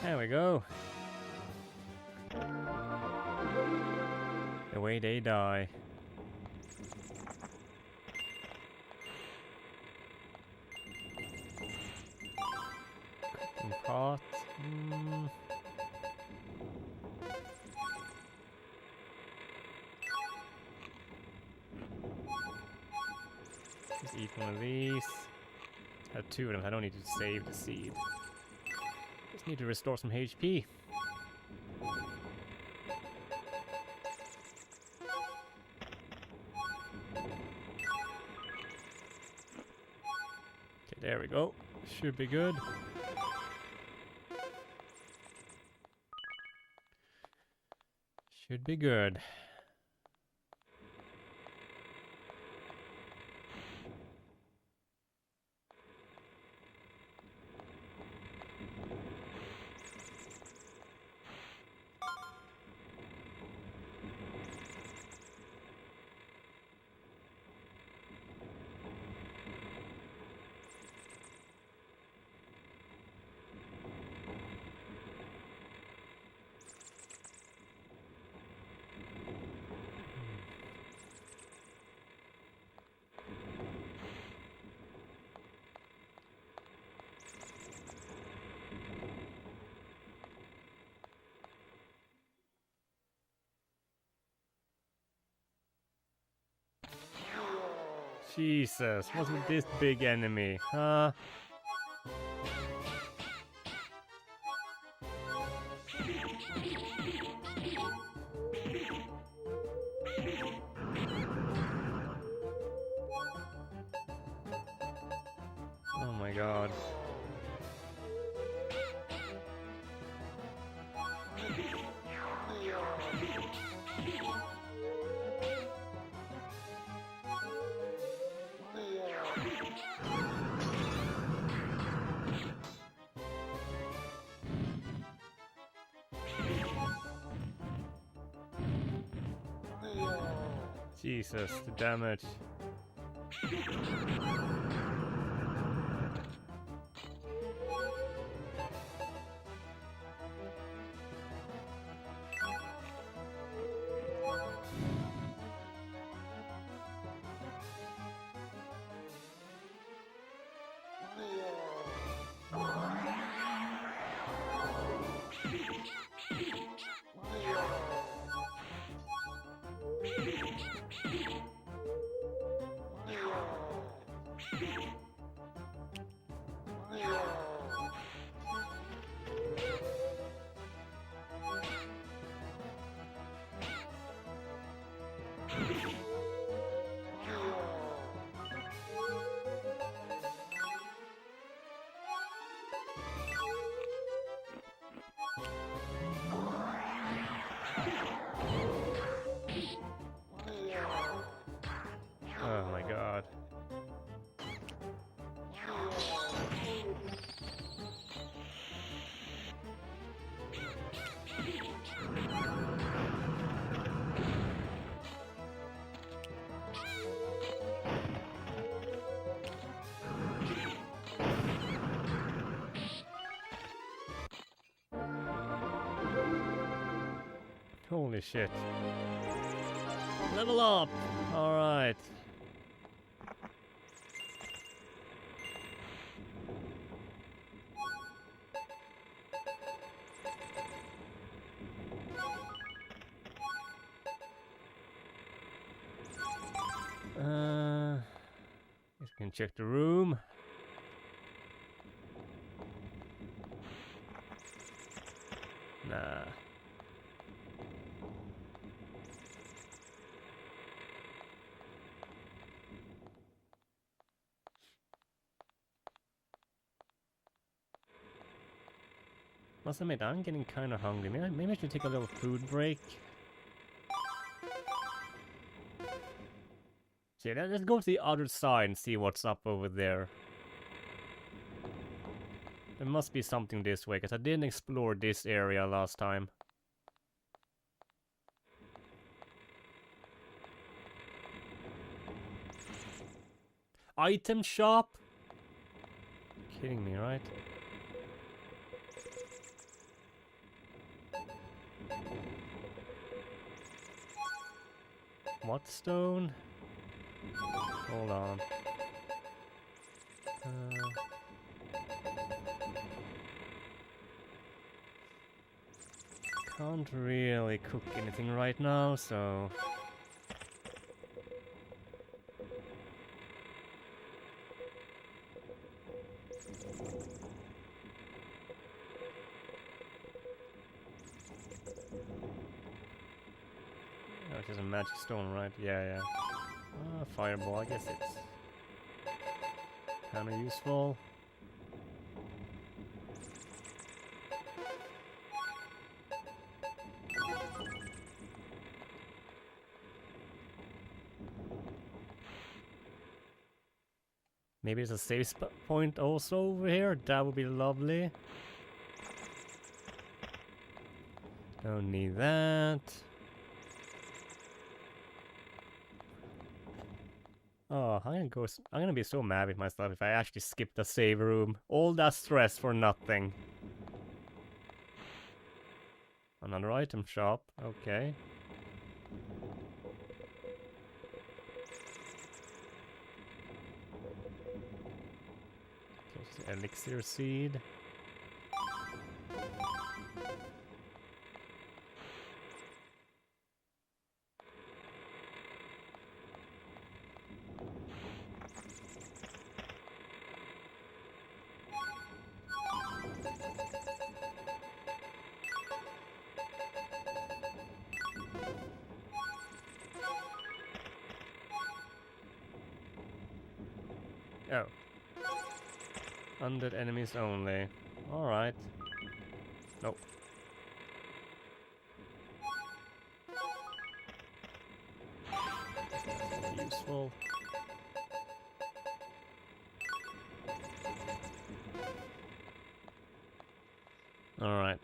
There we go. The way they die. Cooking pot. Just eat one of these. I have 2 of them. I don't need to save the seed. Just need to restore some HP. Okay, there we go. Should be good. Should be good. Jesus, what's with this big enemy, huh? Oh my god. Jesus, the damage. Oh my god. Holy shit. Level up! Alright. Guess we can check the room. Nah. Must admit, I'm getting kind of hungry. Maybe I should take a little food break. So yeah, let's go to the other side and see what's up over there. There must be something this way, because I didn't explore this area last time. Item shop? You're kidding me, right? What stone? Hold on. Can't really cook anything right now, so... Oh, it is a magic stone, right? Yeah. Fireball, I guess it's kinda useful. Maybe there's a save point also over here. That would be lovely. Don't need that. Oh, I'm gonna be so mad with myself if I actually skip the save room. All that stress for nothing. Another item shop. Okay. Elixir seed. Oh. Undead enemies only. Alright. Nope. Useful. Alright.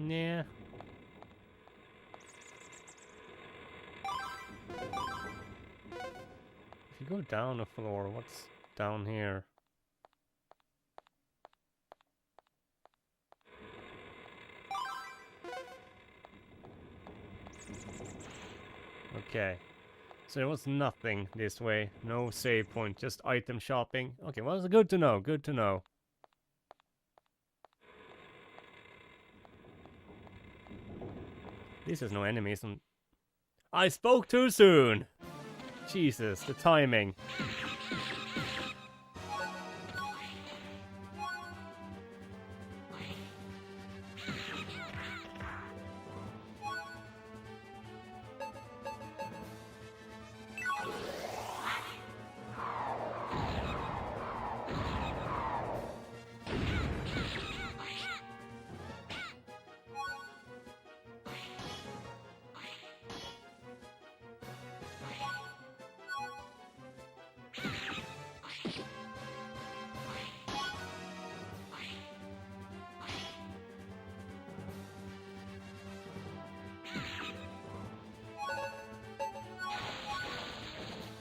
Yeah. If you go down a floor, what's down here? Okay. So there was nothing this way. No save point, just item shopping. Okay, well, it's good to know, good to know. This is no enemies. I spoke too soon! Jesus, the timing.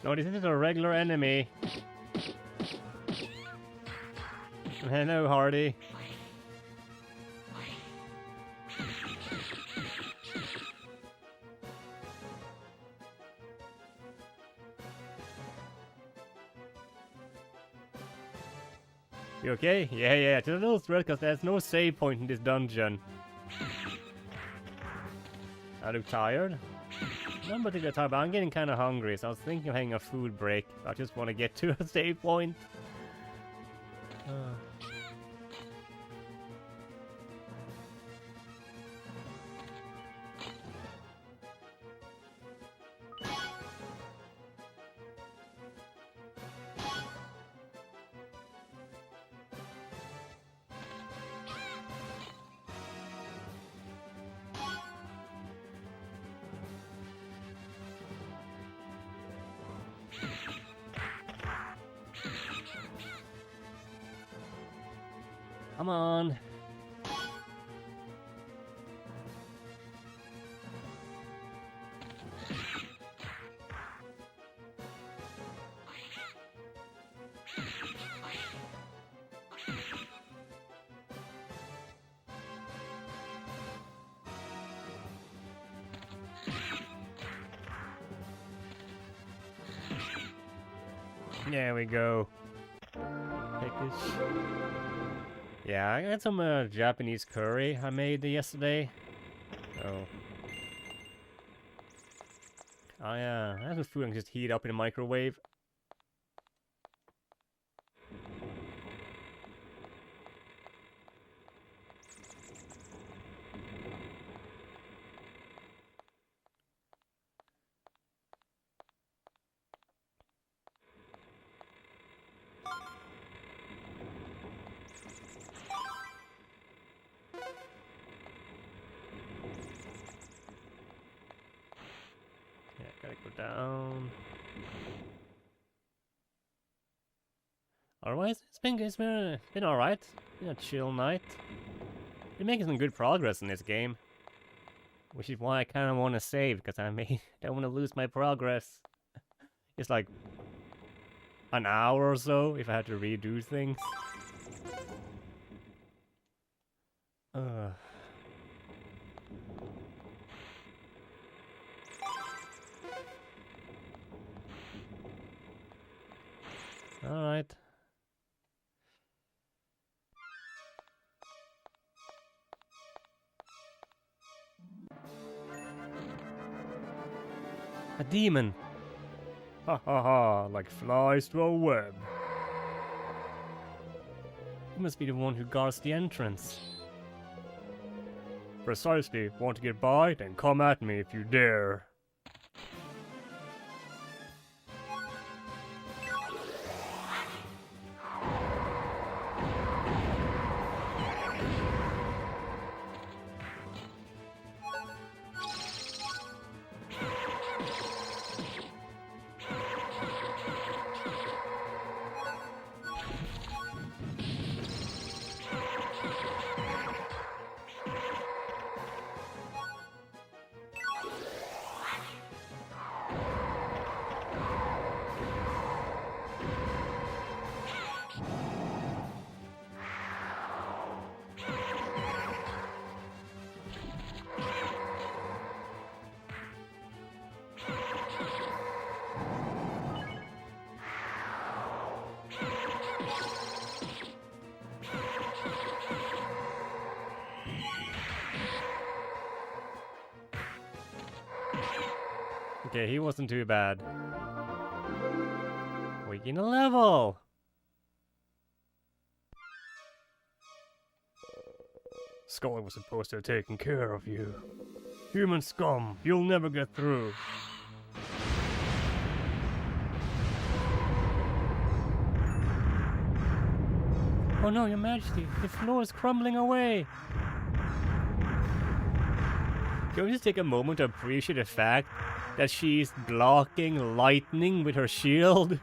No, this is a regular enemy. Hello, Hardy. You okay? Yeah. Just a little stressed because there's no save point in this dungeon. I look tired. I'm not particularly tired, but I'm getting kind of hungry, so I was thinking of having a food break. I just want to get to a save point. Come on. There we go. Yeah, I got some Japanese curry I made yesterday. So I have some food I can just heat up in the microwave. Gotta go down. Otherwise, it's been alright. Been a chill night. Been making some good progress in this game, which is why I kind of want to save, because don't want to lose my progress. It's like an hour or so if I had to redo things. Alright. A demon. Ha ha ha, like flies to a web. You must be the one who guards the entrance. Precisely. Want to get by? Then come at me if you dare. Okay, he wasn't too bad. We gain a level! Skull was supposed to have taken care of you. Human scum, you'll never get through. Oh no, Your Majesty, the floor is crumbling away! Can we just take a moment to appreciate the fact that she's blocking lightning with her shield?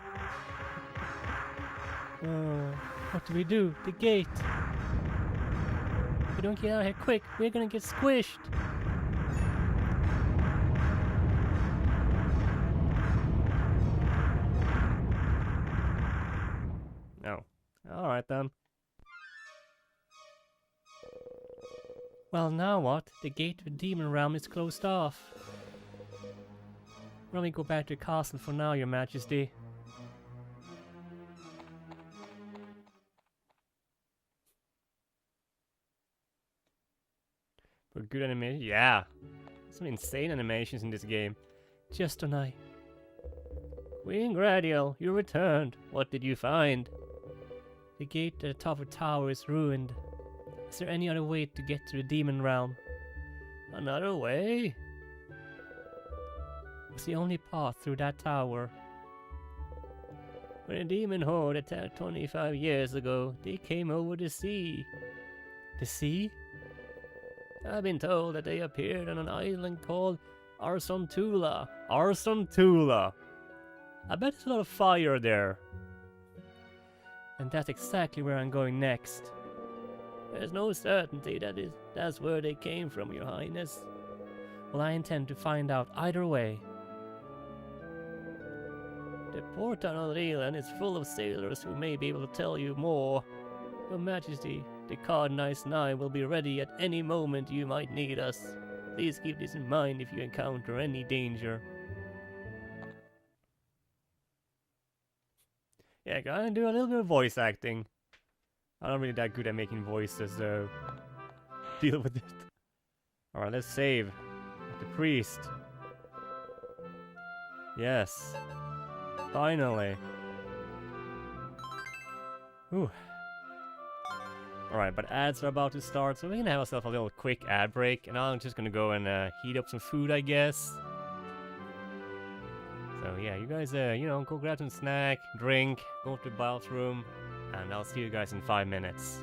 What do we do? The gate! If we don't get out of here quick, we're gonna get squished! No. Alright then. Well, now what? The gate to the demon realm is closed off. Let me go back to the castle for now, Your Majesty. But good animation? Yeah. Some insane animations in this game. Just an eye. Queen Gradiel, you returned. What did you find? The gate at the top of the tower is ruined. Is there any other way to get to the demon realm? Another way? It's the only path through that tower. When a demon horde attacked 25 years ago, they came over the sea. The sea? I've been told that they appeared on an island called Arsontula. Arsontula! I bet there's a lot of fire there. And that's exactly where I'm going next. There's no certainty that's where they came from, Your Highness. Well, I intend to find out either way. The port on Reelan is full of sailors who may be able to tell you more. Your Majesty, the Cardinals and I will be ready at any moment you might need us. Please keep this in mind if you encounter any danger. Yeah, gotta do a little bit of voice acting. I'm not really that good at making voices, so deal with it. Alright, let's save. The priest. Yes. Finally. Whew. Alright, but ads are about to start, so we're gonna have ourselves a little quick ad break, and I'm just gonna go and heat up some food, I guess. So yeah, you guys, you know, go grab some snack, drink, go to the bathroom, and I'll see you guys in 5 minutes.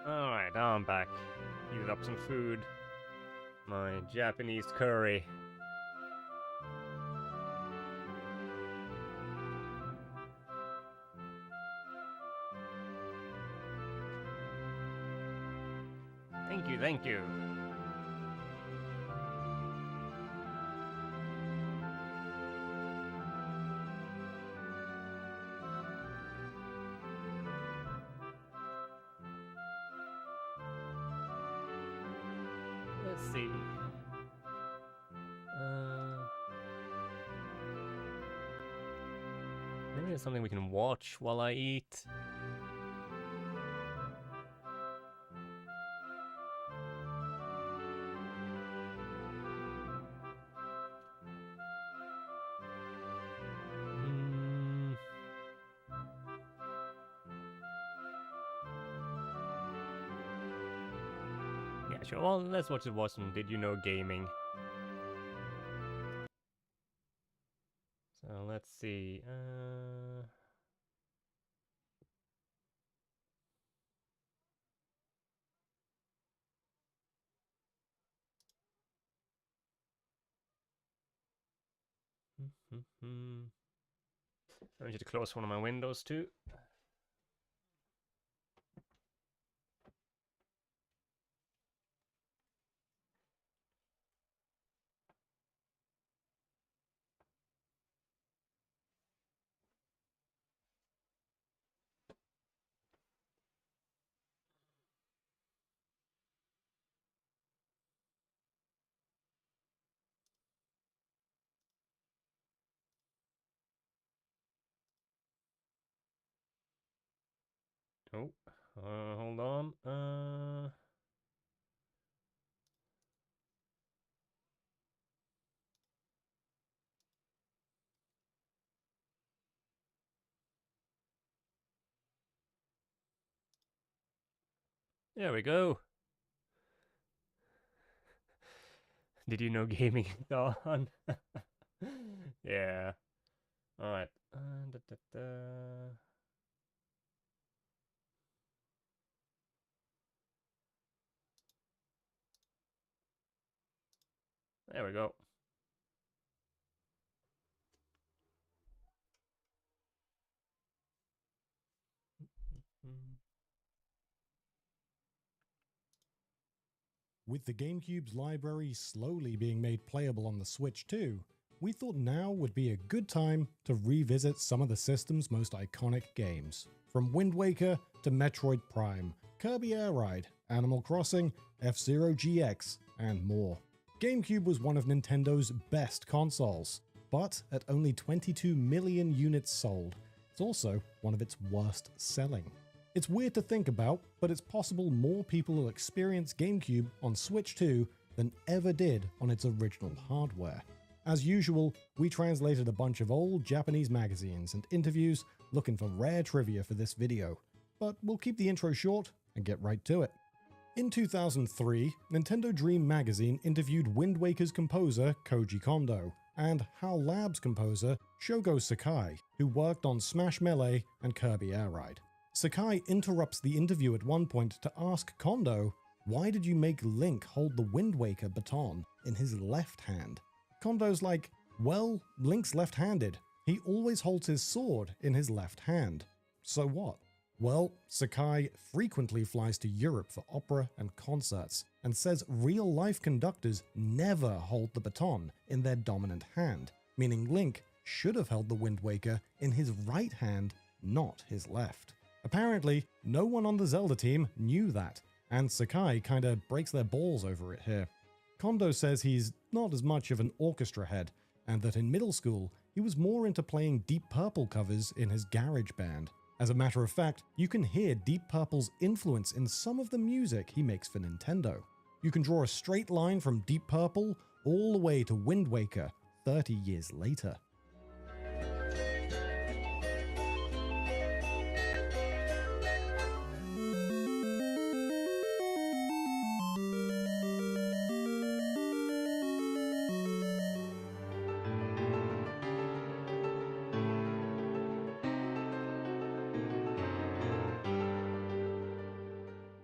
Alright, now I'm back. Heated up some food. My Japanese curry. Thank you, thank you. Let's see. Maybe there's something we can watch while I eat. Yeah, sure. Well, let's watch some Did You Know Gaming. So let's see. I need to close one of my windows too. Oh, hold on. There we go. Did you know gaming is on? Yeah. All right. There we go. With the GameCube's library slowly being made playable on the Switch too, we thought now would be a good time to revisit some of the system's most iconic games. From Wind Waker to Metroid Prime, Kirby Air Ride, Animal Crossing, F-Zero GX, and more. GameCube was one of Nintendo's best consoles, but at only 22 million units sold, it's also one of its worst selling. It's weird to think about, but it's possible more people will experience GameCube on Switch 2 than ever did on its original hardware. As usual, we translated a bunch of old Japanese magazines and interviews looking for rare trivia for this video, but we'll keep the intro short and get right to it. In 2003, Nintendo Dream magazine interviewed Wind Waker's composer Koji Kondo and HAL Labs composer Shogo Sakai, who worked on Smash Melee and Kirby Air Ride. Sakai interrupts the interview at one point to ask Kondo Why did you make Link hold the Wind Waker baton in his left hand? Kondo's like, well, Link's left-handed. He always holds his sword in his left hand. So what? Well, Sakai frequently flies to Europe for opera and concerts, and says real-life conductors never hold the baton in their dominant hand, meaning Link should have held the Wind Waker in his right hand, not his left. Apparently, no one on the Zelda team knew that, and Sakai kinda breaks their balls over it here. Kondo says he's not as much of an orchestra head, and that in middle school, he was more into playing Deep Purple covers in his garage band. As a matter of fact, you can hear Deep Purple's influence in some of the music he makes for Nintendo. You can draw a straight line from Deep Purple all the way to Wind Waker 30 years later.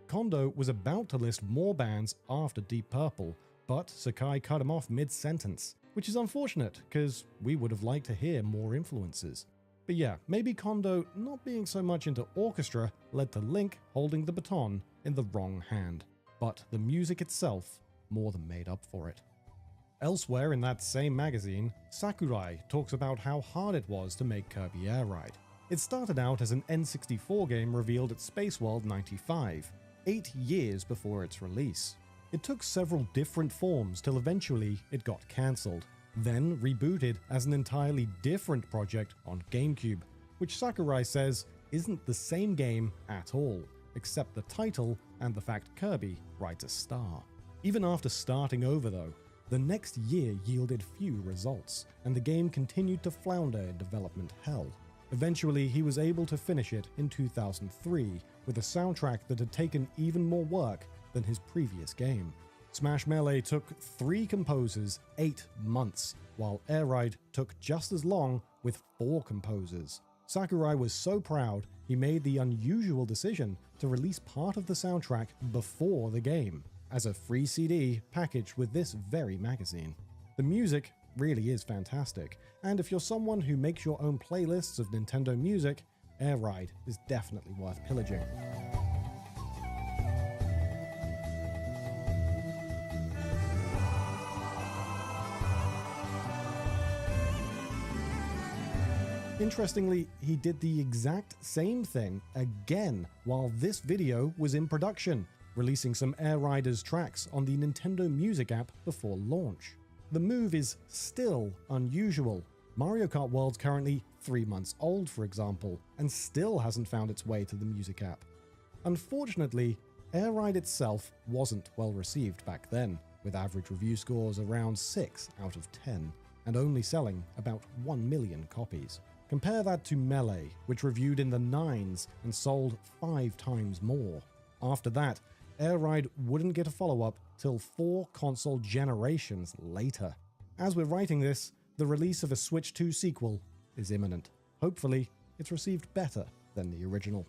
Kondo was about to list more bands after Deep Purple, but Sakai cut him off mid-sentence, which is unfortunate because we would have liked to hear more influences. But yeah, maybe Kondo not being so much into orchestra led to Link holding the baton in the wrong hand, but the music itself more than made up for it. Elsewhere in that same magazine, Sakurai talks about how hard it was to make Kirby Air Ride. It started out as an N64 game revealed at Space World 95, 8 years before its release. It took several different forms till eventually it got cancelled, then rebooted as an entirely different project on GameCube, which Sakurai says isn't the same game at all, except the title and the fact Kirby rides a star. Even after starting over though, the next year yielded few results, and the game continued to flounder in development hell. Eventually, he was able to finish it in 2003 with a soundtrack that had taken even more work than his previous game. Smash Melee took 3 composers 8 months, while Air Ride took just as long with 4 composers. Sakurai was so proud, he made the unusual decision to release part of the soundtrack before the game, as a free CD packaged with this very magazine. The music really is fantastic, and if you're someone who makes your own playlists of Nintendo music, Air Ride is definitely worth pillaging. Interestingly, he did the exact same thing again while this video was in production, releasing some Air Riders tracks on the Nintendo Music app before launch. The move is still unusual. Mario Kart World's currently 3 months old, for example, and still hasn't found its way to the Music app. Unfortunately, Air Ride itself wasn't well received back then, with average review scores around 6 out of 10, and only selling about 1 million copies. Compare that to Melee, which reviewed in the 9s and sold 5 times more. After that, Air Ride wouldn't get a follow-up till 4 console generations later. As we're writing this, the release of a Switch 2 sequel is imminent. Hopefully, it's received better than the original.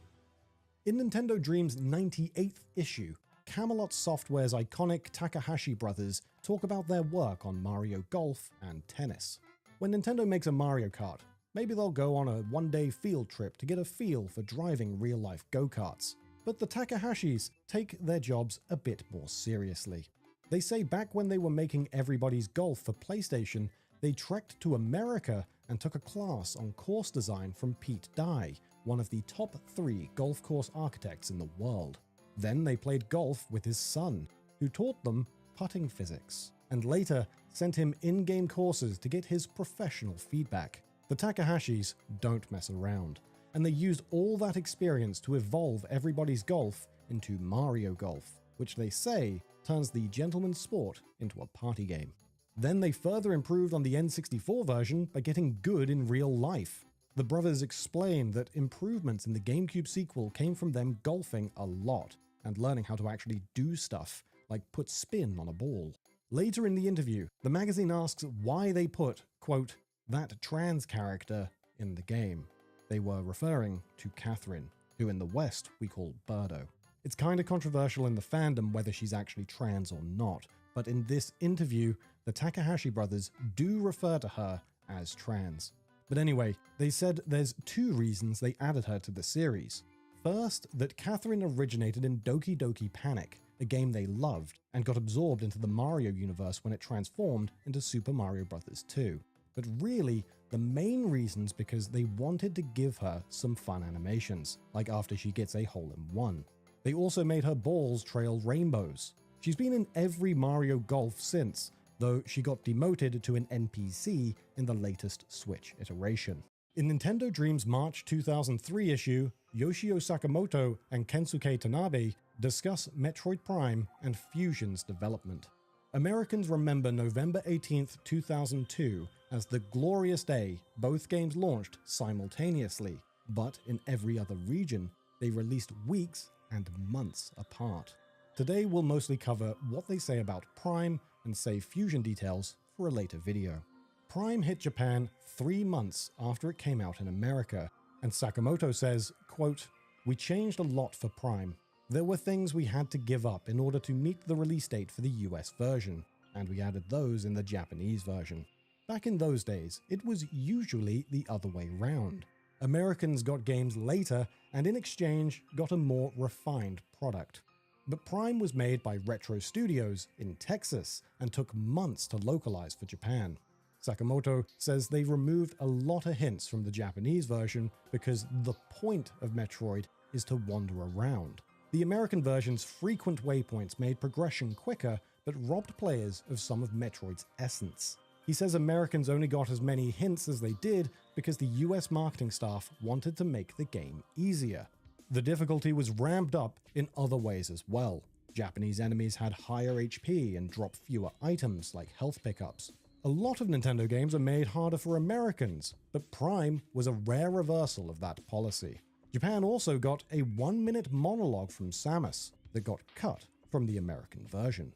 In Nintendo Dream's 98th issue, Camelot Software's iconic Takahashi brothers talk about their work on Mario Golf and tennis. When Nintendo makes a Mario Kart, maybe they'll go on a one-day field trip to get a feel for driving real-life go-karts. But the Takahashis take their jobs a bit more seriously. They say back when they were making Everybody's Golf for PlayStation, they trekked to America and took a class on course design from Pete Dye, one of the top 3 golf course architects in the world. Then they played golf with his son, who taught them putting physics, and later sent him in-game courses to get his professional feedback. The Takahashis don't mess around, and they used all that experience to evolve Everybody's Golf into Mario Golf, which they say turns the gentleman's sport into a party game. Then they further improved on the N64 version by getting good in real life. The brothers explain that improvements in the GameCube sequel came from them golfing a lot and learning how to actually do stuff, like put spin on a ball. Later in the interview, the magazine asks why they put, quote, that trans character in the game. They were referring to Catherine, who in the West we call Birdo. It's kinda controversial in the fandom whether she's actually trans or not, but in this interview, the Takahashi brothers do refer to her as trans. But anyway, they said there's 2 reasons they added her to the series. First, that Catherine originated in Doki Doki Panic, a game they loved, and got absorbed into the Mario universe when it transformed into Super Mario Bros. 2. But really, the main reason's because they wanted to give her some fun animations, like after she gets a hole-in-one. They also made her balls trail rainbows. She's been in every Mario Golf since, though she got demoted to an NPC in the latest Switch iteration. In Nintendo Dream's March 2003 issue, Yoshio Sakamoto and Kensuke Tanabe discuss Metroid Prime and Fusion's development. Americans remember November 18th, 2002 as the glorious day both games launched simultaneously, but in every other region, they released weeks and months apart. Today we'll mostly cover what they say about Prime and save Fusion details for a later video. Prime hit Japan 3 months after it came out in America, and Sakamoto says, quote, "We changed a lot for Prime. There were things we had to give up in order to meet the release date for the US version, and we added those in the Japanese version. Back in those days, it was usually the other way round. Americans got games later and in exchange got a more refined product. But Prime was made by Retro Studios in Texas and took months to localize for Japan." Sakamoto says they removed a lot of hints from the Japanese version because the point of Metroid is to wander around. The American version's frequent waypoints made progression quicker, but robbed players of some of Metroid's essence. He says Americans only got as many hints as they did because the US marketing staff wanted to make the game easier. The difficulty was ramped up in other ways as well. Japanese enemies had higher HP and dropped fewer items like health pickups. A lot of Nintendo games are made harder for Americans, but Prime was a rare reversal of that policy. Japan also got a 1-minute monologue from Samus that got cut from the American version.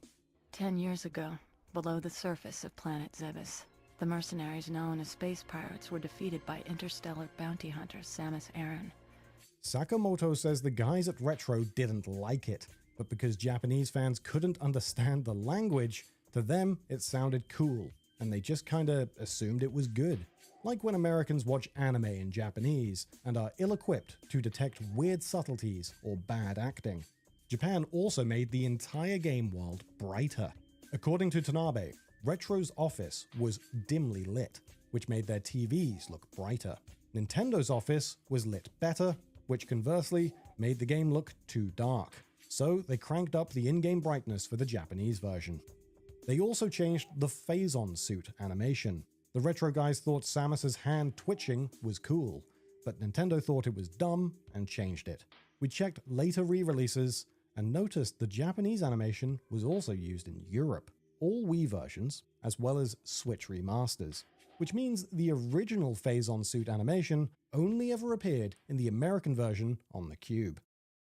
10 years ago, below the surface of planet Zebes, the mercenaries known as space pirates were defeated by interstellar bounty hunter Samus Aran. Sakamoto says the guys at Retro didn't like it, but because Japanese fans couldn't understand the language, to them it sounded cool, and they just kinda assumed it was good. Like when Americans watch anime in Japanese and are ill-equipped to detect weird subtleties or bad acting. Japan also made the entire game world brighter. According to Tanabe, Retro's office was dimly lit, which made their TVs look brighter. Nintendo's office was lit better, which conversely made the game look too dark. So they cranked up the in-game brightness for the Japanese version. They also changed the phase-on suit animation. The Retro guys thought Samus's hand twitching was cool, but Nintendo thought it was dumb and changed it. We checked later re-releases and noticed the Japanese animation was also used in Europe, all Wii versions, as well as Switch remasters, which means the original phase-on suit animation only ever appeared in the American version on the Cube.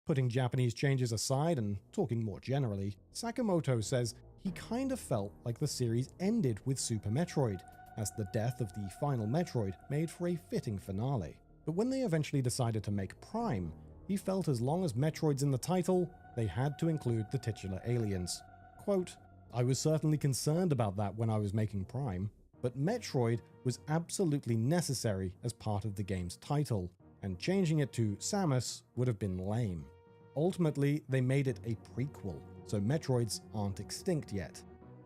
Putting Japanese changes aside and talking more generally, Sakamoto says he kind of felt like the series ended with Super Metroid, as the death of the final Metroid made for a fitting finale. But when they eventually decided to make Prime, he felt as long as Metroid's in the title, they had to include the titular aliens. Quote, "I was certainly concerned about that when I was making Prime, but Metroid was absolutely necessary as part of the game's title, and changing it to Samus would have been lame. Ultimately, they made it a prequel, so Metroids aren't extinct yet.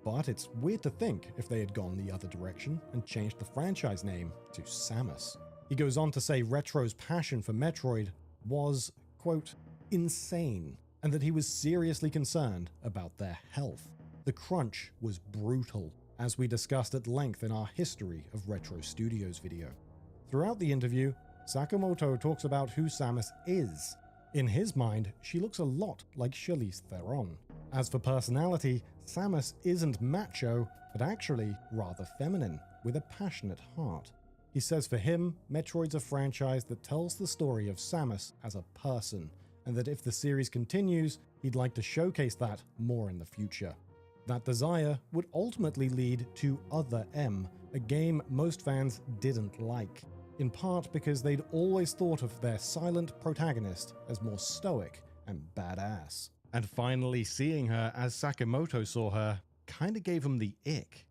But it's weird to think if they had gone the other direction and changed the franchise name to Samus." He goes on to say Retro's passion for Metroid was, quote, "insane," and that he was seriously concerned about their health. The crunch was brutal, as we discussed at length in our History of Retro Studios video. Throughout the interview, Sakamoto talks about who Samus is. In his mind, she looks a lot like Charlize Theron. As for personality, Samus isn't macho, but actually rather feminine, with a passionate heart. He says for him, Metroid's a franchise that tells the story of Samus as a person, and that if the series continues, he'd like to showcase that more in the future. That desire would ultimately lead to Other M, a game most fans didn't like, in part because they'd always thought of their silent protagonist as more stoic and badass. And finally seeing her as Sakamoto saw her kinda gave him the ick.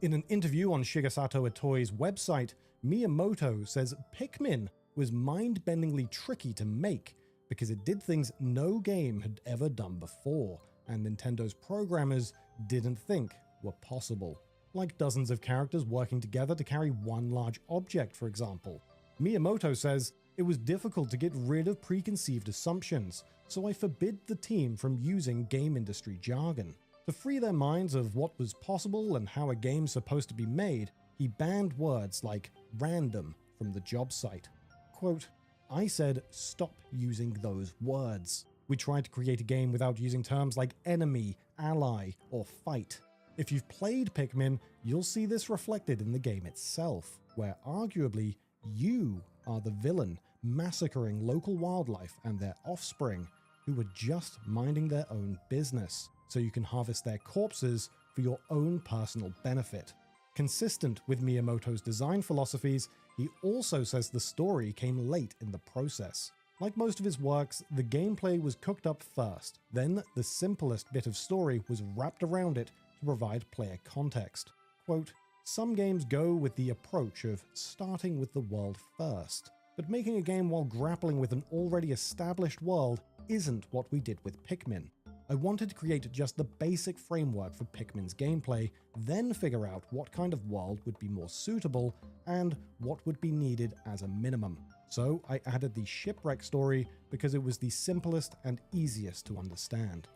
In an interview on Shigesato Itoi's website, Miyamoto says Pikmin was mind-bendingly tricky to make because it did things no game had ever done before, and Nintendo's programmers didn't think were possible. Like dozens of characters working together to carry one large object, for example. Miyamoto says, "It was difficult to get rid of preconceived assumptions, so I forbid the team from using game industry jargon. To free their minds of what was possible and how a game's supposed to be made, he banned words like random from the job site. Quote, I said, stop using those words. We tried to create a game without using terms like enemy, ally, or fight. If you've played Pikmin, you'll see this reflected in the game itself, where arguably you are the villain massacring local wildlife and their offspring who were just minding their own business, so you can harvest their corpses for your own personal benefit." Consistent with Miyamoto's design philosophies, he also says the story came late in the process. Like most of his works, the gameplay was cooked up first, then the simplest bit of story was wrapped around it to provide player context. Quote, "Some games go with the approach of starting with the world first, but making a game while grappling with an already established world isn't what we did with Pikmin. I wanted to create just the basic framework for Pikmin's gameplay, then figure out what kind of world would be more suitable and what would be needed as a minimum. So I added the shipwreck story because it was the simplest and easiest to understand."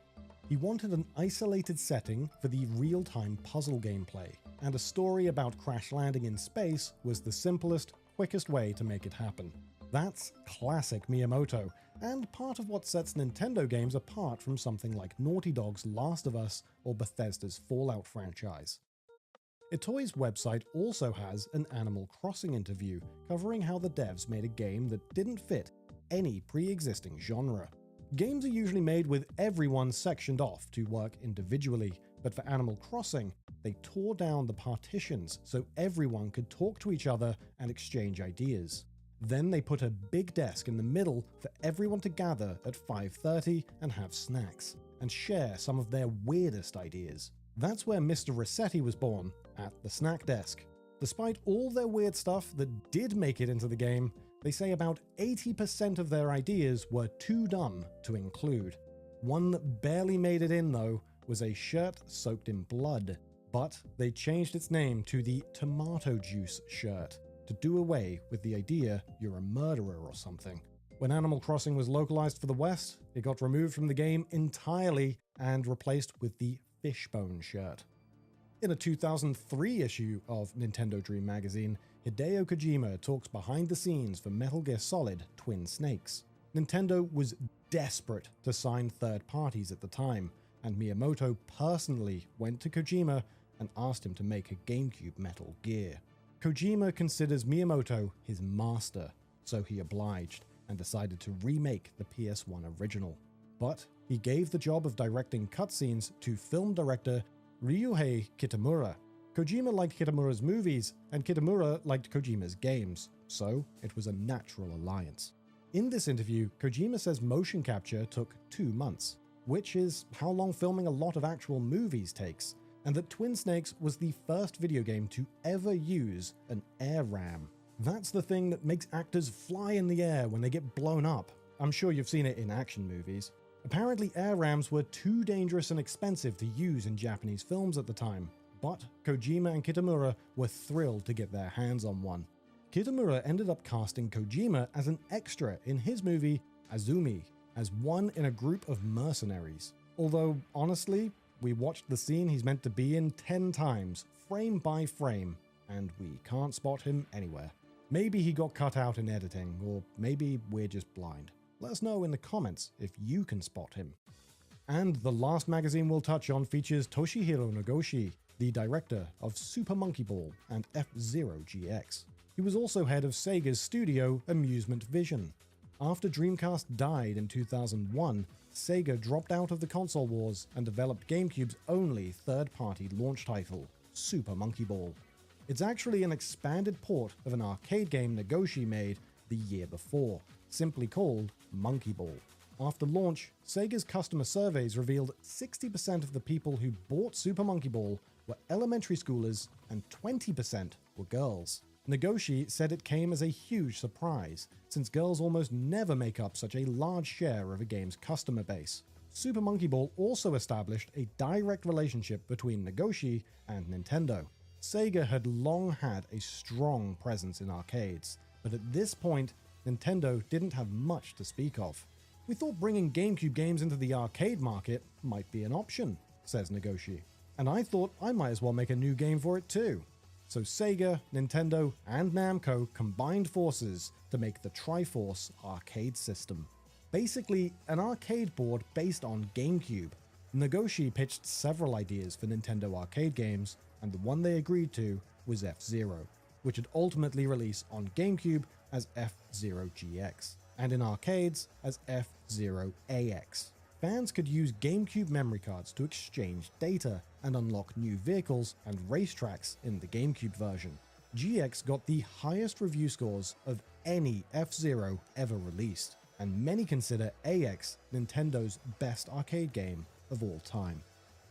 He wanted an isolated setting for the real-time puzzle gameplay, and a story about crash landing in space was the simplest, quickest way to make it happen. That's classic Miyamoto, and part of what sets Nintendo games apart from something like Naughty Dog's Last of Us or Bethesda's Fallout franchise. Itoi's website also has an Animal Crossing interview covering how the devs made a game that didn't fit any pre-existing genre. Games are usually made with everyone sectioned off to work individually, but for Animal Crossing, they tore down the partitions so everyone could talk to each other and exchange ideas. Then they put a big desk in the middle for everyone to gather at 5:30 and have snacks, and share some of their weirdest ideas. That's where Mr. Rossetti was born, at the snack desk. Despite all their weird stuff that did make it into the game, they say about 80% of their ideas were too dumb to include. One that barely made it in, though, was a shirt soaked in blood, but they changed its name to the Tomato Juice shirt, to do away with the idea you're a murderer or something. When Animal Crossing was localized for the West, it got removed from the game entirely and replaced with the Fishbone shirt. In a 2003 issue of Nintendo Dream magazine, Hideo Kojima talks behind the scenes for Metal Gear Solid Twin Snakes. Nintendo was desperate to sign third parties at the time, and Miyamoto personally went to Kojima and asked him to make a GameCube Metal Gear. Kojima considers Miyamoto his master, so he obliged and decided to remake the PS1 original. But he gave the job of directing cutscenes to film director Ryuhei Kitamura. Kojima liked Kitamura's movies, and Kitamura liked Kojima's games, so it was a natural alliance. In this interview, Kojima says motion capture took 2 months, which is how long filming a lot of actual movies takes, and that Twin Snakes was the first video game to ever use an air ram. That's the thing that makes actors fly in the air when they get blown up. I'm sure you've seen it in action movies. Apparently air rams were too dangerous and expensive to use in Japanese films at the time, but Kojima and Kitamura were thrilled to get their hands on one. Kitamura ended up casting Kojima as an extra in his movie Azumi, as one in a group of mercenaries. Although, honestly, we watched the scene he's meant to be in 10 times, frame by frame, and we can't spot him anywhere. Maybe he got cut out in editing, or maybe we're just blind. Let us know in the comments if you can spot him. And the last magazine we'll touch on features Toshihiro Nagoshi, the director of Super Monkey Ball and F-Zero GX. He was also head of Sega's studio Amusement Vision. After Dreamcast died in 2001, Sega dropped out of the console wars and developed GameCube's only third-party launch title, Super Monkey Ball. It's actually an expanded port of an arcade game Nagoshi made the year before, simply called Monkey Ball. After launch, Sega's customer surveys revealed 60% of the people who bought Super Monkey Ball were elementary schoolers and 20% were girls. Nagoshi said it came as a huge surprise, since girls almost never make up such a large share of a game's customer base. Super Monkey Ball also established a direct relationship between Nagoshi and Nintendo. Sega had long had a strong presence in arcades, but at this point, Nintendo didn't have much to speak of. "We thought bringing GameCube games into the arcade market might be an option," says Nagoshi. "And I thought I might as well make a new game for it too." So Sega, Nintendo, and Namco combined forces to make the Triforce arcade system. Basically, an arcade board based on GameCube. Nagoshi pitched several ideas for Nintendo arcade games, and the one they agreed to was F-Zero, which would ultimately release on GameCube as F-Zero GX, and in arcades as F-Zero AX. Fans could use GameCube memory cards to exchange data and unlock new vehicles and racetracks in the GameCube version. GX got the highest review scores of any F-Zero ever released, and many consider AX Nintendo's best arcade game of all time.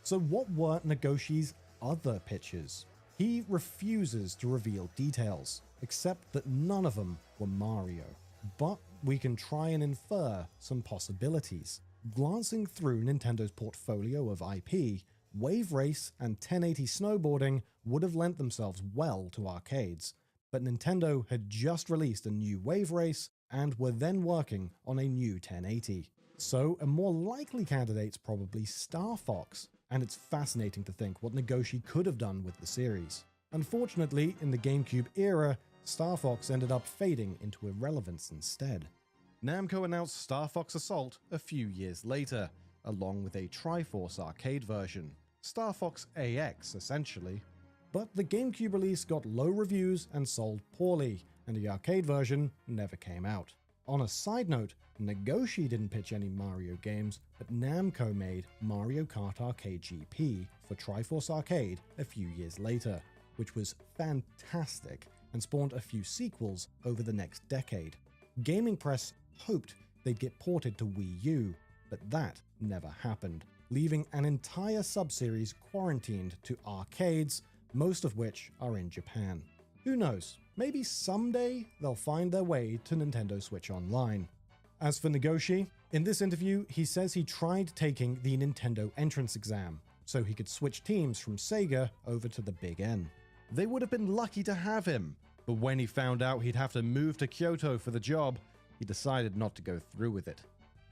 So what were Nagoshi's other pitches? He refuses to reveal details, except that none of them were Mario. But we can try and infer some possibilities. Glancing through Nintendo's portfolio of IP, Wave Race and 1080 snowboarding would have lent themselves well to arcades, but Nintendo had just released a new Wave Race and were then working on a new 1080. So a more likely candidate's probably Star Fox, and it's fascinating to think what Nagoshi could have done with the series. Unfortunately, in the GameCube era, Star Fox ended up fading into irrelevance instead. Namco announced Star Fox Assault a few years later, along with a Triforce arcade version. Star Fox AX, essentially. But the GameCube release got low reviews and sold poorly, and the arcade version never came out. On a side note, Nagoshi didn't pitch any Mario games, but Namco made Mario Kart Arcade GP for Triforce Arcade a few years later, which was fantastic and spawned a few sequels over the next decade. Gaming Press hoped they'd get ported to Wii U, but that never happened, leaving an entire subseries quarantined to arcades, most of which are in Japan. Who knows, maybe someday they'll find their way to Nintendo Switch Online. As for Nagoshi, in this interview he says he tried taking the Nintendo entrance exam, so he could switch teams from Sega over to the Big N. They would have been lucky to have him, but when he found out he'd have to move to Kyoto for the job, he decided not to go through with it.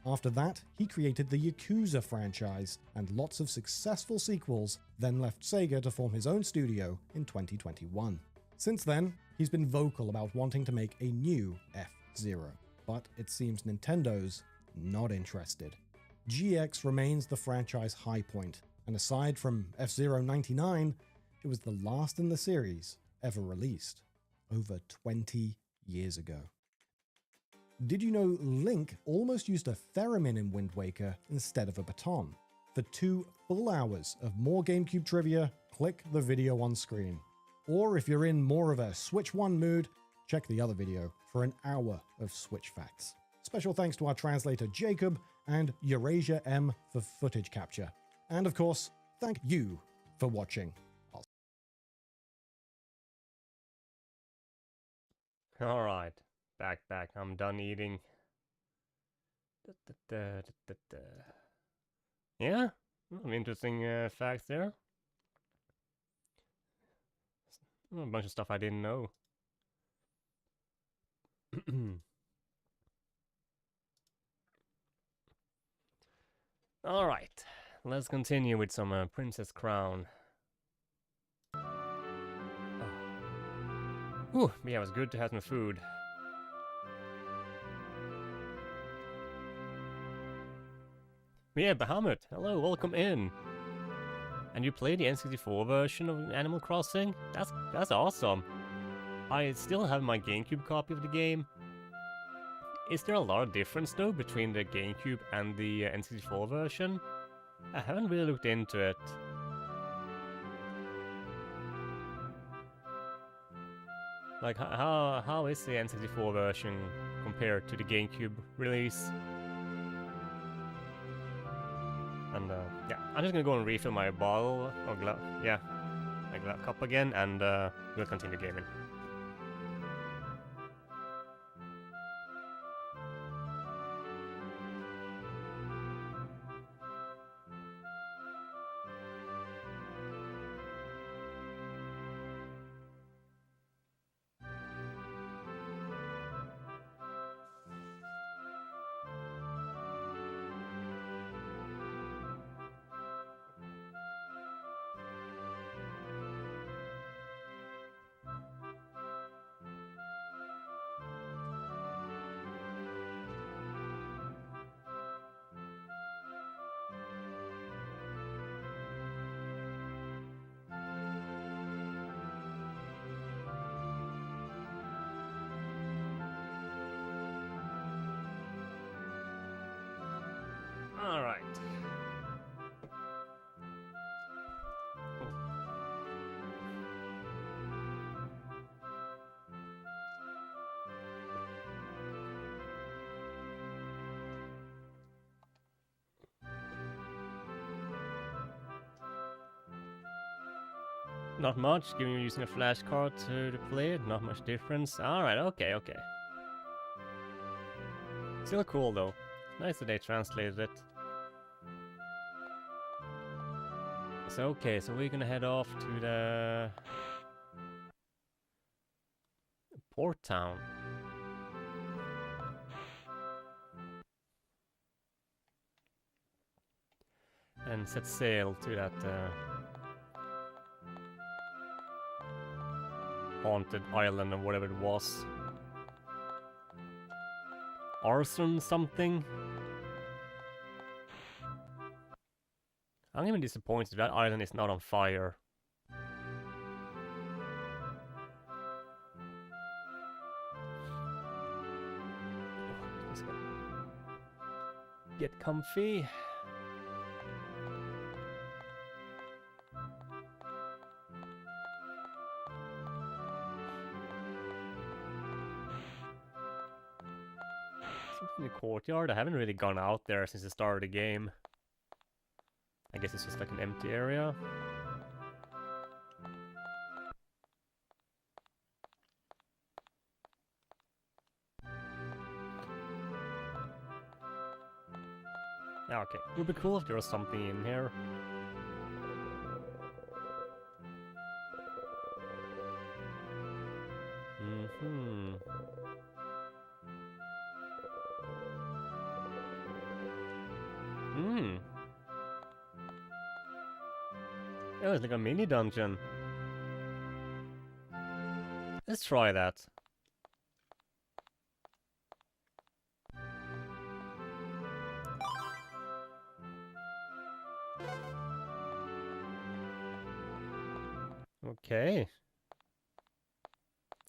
After that, he created the Yakuza franchise and lots of successful sequels, then left Sega to form his own studio in 2021. Since then, he's been vocal about wanting to make a new F-Zero, but it seems Nintendo's not interested. GX remains the franchise high point, and aside from F-Zero 99, it was the last in the series ever released, over 20 years ago. Did you know Link almost used a theremin in Wind Waker instead of a baton? For 2 full hours of more GameCube trivia, click the video on screen. Or if you're in more of a Switch 1 mood, check the other video for an hour of Switch facts. Special thanks to our translator Jacob and Eurasia M for footage capture. And of course, thank you for watching. Alright, back. I'm done eating. Yeah, some interesting facts there. A bunch of stuff I didn't know. Alright, let's continue with some Princess Crown. Whew, yeah, it was good to have some food. Yeah, Bahamut, hello, welcome in. And you play the N64 version of Animal Crossing? That's awesome. I still have my GameCube copy of the game. Is there a lot of difference though between the GameCube and the N64 version? I haven't really looked into it. Like, how is the N64 version compared to the GameCube release? And yeah, I'm just gonna go and refill my bottle or my cup again, and we'll continue gaming. All right. Not much, given you're using a flashcard to play it, not much difference. Alright, okay. Still cool though. Nice that they translated it. So okay, so we're gonna head off to the port town. And set sail to that haunted island or whatever it was. Arson something? I'm even disappointed that island is not on fire. Let's go. Get comfy. In the courtyard. I haven't really gone out there since the start of the game. I guess it's just like an empty area. Yeah, okay. It would be cool if there was something in here. Oh, it's like a mini dungeon. Let's try that. Okay.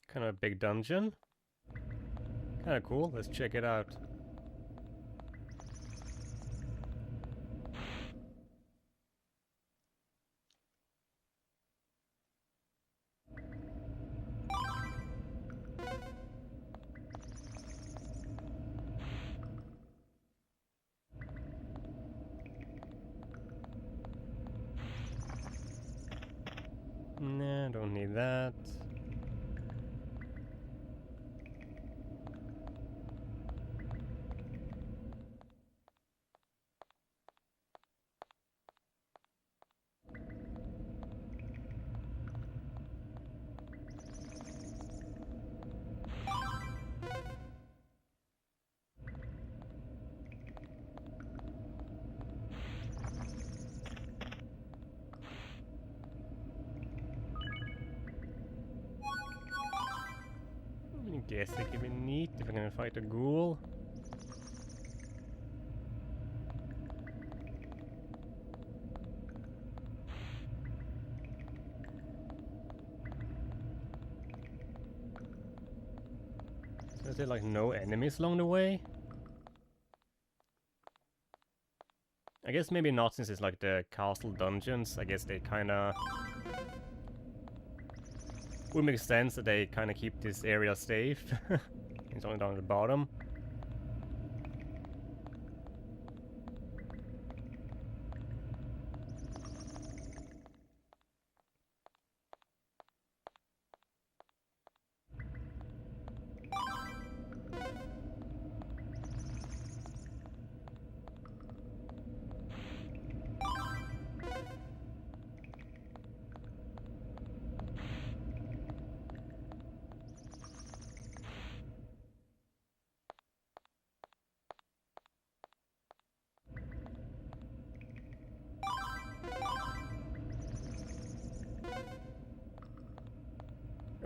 Kind of a big dungeon. Kind of cool. Let's check it out. Nah, don't need that. Guess it could be neat if I'm gonna fight a ghoul. So is there like no enemies along the way? I guess maybe not, since it's like the castle dungeons. I guess they kinda would make sense that they kind of keep this area safe. It's only down at the bottom.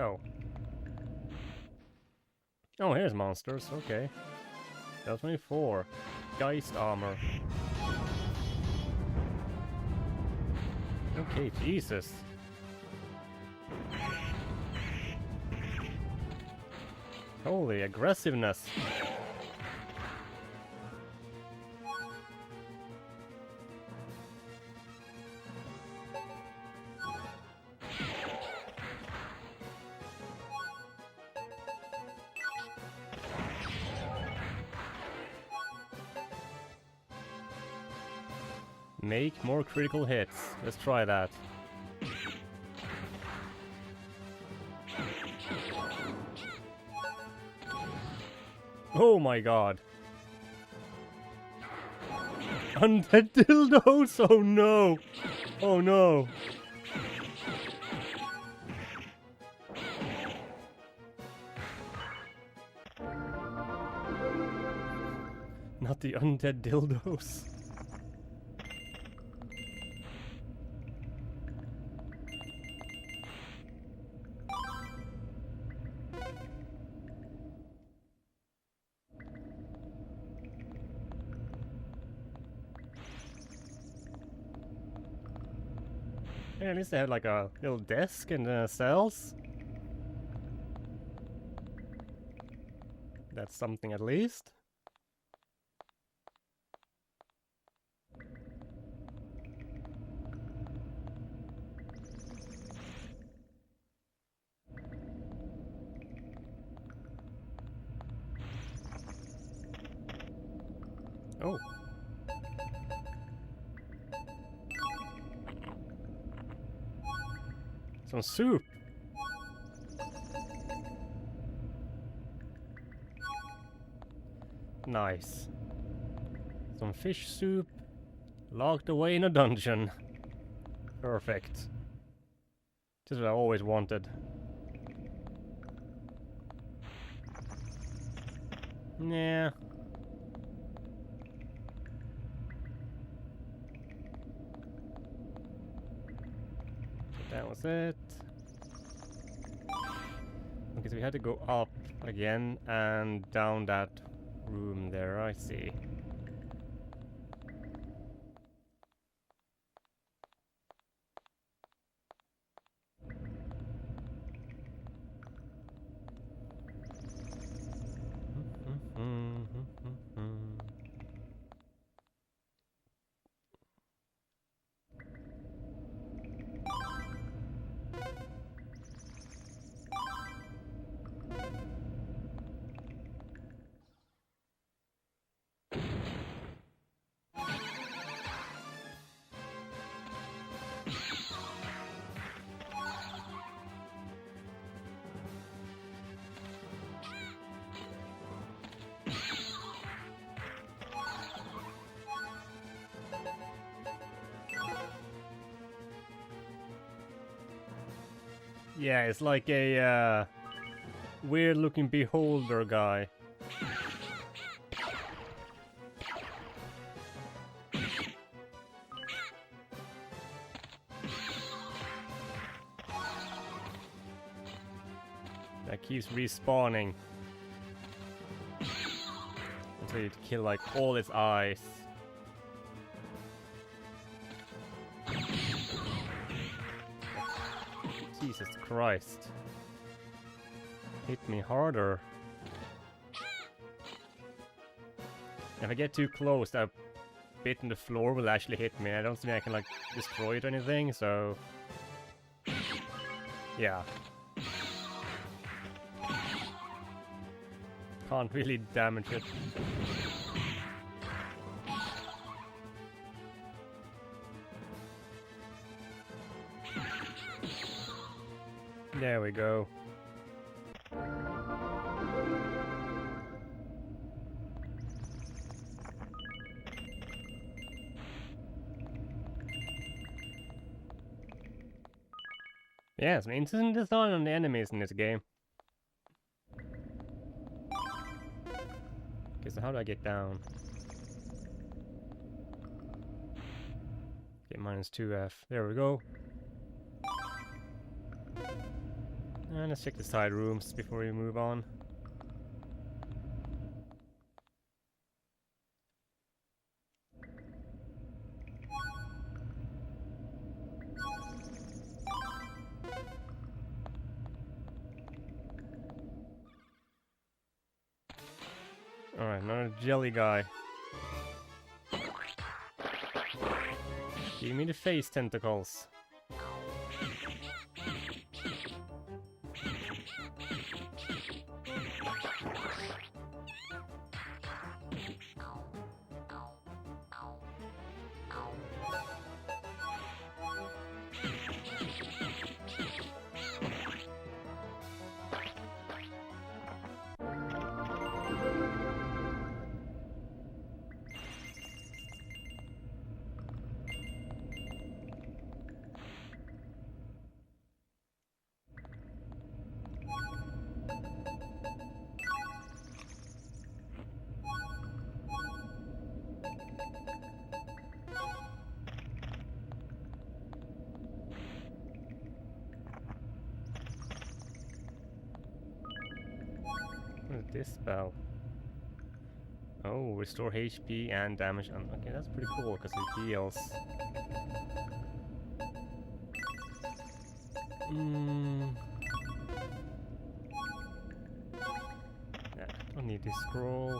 Oh. Oh, here's monsters, okay. Level 24. Geist armor. Okay, Jesus. Holy aggressiveness. Make more critical hits. Let's try that. Oh my god. Undead dildos! Oh no! Oh no! Not the undead dildos. Yeah, at least they had like a little desk and cells. That's something at least. Oh. Some soup. Nice. Some fish soup locked away in a dungeon. Perfect. Just what I always wanted. Nah. That was it. Okay, so we had to go up again and down that room there, I see. Yeah, it's like a weird-looking beholder guy. That keeps respawning until you kill like all its eyes. Jesus Christ. Hit me harder. If I get too close, that bit in the floor will actually hit me. I don't think I can like destroy it or anything, so... yeah. Can't really damage it. There we go. Yeah, some instant design on the enemies in this game. Okay, so how do I get down? Get -2F. There we go. And let's check the side rooms before we move on. Alright, another jelly guy. Give me the face tentacles. What is this spell? Oh, restore HP and damage. Okay, that's pretty cool because it heals. Yeah, don't need this scroll.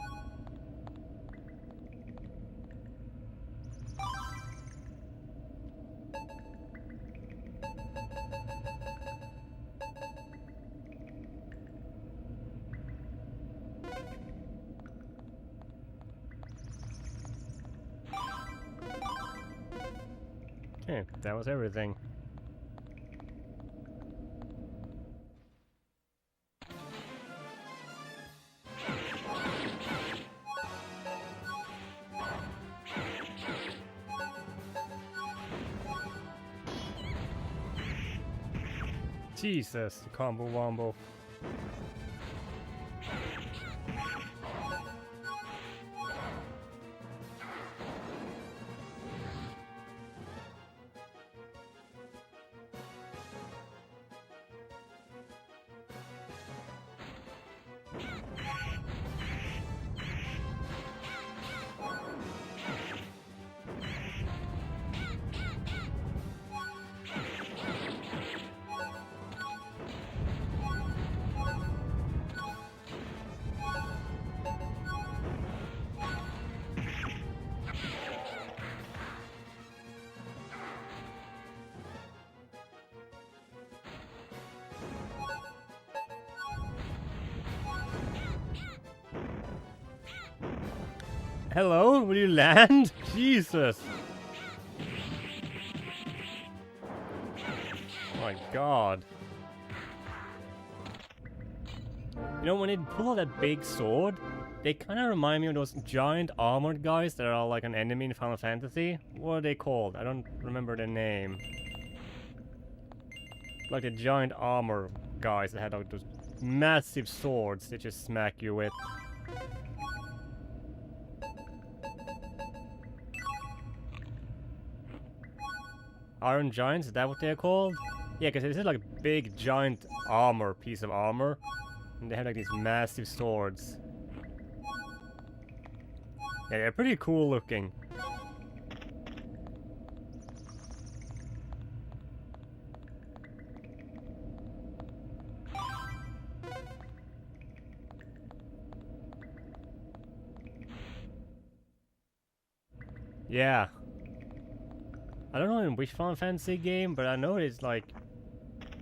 Okay, that was everything. Jesus, combo wombo. Hello? Will you land? Jesus! Oh my god. You know, when they pull out that big sword, they kind of remind me of those giant armored guys that are like an enemy in Final Fantasy. What are they called? I don't remember the name. Like the giant armor guys that had like those massive swords they just smack you with. Iron Giants, is that what they're called? Yeah, because this is like a big giant armor, piece of armor. And they have like these massive swords. Yeah, they're pretty cool looking. Yeah. I don't know in which Final Fantasy game, but I know it's like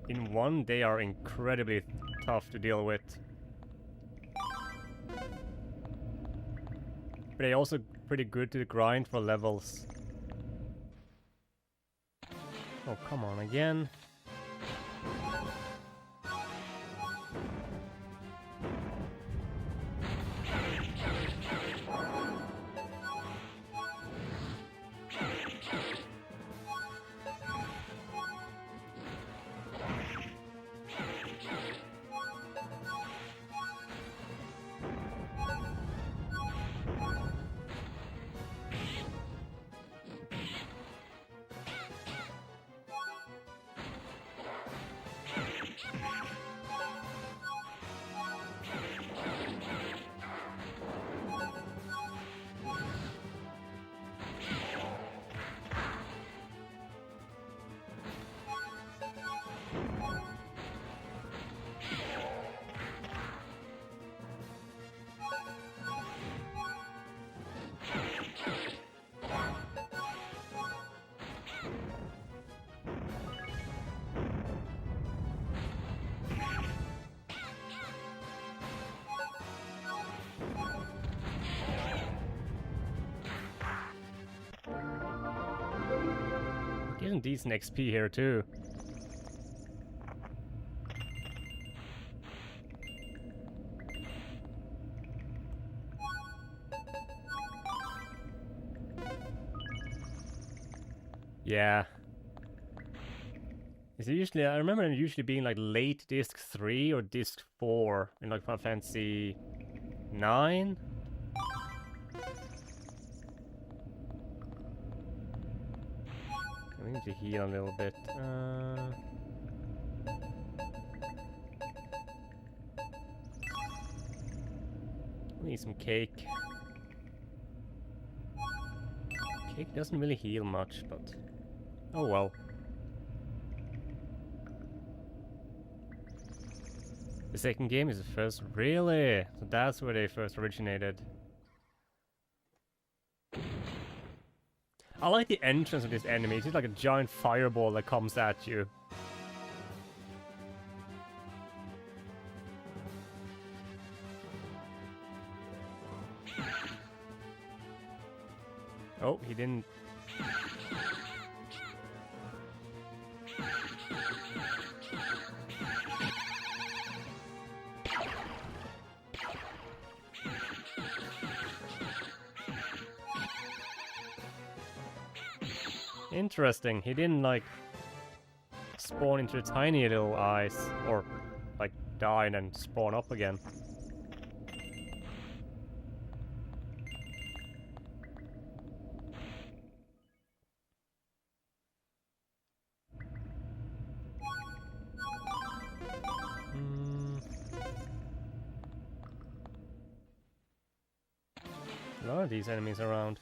in one they are incredibly tough to deal with. But they're also pretty good to grind for levels. Oh, come on again. getting decent XP here too. Yeah. Is it usually? I remember it usually being like late disc 3 or disc 4 in like Final Fantasy 9. We need to heal a little bit. We need some cake. Cake doesn't really heal much, but oh well. The second game is the first, really? So that's where they first originated. I like the entrance of this enemy. It's just like a giant fireball that comes at you. Oh, he didn't. Interesting, he didn't like spawn into the tiny little eyes or like die and then spawn up again. A lot of these enemies around.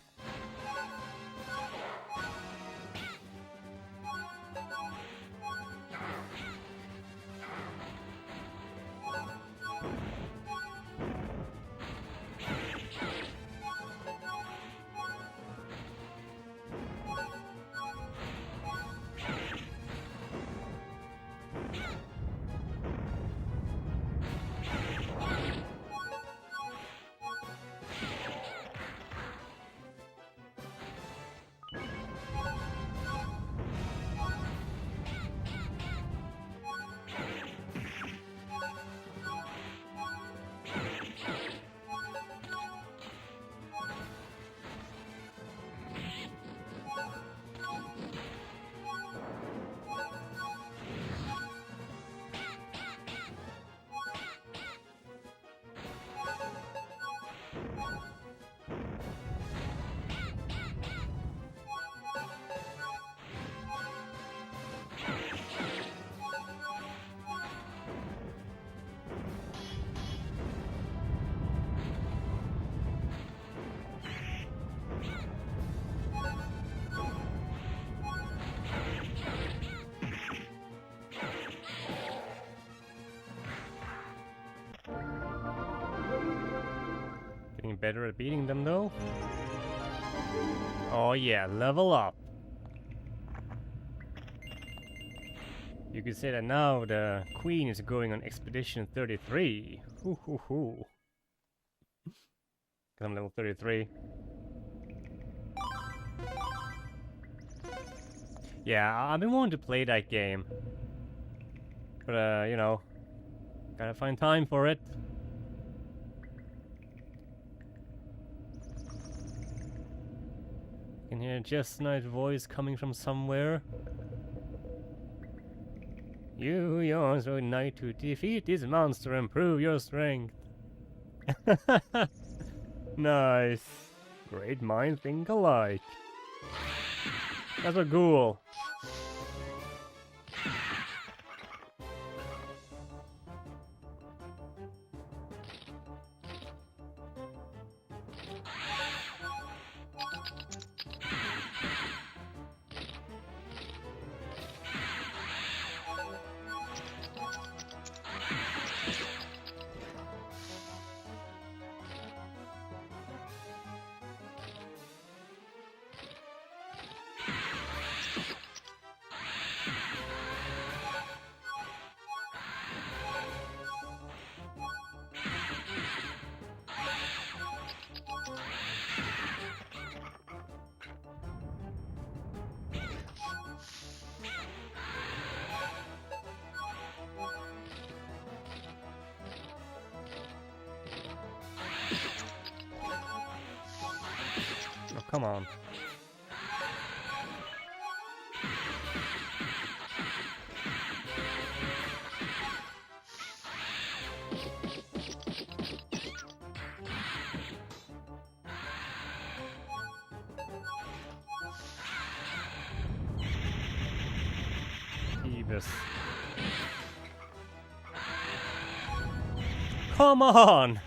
Getting better at beating them though. Oh yeah, level up. You could say that now the Queen is going on Expedition 33. Hoo hoo hoo. Cause I'm level 33. Yeah, I've been wanting to play that game. But you know, gotta find time for it. I can hear Just Knight's voice coming from somewhere. You also knight to defeat this monster and prove your strength. Nice. Great minds think alike. That's a ghoul. come on. Beavis. Come on!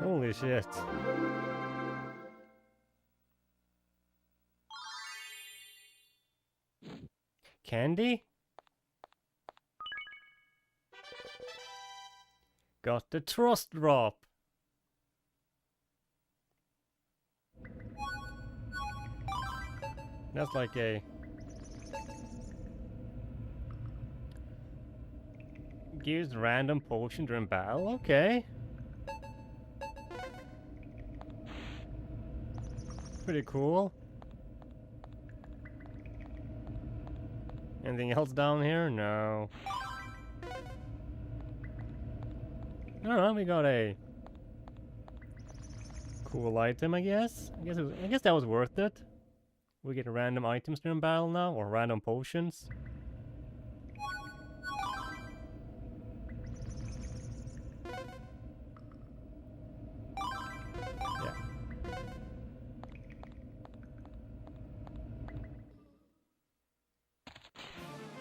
Holy shit. Candy? Got the trust drop. That's like a... Gives random potion during battle? Okay. Pretty cool. Anything else down here? No. Alright, we got a cool item, I guess. I guess that was worth it. We get random items during battle now, or random potions.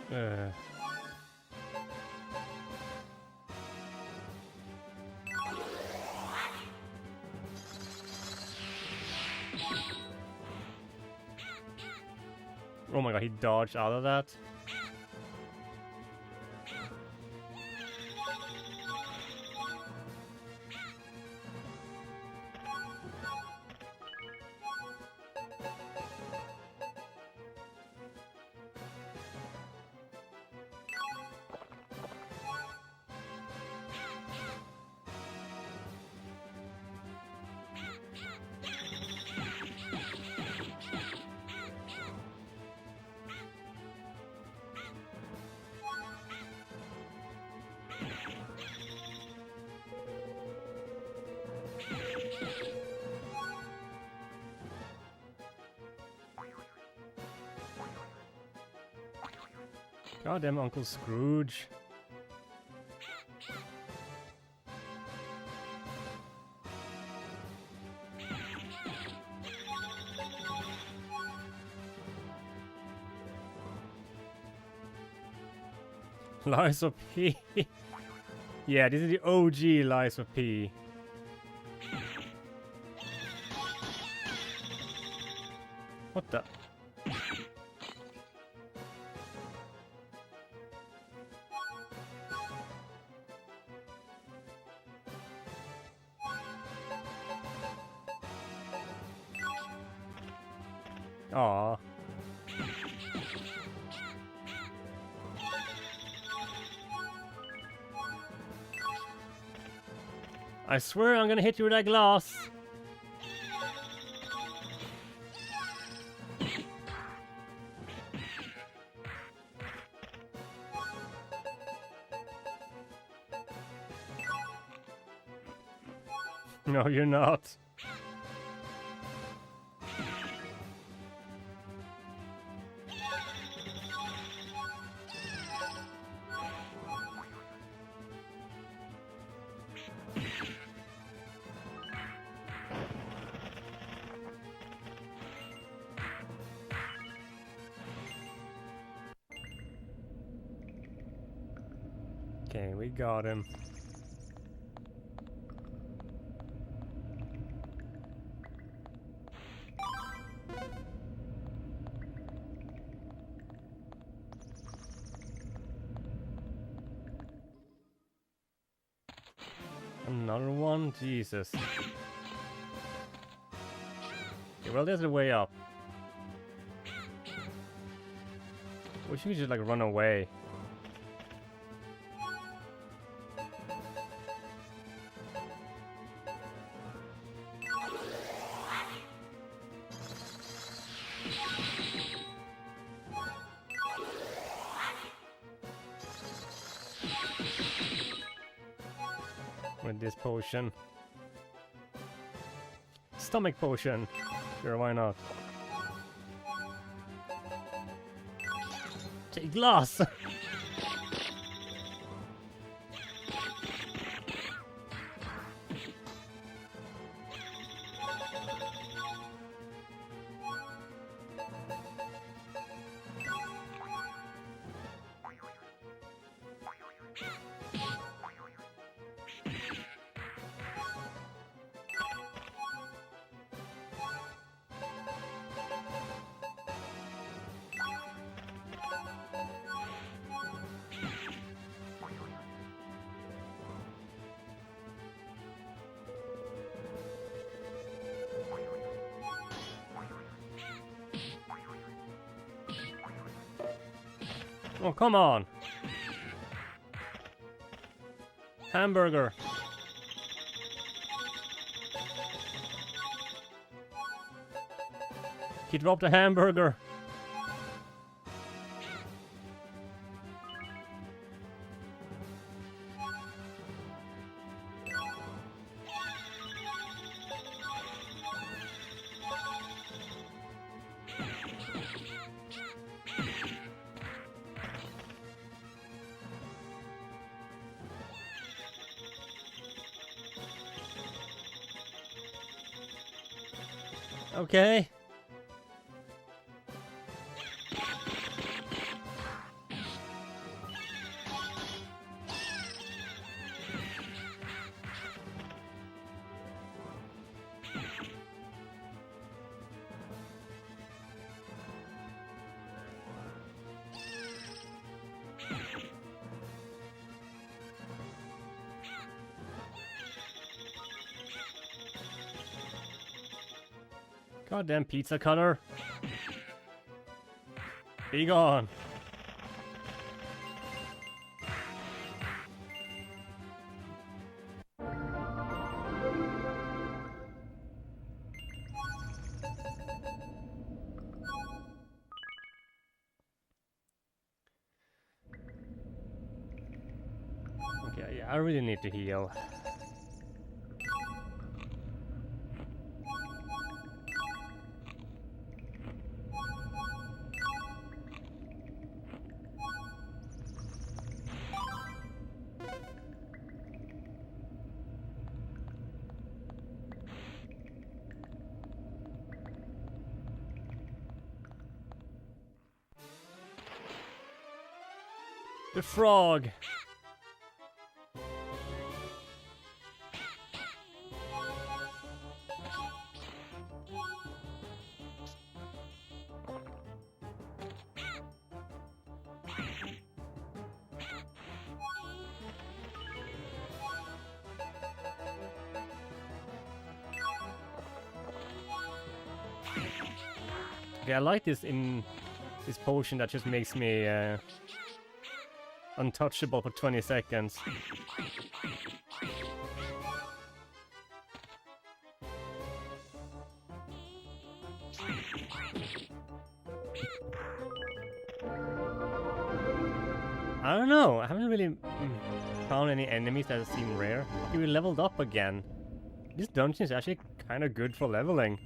Yeah. Oh my god, he dodged out of that. Goddamn Uncle Scrooge. Lies of P. Yeah, this is the OG Lies of P. What the? Aww. I swear I'm gonna hit you with that glass. No, you're not. Okay, we got him. Another one? Jesus. Okay, well, there's a way up. We should just like run away. with this potion. Stomach potion. Sure, why not? Take glass! Oh, come on! Hamburger! He dropped a hamburger! Okay. Goddamn pizza cutter. Be gone. Okay, yeah, I really need to heal. The frog. Yeah, I like this potion that just makes me untouchable for 20 seconds. I don't know, I haven't really found any enemies that seem rare. Okay, we leveled up again. This dungeon is actually kind of good for leveling.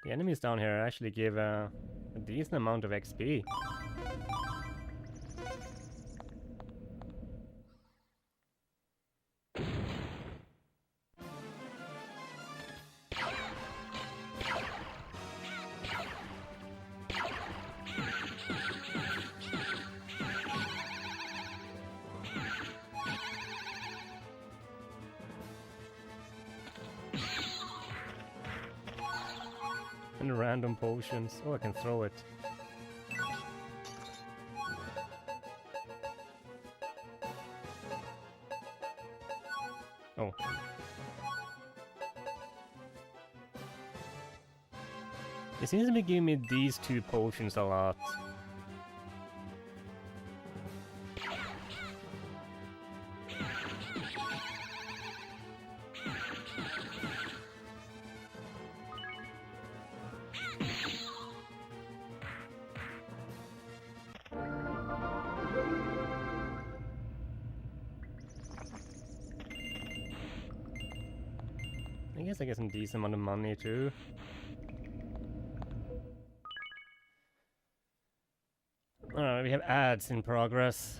The enemies down here actually give a decent amount of XP. And random potions. Oh, I can throw it. Oh. It seems to be giving me these two potions a lot. guess I get some decent amount of money too. Alright, we have ads in progress.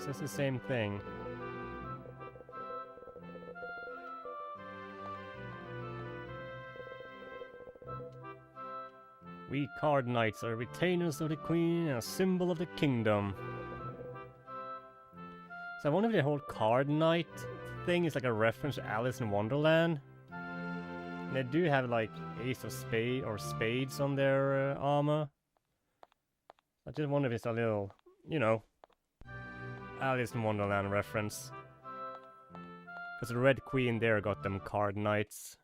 It's the same thing. We card knights are retainers of the queen and a symbol of the kingdom. So I wonder if the whole card knight thing is like a reference to Alice in Wonderland. And they do have like ace of spades on their armor. I just wonder if it's a little, you know, Alice in Wonderland reference. Because the Red Queen there got them card knights.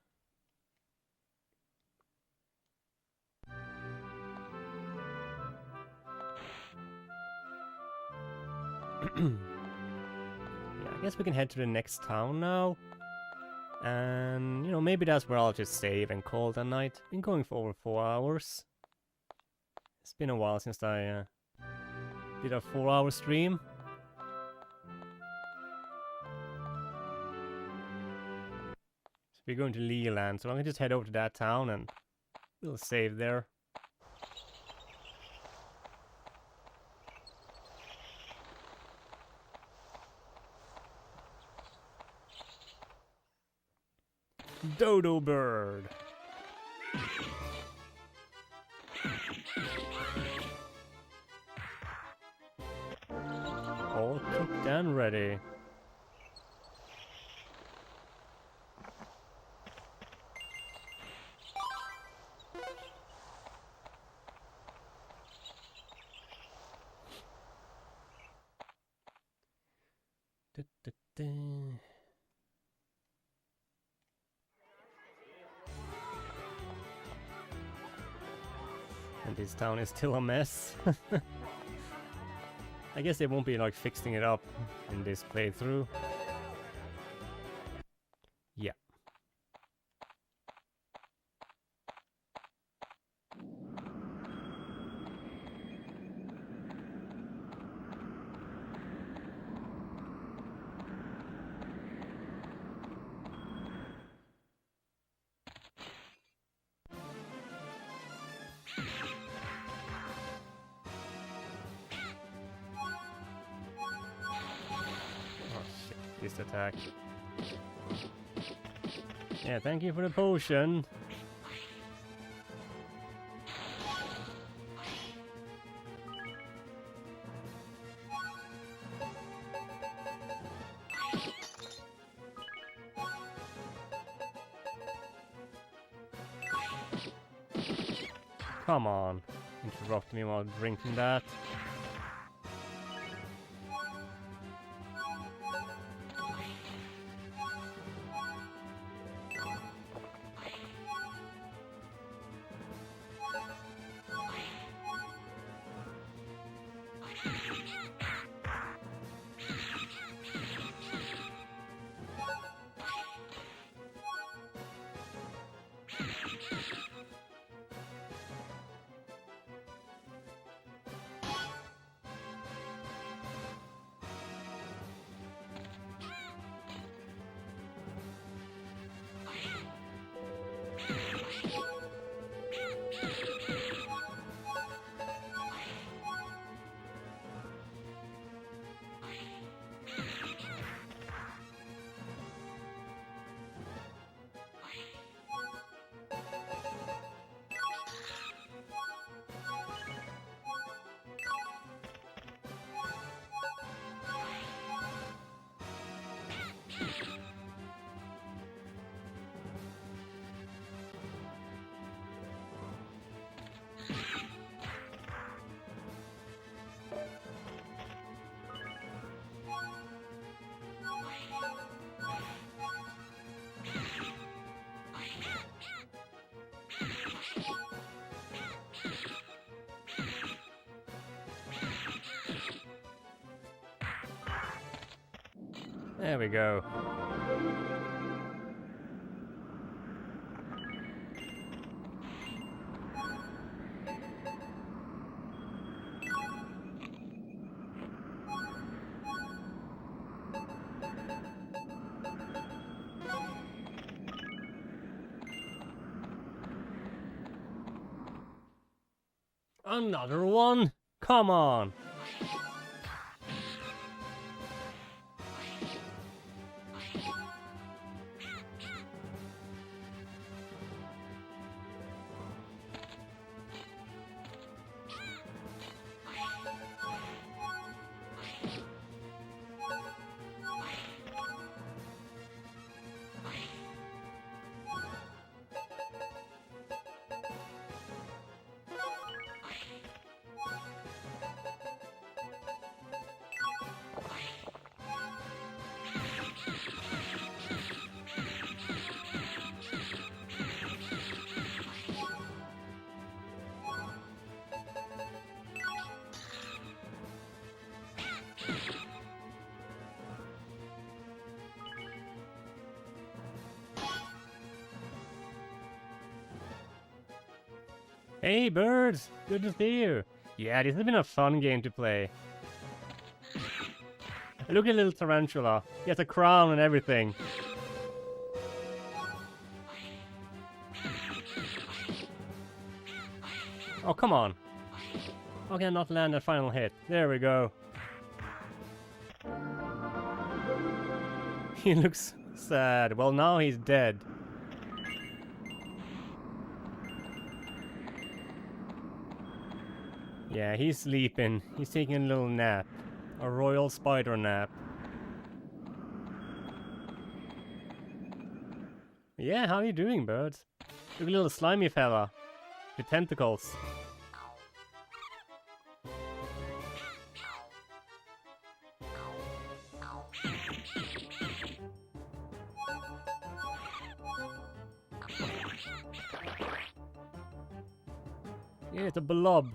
Yeah, I guess we can head to the next town now. And, you know, maybe that's where I'll just save and call it a night. Been going for over 4 hours. It's been a while since I did a 4-hour stream. We're going to Leland, so I can just head over to that town and we'll save there. Dodo bird. All cooked and ready. And this town is still a mess. I guess they won't be like fixing it up in this playthrough. Yeah. This attack. Yeah, thank you for the potion. Come on. Interrupt me while drinking that. There we go. Another one? Come on! Hey birds! Good to see you! Yeah, this has been a fun game to play. Look at little tarantula. He has a crown and everything. Oh, come on. How can I not land that final hit? There we go. He looks sad. Well, now he's dead. Yeah, he's sleeping. He's taking a little nap. A royal spider nap. Yeah, how are you doing, birds? Look, a little slimy fella. With tentacles. Yeah, it's a blob.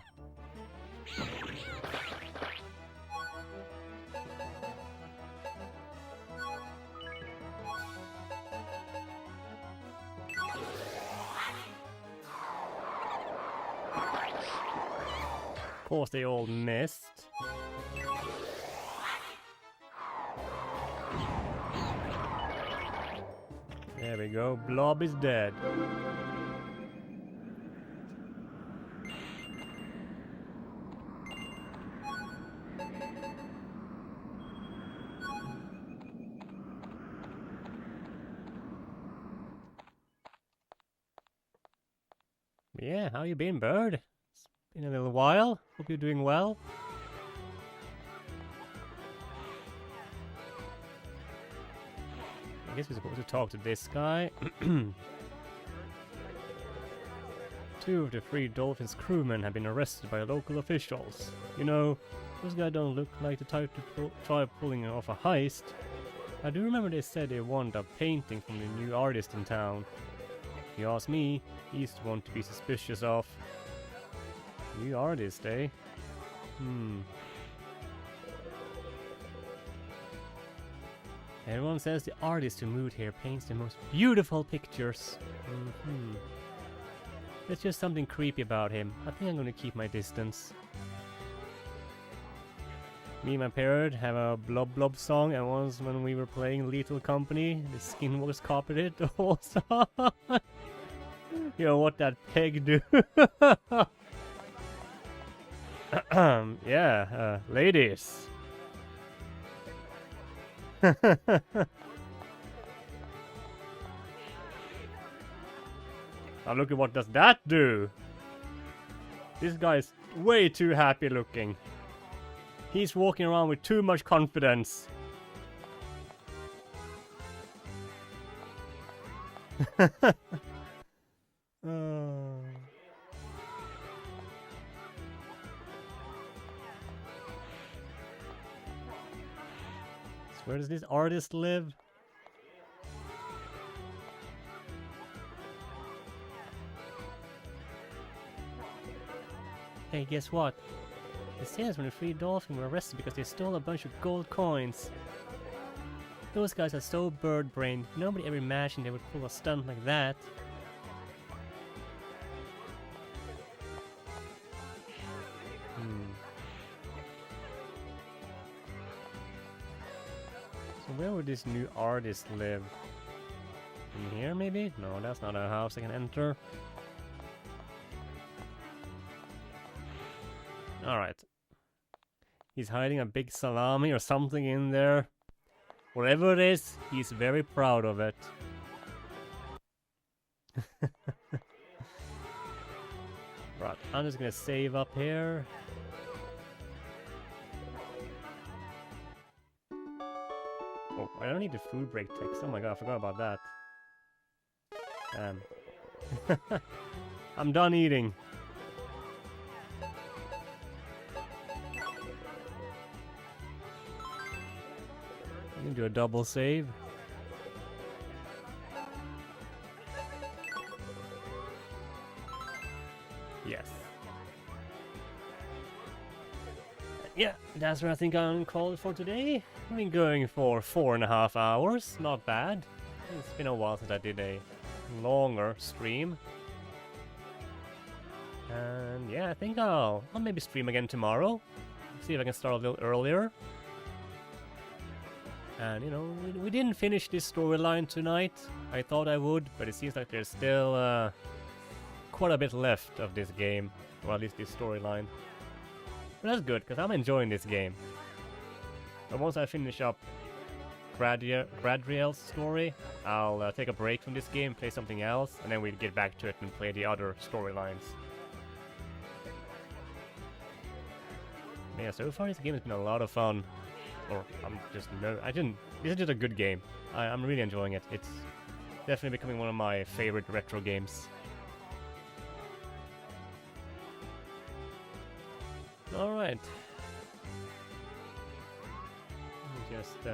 Of course they all missed. There we go, Blob is dead. Yeah, how you been, bird? It's been a little while. Hope you're doing well. I guess we're supposed to talk to this guy. 2 of the 3 Dolphins crewmen have been arrested by local officials. You know, those guys don't look like the type to try pulling off a heist. I do remember they said they want a painting from the new artist in town. If you ask me, he's the one to be suspicious of. New artist, eh? Everyone says the artist who moved here paints the most beautiful pictures. There's just something creepy about him. I think I'm gonna keep my distance. Me and my parrot have a Blob Blob song, and once when we were playing Lethal Company, the Skinwalkers copied it also. Yo, what that peg do? Yeah, ladies. Now look at what does that do? This guy is way too happy looking. He's walking around with too much confidence. So where does this artist live? Hey, guess what? The sailors from the 3 Dolphins were arrested because they stole a bunch of gold coins. Those guys are so bird-brained. Nobody ever imagined they would pull a stunt like that. So where would this new artist live? In here, maybe? No, that's not a house I can enter. Alright. He's hiding a big salami or something in there. Whatever it is, he's very proud of it. Right, I'm just gonna save up here. Oh, I don't need the food break text. Oh my god, I forgot about that. I'm done eating. I'm gonna do a double save. Yes. Yeah, that's what I think I'm called for today. I've been going for 4.5 hours. Not bad. It's been a while since I did a longer stream. And yeah, I think I'll maybe stream again tomorrow. See if I can start a little earlier. And you know, we didn't finish this storyline tonight. I thought I would, but it seems like there's still quite a bit left of this game, or at least this storyline. But that's good, because I'm enjoying this game. But once I finish up Gradriel's story, I'll take a break from this game, play something else, and then we'll get back to it and play the other storylines. Yeah, so far this game has been a lot of fun. Or this is just a good game. I'm really enjoying it. It's definitely becoming one of my favorite retro games. Alright. Just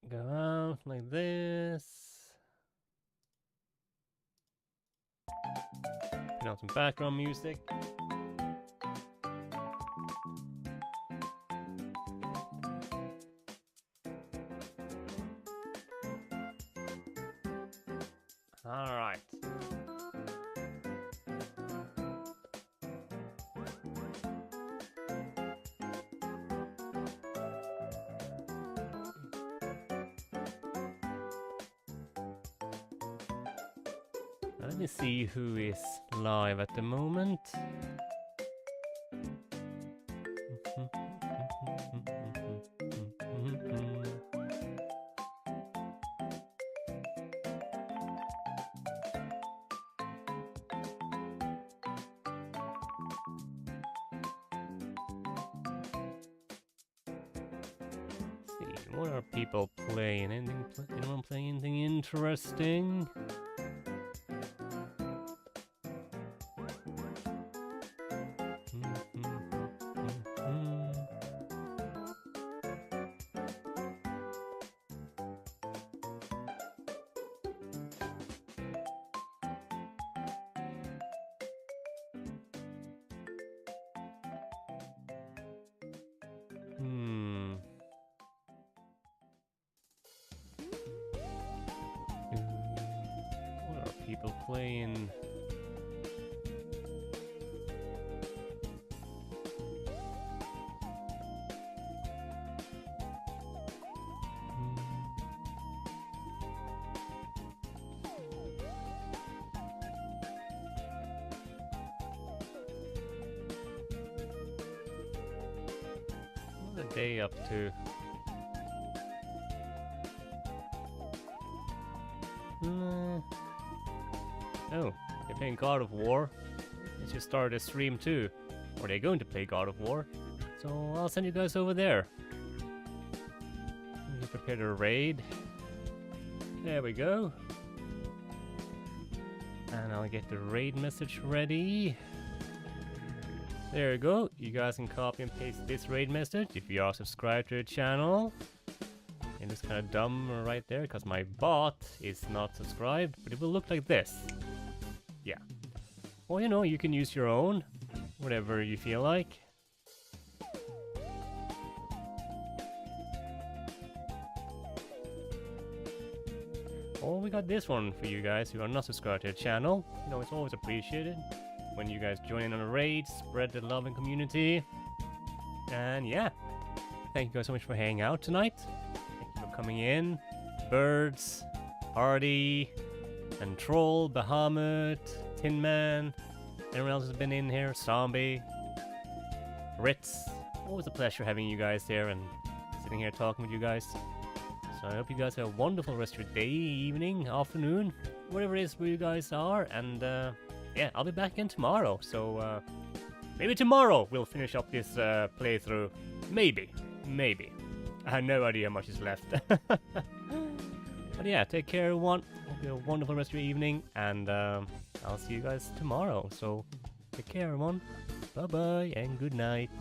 go out like this. Put on some background music. Alright. Let me see who is live at the moment. What are people playing? Anyone playing anything interesting? What are people playing? What are they up to? Oh, they're playing God of War. They just started a stream too. Or they're going to play God of War. So I'll send you guys over there. You prepared a raid. There we go. And I'll get the raid message ready. There you go. You guys can copy and paste this raid message if you are subscribed to the channel. And it's kind of dumb right there because my bot is not subscribed, but it will look like this. Yeah. Well, you know, you can use your own, whatever you feel like. Or we got this one for you guys who are not subscribed to the channel. You know, it's always appreciated when you guys join in on a raid, spread the love and community. And yeah, thank you guys so much for hanging out tonight. Thank you for coming in. Birds, Hardy, and Troll, Bahamut, Tin Man, everyone else has been in here, Zombie, Ritz. Always a pleasure having you guys here and sitting here talking with you guys. So I hope you guys have a wonderful rest of your day, evening, afternoon, whatever it is where you guys are. And yeah, I'll be back again tomorrow. So maybe tomorrow we'll finish up this playthrough. Maybe. I have no idea how much is left. But yeah, take care everyone. Hope you have a wonderful rest of your evening. And I'll see you guys tomorrow. So take care everyone. Bye bye and good night.